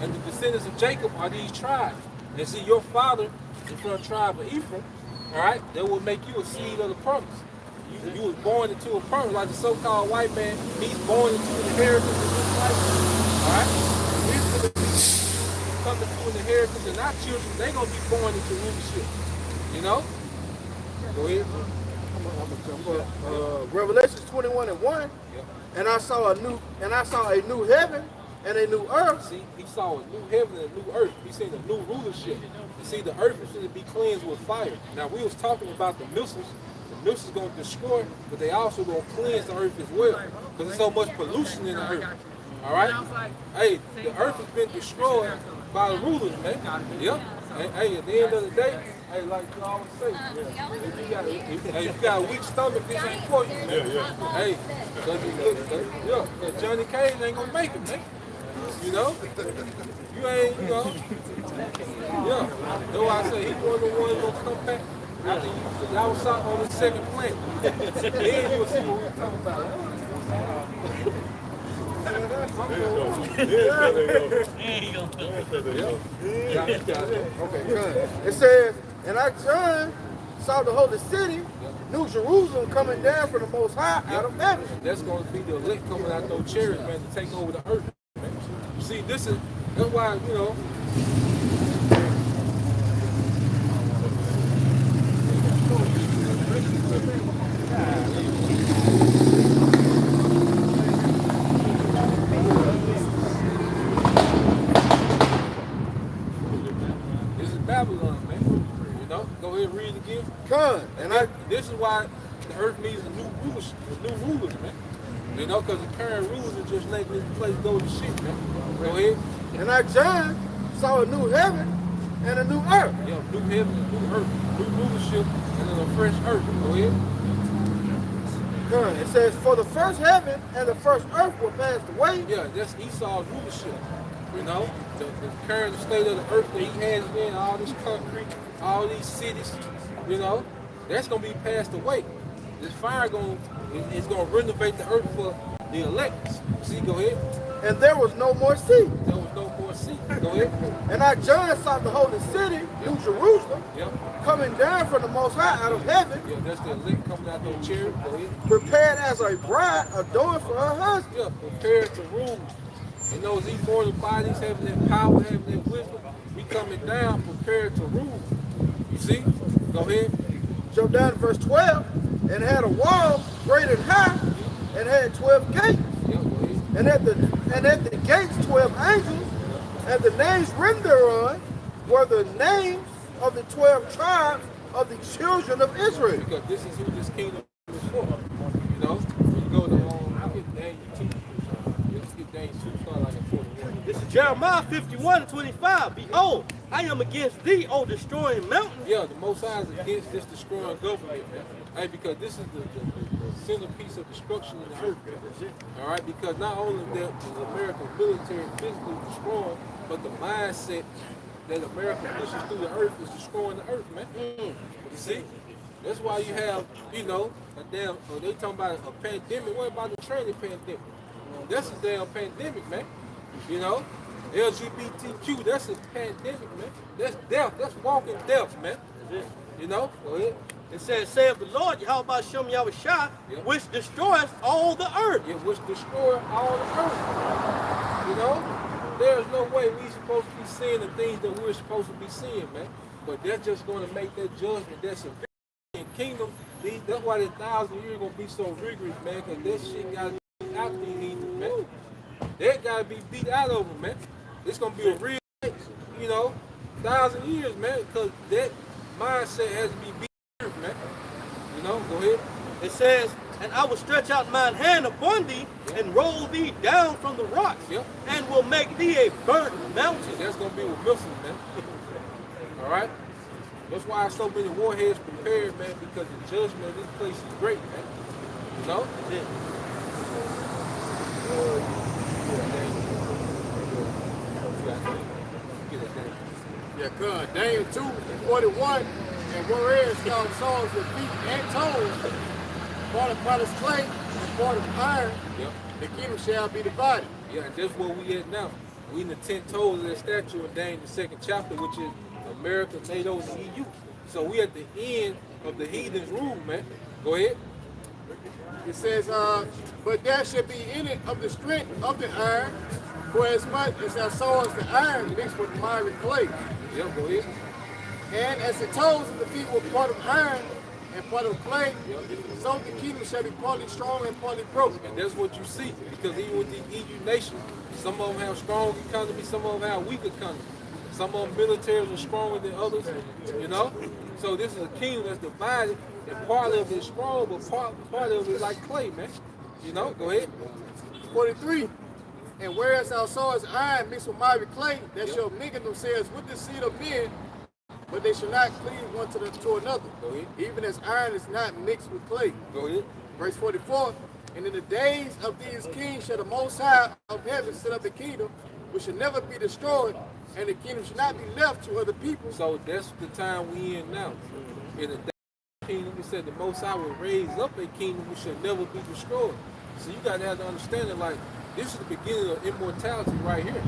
[SPEAKER 1] And the descendants of Jacob are these tribes. And see, your father is from the tribe of Ephraim, all right? That will make you a seed of the promise. You was born into a promise, like the so-called white man, he's born into an inheritance of this life, all right? We're going to be coming to an inheritance, and our children, they're going to be born into rulership, you know? Go ahead.
[SPEAKER 8] Revelation 21 and 1, and I saw a new heaven and a new earth.
[SPEAKER 1] See, he saw a new heaven and a new earth. He seen a new rulership. You see, the earth is going to be cleansed with fire. Now, we was talking about the missiles. The missiles going to destroy, but they also going to cleanse the earth as well. Because there's so much pollution in the earth. All right? Hey, the earth has been destroyed by the rulers, man. Yep. And, hey, at the end of the day, hey, like you always say, if you got a weak stomach, this ain't for you. Hey, cause Johnny Cage ain't gonna make it, man. You know? You ain't, you know. Yeah. That's why I say he one of the ones gonna come back after y'all was out on the second planet. Then you'll see what we're talking about.
[SPEAKER 8] Okay, good. It says, and I, John, saw the holy city, New Jerusalem, coming down from the Most High out of heaven.
[SPEAKER 1] That's going to be the elect coming out those chariots, man, to take over the earth. Man. You see, that's why, you know. This is Babylon, man. You know, go ahead and read it again.
[SPEAKER 8] Come, and
[SPEAKER 1] this is why the earth needs a new rulers, man. You know, because the current rulers are just letting this place go to shit, man. Go ahead.
[SPEAKER 8] And I, John, saw a new heaven and a new earth.
[SPEAKER 1] Yeah, new heaven and new earth, new rulership, and then a fresh earth. Go ahead.
[SPEAKER 8] Come, it says, for the first heaven and the first earth were passed away.
[SPEAKER 1] Yeah, that's Esau's rulership. You know, the current state of the earth that he has in, all this concrete, all these cities, you know, that's going to be passed away. This fire is going to renovate the earth for the elect. See, go ahead.
[SPEAKER 2] and there was no more sea.
[SPEAKER 1] There was no more sea. Go ahead.
[SPEAKER 2] And I, John, saw the holy city, New Jerusalem,
[SPEAKER 1] Yep.
[SPEAKER 2] coming down from the Most High out of heaven,
[SPEAKER 1] Yeah, that's the elect coming out those chairs. Go ahead.
[SPEAKER 2] prepared as a bride adorned for her husband.
[SPEAKER 1] Yeah, prepared to rule. And those immortal bodies having that power, having that wisdom, we coming down prepared to rule. You see? Go ahead.
[SPEAKER 2] Jump down to verse 12, and had a wall great and high, and had 12 gates.
[SPEAKER 1] Yeah, go ahead.
[SPEAKER 2] And at the gates 12 angels, and the names written thereon were the names of the 12 tribes of the children of Israel.
[SPEAKER 1] Because this is who this kingdom is for. You know? When you go to I'll get Daniel 2. Let's get Daniel 2, start like at 41.
[SPEAKER 2] This is Jeremiah 51:25. Behold, I am against thee, O destroying mountain.
[SPEAKER 1] Yeah, the Most High is against this destroying government, man. Hey, because this is the centerpiece of destruction in the earth. All right, because not only that is American military physically destroyed, but the mindset that America pushes through the earth is destroying the earth, man. You see? That's why you have, you know, a damn, they talking about a pandemic. What about the training pandemic? That's a damn pandemic, man. You know? LGBTQ, that's a pandemic, man. That's death. That's walking death, man. You know? Go ahead.
[SPEAKER 2] It says, saith the Lord, Yahweh Shem Yahushua,
[SPEAKER 1] Yeah.
[SPEAKER 2] which destroys all the earth.
[SPEAKER 1] Yeah, which destroy all the earth. You know? There's no way we supposed to be seeing the things that we're supposed to be seeing, man. But that's just going to make that judgment, that severe in kingdom. That's why the 1,000 years going to be so rigorous, man, because that shit got to be out of these heathens, man. That got to be beat out of them, man. It's going to be a real, you know, 1,000 years, man, because that mindset has to be beat out, man. You know, go ahead.
[SPEAKER 2] It says, and I will stretch out mine hand upon thee, and roll thee down from the rocks,
[SPEAKER 1] Yep.
[SPEAKER 2] and will make thee a burnt mountain.
[SPEAKER 1] That's going to be with missiles, man. All right? That's why so many warheads prepared, man, because the judgment of this place is great, man. You know?
[SPEAKER 3] Yeah, good. Daniel 2:41, and warriors called songs with feet and toes, part of potter's clay and part of iron,
[SPEAKER 1] Yep.
[SPEAKER 3] the kingdom shall be divided.
[SPEAKER 1] Yeah, and that's where we at now. We in the 10 toes of that statue in Daniel the 2nd chapter, which is America, NATO, and EU. So we at the end of the heathen's rule, man. Go ahead.
[SPEAKER 3] It says, but there shall be in it of the strength of the iron, for as much as thou sawest the iron mixed with miry clay.
[SPEAKER 1] Yeah, go ahead.
[SPEAKER 3] And as the toes of the feet were part of iron and part of clay, so the kingdom shall be partly strong and partly broken.
[SPEAKER 1] And that's what you see, because even with the EU nations, some of them have strong economy, some of them have weak economy. Some of them militaries are stronger than others, you know? So this is a kingdom that's divided, and part of it is strong, but part of it is like clay, man. You know, go ahead.
[SPEAKER 3] 43. And whereas thou sawest iron mixed with miry clay, they shall mingle themselves with the seed of men, but they shall not cleave one to another.
[SPEAKER 1] Go ahead.
[SPEAKER 3] Even as iron is not mixed with clay.
[SPEAKER 1] Go ahead.
[SPEAKER 3] Verse 44. And in the days of these kings shall the Most High of heaven set up a kingdom which shall never be destroyed, and the kingdom shall not be left to other people.
[SPEAKER 1] So that's the time we in now. In the kingdom, he said the Most High will raise up a kingdom which shall never be destroyed. So you got to have the understanding, like, this is the beginning of immortality right here.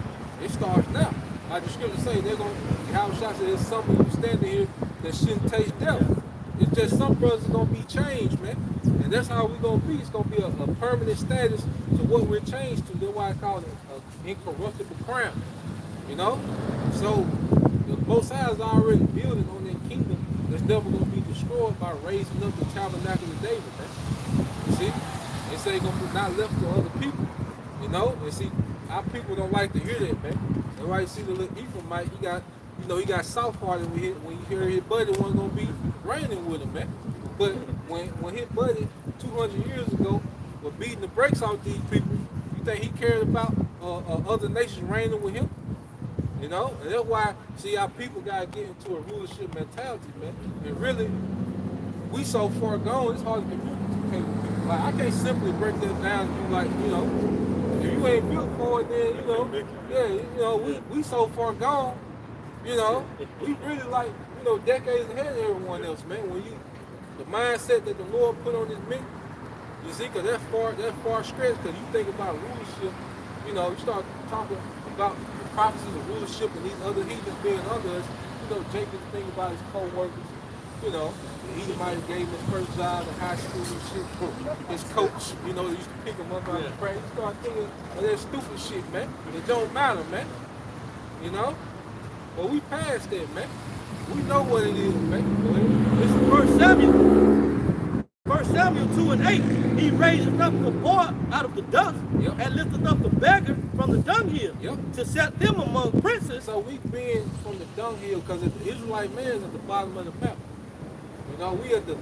[SPEAKER 1] It starts now. Like the scripture say, they're going to, how shall I say, there's some of you standing here that shouldn't taste death. It's just some brothers are going to be changed, man. And that's how we're going to be. It's going to be a permanent status to what we're changed to. That's why I call it an incorruptible crown. You know? So, the Most High is already building on that kingdom that's never going to be destroyed by raising up the tabernacle of David, man. You see? They say it's going to be not left to other people. You know? And see, our people don't like to hear that, man. That's why you see the little Ephraimite, he got, you know, he got soft hearted when you hear his buddy wasn't going to be reigning with him, man. But when his buddy 200 years ago was beating the brakes off these people, you think he cared about other nations reigning with him? You know? And that's why, see, our people got to get into a rulership mentality, man. And really, we so far gone, it's hard to communicate with people. Like, I can't simply break that down and be like, you know, if you ain't built for it, then, you know, yeah, you know, we so far gone, you know, we really like, you know, decades ahead of everyone else, man. When you, the mindset that the Lord put on this men, you see, because that far stretch, because you think about rulership you know, you start talking about the prophecies of rulership and these other heathens being under us, you know, Jacob think about his co-workers, you know, he might have gave him his first job in high school and shit. His coach, you know, used to pick him up out of practice. You start thinking of that stupid shit, man. It don't matter, man. You know? But we passed that, man. We know what it is, man.
[SPEAKER 2] This is 1 Samuel. 1 Samuel 2 and 8. He raised up the poor out of the dust and lifted up the beggar from the dunghill to set them among princes.
[SPEAKER 1] So we've been from the dunghill because the Israelite man is at the bottom of the map. You know, we are the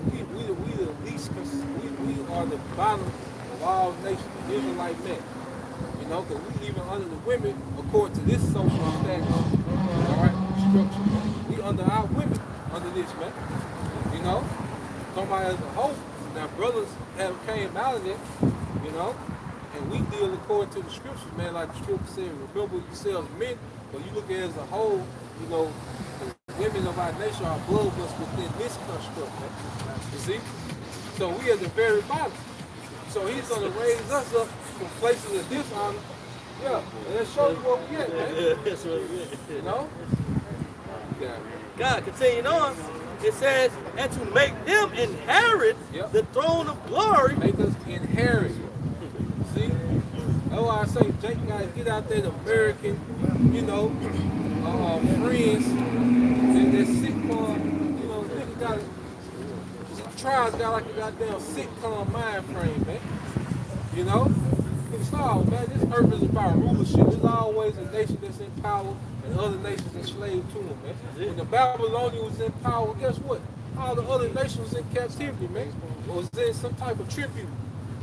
[SPEAKER 1] least, we are the bottom of all nations, the Israelite men. You know, because we even under the women, according to this social status, all right, structure. We under our women, under this, man. You know, somebody as a whole. Now, brothers have came out of it, you know, and we deal according to the scriptures, man, like the scripture said, remember yourselves men, but you look at it as a whole, you know, women of our nation are above us within this construct, man. You see? So we at the very bottom. So he's going to raise us up from places of dishonor. Yeah, and let's show you what we at, man.
[SPEAKER 2] That's what it is.
[SPEAKER 1] You know? Yeah.
[SPEAKER 2] God, continuing on, it says, and to make them inherit the throne of glory.
[SPEAKER 1] Make us inherit. See? That's why I say, Jake, you gotta get out there, the American, you know, friends, and that sitcom, you know, nigga got Trials got like a goddamn sitcom mind frame, man. You know? It's all, man, this earth is about rulership. There's always a nation that's in power and other nations enslaved to them, man. When the Babylonians was in power, guess what? All the other nations was in captivity, man. Or was in some type of tribute.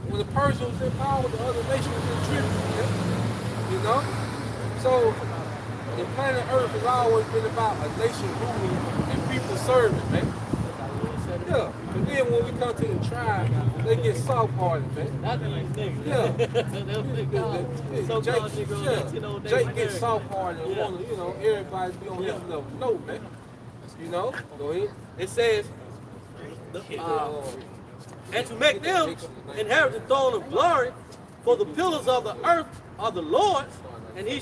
[SPEAKER 1] When the Persians was in power, the other nations was in tribute, man. You know? So, the planet Earth has always been about a nation ruling and people serving, man. Yeah, but then when we come to the tribe, they get soft-hearted, man.
[SPEAKER 2] Not these niggas.
[SPEAKER 1] Yeah. Jake gets soft-hearted and want to, you know, everybody be on his level. No, man. You know? Go ahead.
[SPEAKER 2] It says, and to make them inherit the throne of glory, for the pillars of the earth are the Lord's, and he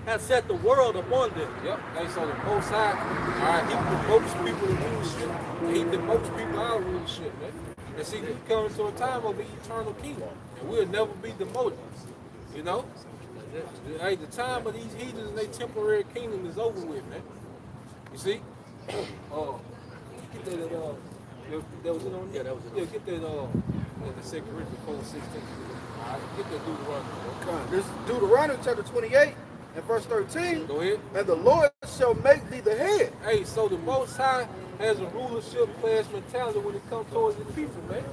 [SPEAKER 2] has set the world upon them.
[SPEAKER 1] Yep. Hey, so the Most High, all right, he promotes people to rulership, and he demotes people out of rulership, man. And see, we come to a time of the eternal kingdom, and we'll never be demoted. You know? Hey, the time of these heathens and their temporary kingdom is over with, man. You see? Get that, that was it on? Yeah, that was it. Yeah, get that, the 2 Corinthians 4:16. All right, get that Deuteronomy.
[SPEAKER 8] This is Deuteronomy chapter 28 and verse 13.
[SPEAKER 1] Go ahead.
[SPEAKER 8] And the Lord shall make thee the head.
[SPEAKER 1] Hey, so the Most High has a rulership class mentality when it comes towards the people, man.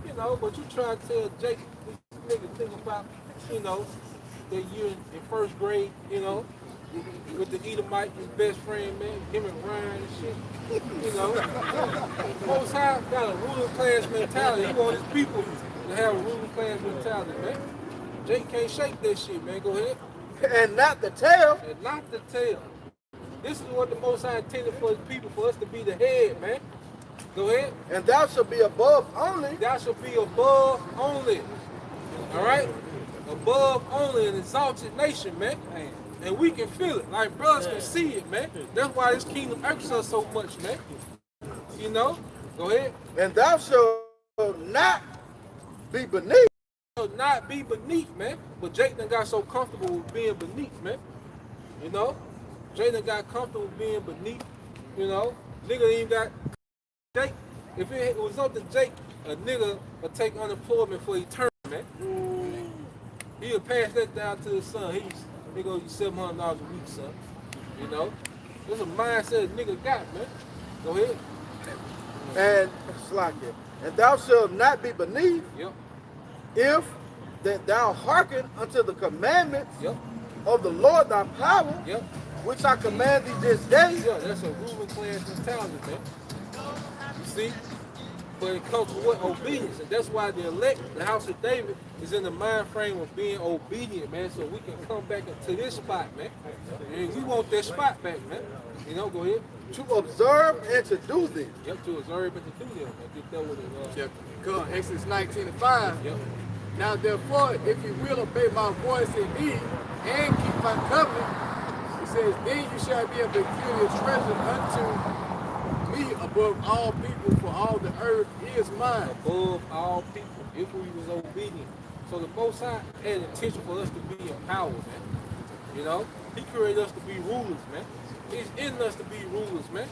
[SPEAKER 1] You know, but you try to tell Jake, this nigga think about, you know, that year in first grade, you know, with the Edomite, his best friend, man, him and Ryan and shit. You know, Most High got a ruling class mentality. He want his people to have a ruling class mentality, man. Jake can't shake that shit, man. Go ahead.
[SPEAKER 8] And not the tail.
[SPEAKER 1] And not the tail. This is what the Most High intended for his people, for us to be the head, man. Go ahead.
[SPEAKER 8] And thou shalt be above only.
[SPEAKER 1] Thou shalt be above only. All right? Above only, an exalted nation, man. And we can feel it. Like brothers can see it, man. That's why this kingdom irks us so much, man. You know? Go ahead.
[SPEAKER 8] And thou shalt not be beneath.
[SPEAKER 1] Not be beneath, man. But Jake done got so comfortable with being beneath, man. You know? Jake done got comfortable with being beneath. You know? Nigga even got Jake. If it was up to Jake, a nigga would take unemployment for eternity, man. He'll pass that down to his son. He gonna get $700 a week, son. You know? That's a mindset a nigga got, man. Go ahead.
[SPEAKER 8] And it's like it. And thou shalt not be beneath.
[SPEAKER 1] Yep.
[SPEAKER 8] If that thou hearken unto the commandments
[SPEAKER 1] Yep.
[SPEAKER 8] of the Lord thy power,
[SPEAKER 1] Yep.
[SPEAKER 8] which I command thee this day.
[SPEAKER 1] Yeah, that's a ruling class mentality, man. You see? But it comes with what? Obedience. And that's why the elect, the house of David, is in the mind frame of being obedient, man, so we can come back into this spot, man. And we want that spot back, man. You know, go ahead.
[SPEAKER 8] To observe and to do this.
[SPEAKER 1] Yep, to observe and to do them. I think that was it.
[SPEAKER 3] Exodus 19:5.
[SPEAKER 1] Yep.
[SPEAKER 3] Now therefore, if you will obey my voice indeed, and keep my covenant, it says, then you shall be a peculiar treasure unto me above all people, for all the earth is mine.
[SPEAKER 1] Above all people, if we was obedient. So the Most High had intention for us to be in power, man. You know, He created us to be rulers, man. It's in us to be rulers, man.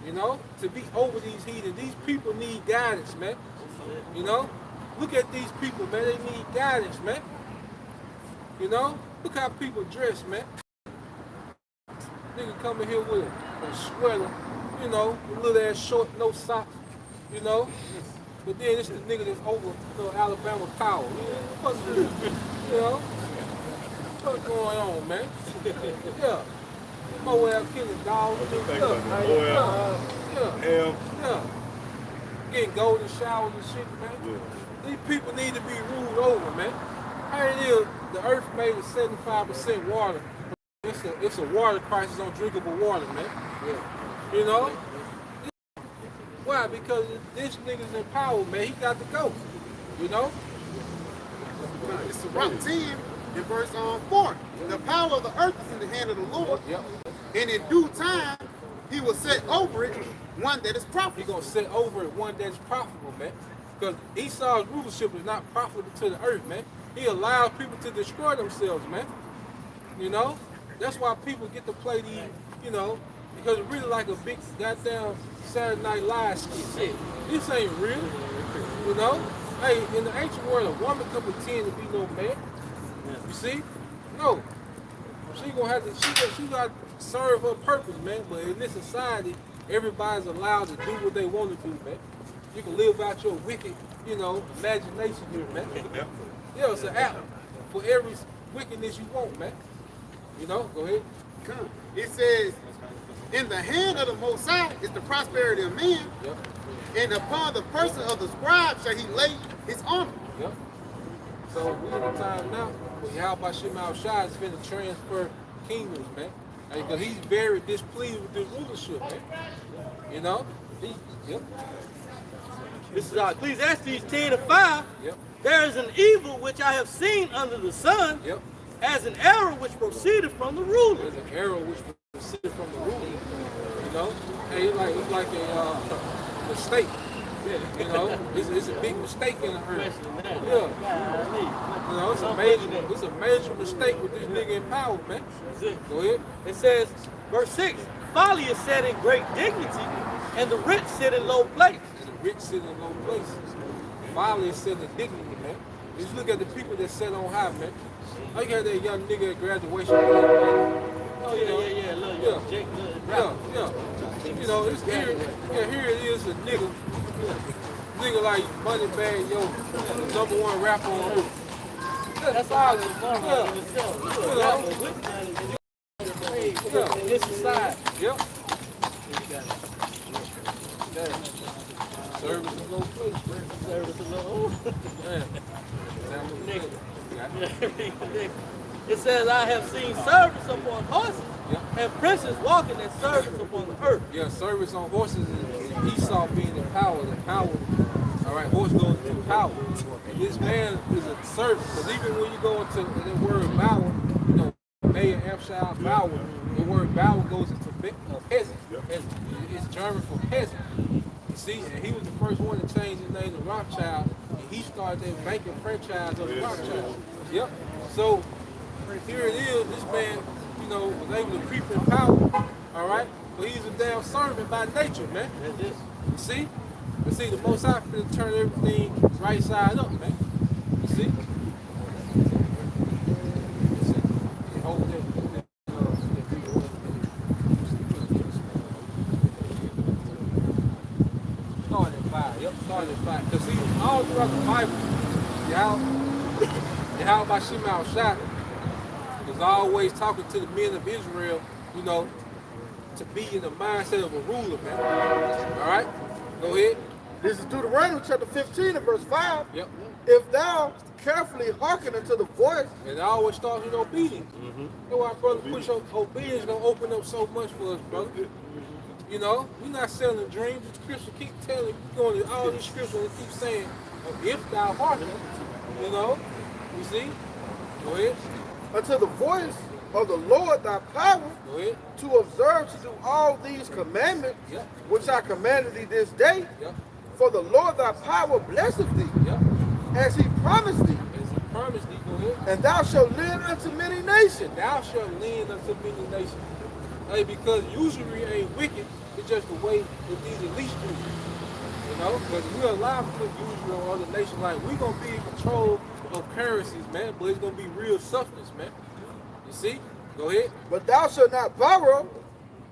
[SPEAKER 1] You know, to be over these heathen. These people need guidance, man. You know, look at these people, man. They need guidance, man. You know, look how people dress, man. Nigga coming here with a sweater, you know, a little ass short, no socks, you know. But then it's the nigga that's over, you know, Alabama power. You know, what's going on, man? Yeah. Moe out killing dogs. Yeah. Getting golden showers and shit, man. Yeah. These people need to be ruled over, man. How it is, the earth made of 75% water. It's a water crisis on drinkable water, man. Yeah. You know? Why? Because this nigga's in power, man. He got to go. You know?
[SPEAKER 9] It's Rock 10 in verse 4. The power of the earth is in the hand of the Lord.
[SPEAKER 1] Yep.
[SPEAKER 9] And in due time, he will set over it one that is profitable.
[SPEAKER 1] He's going to set over it one that is profitable, man. Because Esau's rulership is not profitable to the earth, man. He allows people to destroy themselves, man. You know? That's why people get to play these, you know, because it's really like a big goddamn Saturday Night Live skit. This ain't real, you know? Hey, in the ancient world, a woman could pretend to be no man. You see? No. She gonna have to, she got to serve her purpose, man. But in this society, everybody's allowed to do what they want to do, man. You can live out your wicked, you know, imagination here, man. Yeah, it's an app for every wickedness you want, man. You know, go ahead.
[SPEAKER 9] It says, in the hand of the Most High is the prosperity of men,
[SPEAKER 1] Yep.
[SPEAKER 9] and upon the person of the scribe shall he lay his arm.
[SPEAKER 1] Yep. So we in a time now where Yahweh Shema Shai is finna transfer kingdoms, man. Because he's very displeased with this rulership, man. You know? Yep.
[SPEAKER 2] This is Ecclesiastes 10:5.
[SPEAKER 1] Yep.
[SPEAKER 2] There is an evil which I have seen under the sun,
[SPEAKER 1] Yep.
[SPEAKER 2] as an error which proceeded from the ruler.
[SPEAKER 1] There's an arrow which proceeded from the ruler. You know? Hey, it's like a mistake. You know? It's a big mistake in the earth. Yeah. You know, it's a major mistake with this nigga in power, man. Go ahead.
[SPEAKER 2] It says, verse 6, folly is set in great dignity, and the rich sit in low place.
[SPEAKER 1] And the rich sit in low places. Folly is set in dignity, man. Just look at the people that sit on high, man. I got that young nigga at graduation.
[SPEAKER 2] Oh, yeah. Look,
[SPEAKER 1] Yeah.
[SPEAKER 2] Jake,
[SPEAKER 1] Yeah. You know, it's here it is, a nigga. Nigga like Moneybag Yo, the #1 rapper on earth.
[SPEAKER 2] That's all it's in itself.
[SPEAKER 1] Yeah, this society. Yep. Service is low place, man.
[SPEAKER 2] Service is low.
[SPEAKER 1] Nigga.
[SPEAKER 2] It says, I have seen service upon horses, and princes walking in service upon the earth.
[SPEAKER 1] Yeah, service on horses is Esau being in power. The power, all right, horse goes into power. And this man is a servant. Because even when you go into the word bower, you know, Mayor Hampshire bower, the word bower goes into peasant. It's German for peasant. You see, and he was the first one to change his name to Rothschild, and he started that banking franchise of Rothschild. Yep. So here it is, this man, you know, was able to creep in power, all right? But he's a damn servant by nature, man. You see? But see, the Most High finna turn everything right side up, man. You see? Hold that. Start at 5. Yep, start at 5. Because see, all throughout the Bible, Yahweh Shema Shai was always talking to the men of Israel, you know, to be in the mindset of a ruler, man. All right? Go ahead.
[SPEAKER 8] This is Deuteronomy chapter 15 and verse 5.
[SPEAKER 1] Yep.
[SPEAKER 8] If thou carefully hearken unto the voice,
[SPEAKER 1] And it always starts with obedience. That's why, brother, push up obedience gonna open up so much for us, brother. You know, we're not selling dreams. The scripture keep telling, going to all these scriptures and keep saying, if thou hearken, You know? You see? Go ahead.
[SPEAKER 8] Unto the voice of the Lord thy power,
[SPEAKER 1] Go ahead.
[SPEAKER 8] to observe to do all these commandments,
[SPEAKER 1] Yep.
[SPEAKER 8] which I commanded thee this day.
[SPEAKER 1] Yep.
[SPEAKER 8] For the Lord thy power blesseth thee,
[SPEAKER 1] Yep.
[SPEAKER 8] as he promised thee,
[SPEAKER 1] As he promised thee, go ahead.
[SPEAKER 8] and thou shalt lend unto many nations.
[SPEAKER 1] Thou shalt lend unto many nations. Hey, because usury ain't wicked, it's just the way that these elites do it. You know? Because we're allowed to put usury on other nations. Like, we're going to be in control of currencies, man, but it's going to be real substance, man. You see? Go ahead.
[SPEAKER 8] But thou shalt not borrow,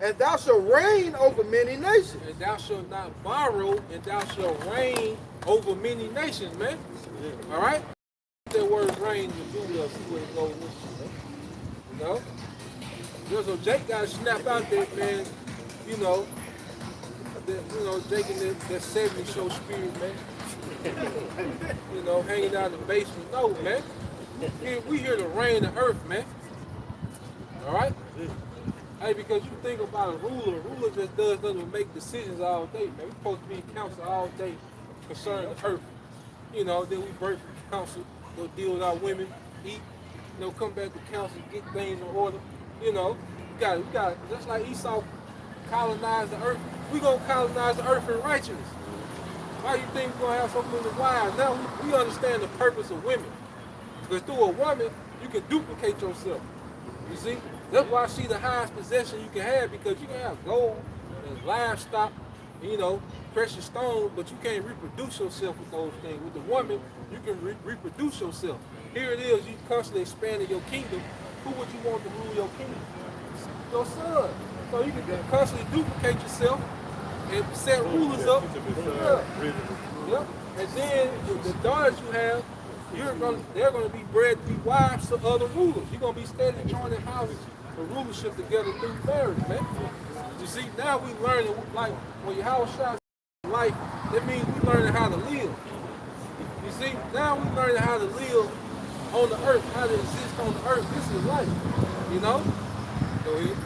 [SPEAKER 8] and thou shalt reign over many nations.
[SPEAKER 1] And thou shalt not borrow, and thou shalt reign over many nations, man. All right? That word reign in the Google, see where it goes with you, man. You know? So Jake got to snap out there, man. You know, Jake in that 70s show spirit, man. You know, hanging out in the basement. No, man. We here to reign the earth, man. All right? Hey, because you think about a ruler just does nothing but make decisions all day, man. We're supposed to be in council all day concerning the earth. You know, then we break from council, go deal with our women, eat, come back to council, get things in order. You know, we got just like Esau colonized the earth, we gonna colonize the earth in righteousness. Why you think we're gonna have so many wives? Now we understand the purpose of women. Because through a woman, you can duplicate yourself. You see? That's why she's the highest possession you can have, because you can have gold and livestock, precious stones, but you can't reproduce yourself with those things. With the woman, you can reproduce yourself. Here it is, you constantly expanding your kingdom. Who would you want to rule your kingdom? Your son. So you can constantly duplicate yourself and set rulers up. Yeah. And then the daughters you have, they're gonna be bred to be wives to other rulers. You're gonna be steadily joining houses for rulership together through marriage, man. You see, now we learning, like when your house shots life, that means we learning how to live. You see, now we learning how to live on the earth, how to exist on the earth. This is life, you know? Go ahead.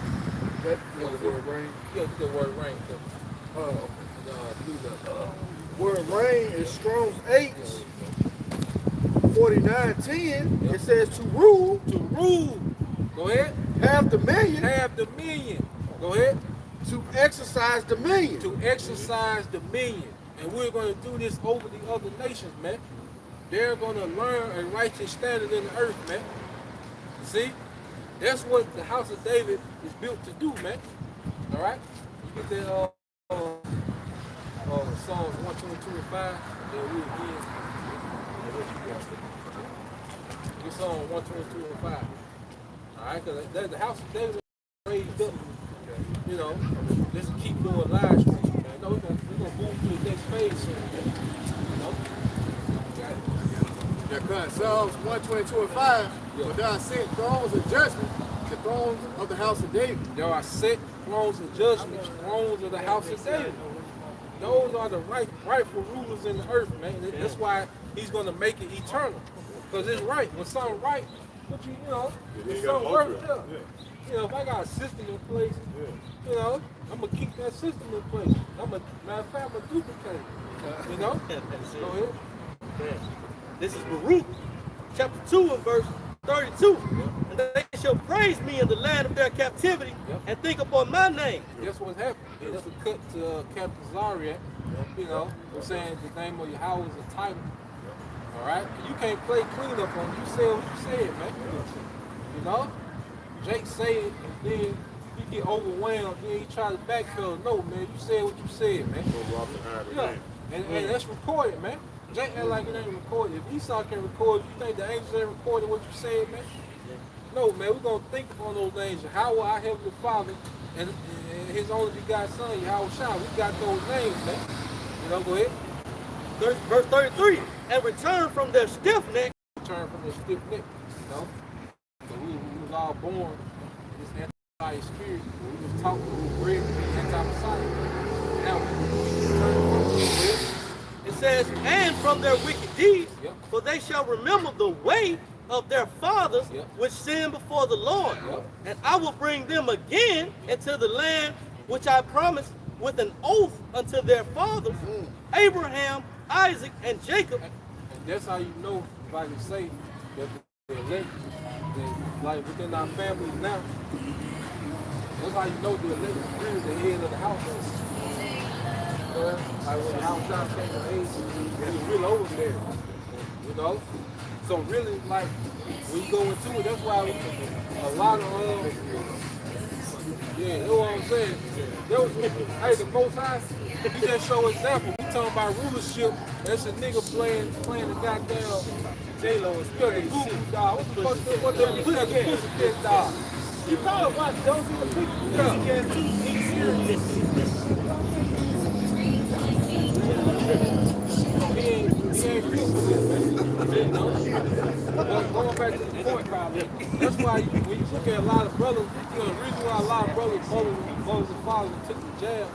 [SPEAKER 8] That word reign.
[SPEAKER 1] Yeah, the word reign.
[SPEAKER 8] Word reign is Strong's 8, 49:10. It says to rule.
[SPEAKER 1] To rule. Go ahead.
[SPEAKER 8] Have dominion.
[SPEAKER 1] Have dominion. Go ahead.
[SPEAKER 8] To exercise dominion.
[SPEAKER 1] To exercise dominion. And we're going to do this over the other nations, man. They're going to learn a righteous standard in the earth, man. You see? That's what the house of David is built to do, man. All right? You get that Psalms 122 and 5. Then we again. Get Psalm 122 and 5. All right? Because the house of David is raised up. You know, just keep doing live streams, man. No, we're gonna move to the next phase soon, man. You know? Got it.
[SPEAKER 3] Yeah, because Psalms 122 and 5, but there are set thrones of judgment, the thrones of the house of David.
[SPEAKER 1] There are set thrones of judgment, thrones of the house of David. Those are the rightful rulers in the earth, man. That's why he's gonna make it eternal. Because it's right. When something right, but you know, it's something worth it. You know, if I got a system in place, you know, I'm gonna keep that system in place. Matter of fact, I'm gonna duplicate it. You know? Go ahead.
[SPEAKER 2] This is Baruch, chapter 2 and verse 32. And they shall praise me in the land of their captivity and think upon my name.
[SPEAKER 1] Guess what's happening? That's a cut to Captain Zaria. You know, I'm saying the name of Yahweh is a title. All right? You can't play cleanup on it. You said what you said, man. You know? Jake say it, and then he get overwhelmed, then he try to backpedal. No, man, you said what you said, man. Yeah, and that's recorded, man. Jake act like it ain't recorded. If Esau can record, you think the angels ain't recorded what you said, man? No, man, we're going to think upon those names. Yahweh, our Heavenly Father, and his only begotten Son, Yahweh Shah. We got those names, man. You know, go ahead.
[SPEAKER 2] Verse 33, and return from their stiff neck.
[SPEAKER 1] Return from their stiff neck, you know? So we was all born in this anti-Messiah spirit. We was taught, we were bred to be anti-Messiah. Now we return from it.
[SPEAKER 2] It says, and from their wicked deeds, for they shall remember the way of their fathers, which sinned before the Lord. And I will bring them again into the land which I promised with an oath unto their fathers, Abraham, Isaac, and Jacob.
[SPEAKER 1] And that's how you know if I can say that the elect, like within our families now, that's how you know the elect is really the head of the household. Like when the house child came of age, he was really over there, you know? So really, like, when you go into it, that's why a lot of, yeah, you know what I'm saying? There was, hey, the Most High, he just show example. We talking about rulership, that's a nigga playing the goddamn J-Lo and spell the Google dog. What the fuck, what the Pussycat dog?
[SPEAKER 2] You probably watch those in the picture. Yeah.
[SPEAKER 1] He ain't fit for this, man. You know? But going back to the point, probably, that's why when you look at a lot of brothers, you know, the reason why a lot of brothers, mothers and fathers took the jab,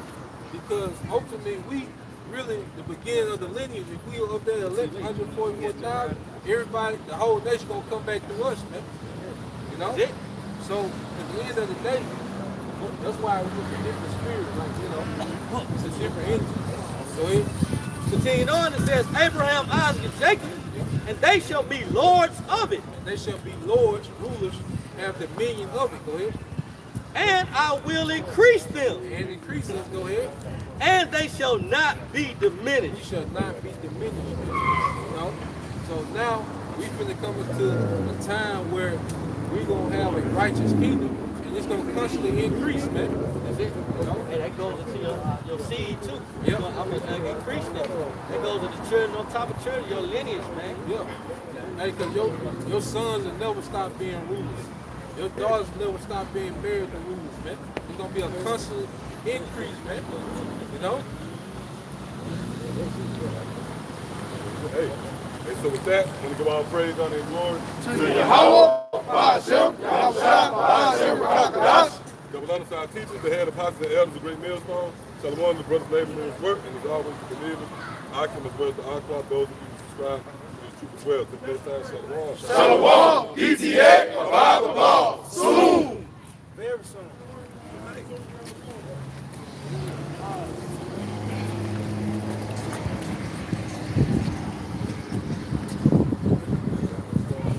[SPEAKER 1] because ultimately we really, the beginning of the lineage, if we were up there elect 144,000, everybody, the whole nation gonna come back to us, man. You know? So at the end of the day, that's why it's a different spirit, like, you know, it's a different energy. So it
[SPEAKER 2] continuing on, it says, Abraham, Isaac, and Jacob, and they shall be lords of it.
[SPEAKER 1] And they shall be lords, rulers, have dominion of it. Go ahead.
[SPEAKER 2] And I will increase them.
[SPEAKER 1] And increase us. Go ahead.
[SPEAKER 2] And they shall not be diminished.
[SPEAKER 1] You shall not be diminished. You know? So now we finna come into a time where we're gonna have a righteous kingdom, and it's gonna constantly increase, man. That's it. You know?
[SPEAKER 2] And that goes into your seed too.
[SPEAKER 1] Yep.
[SPEAKER 2] I'm gonna increase that. That goes into children on top of children, your lineage, man.
[SPEAKER 1] Yeah. Hey, cause your sons will never stop being rulers. Your daughters will never stop being married to rulers, man. It's gonna be a constant increase, man. You know?
[SPEAKER 4] Hey, so with that, I want to give all praise, honor, and glory to Double honor to our teachers, the head apostles and elders of Great Millstone. Shalom, the brothers laboring in his work, and as always, the believers, Akim as well as the Aqua, those of you who subscribe to this truth as well. To the next time, Shalom.
[SPEAKER 10] Shalom, ETA, Bible.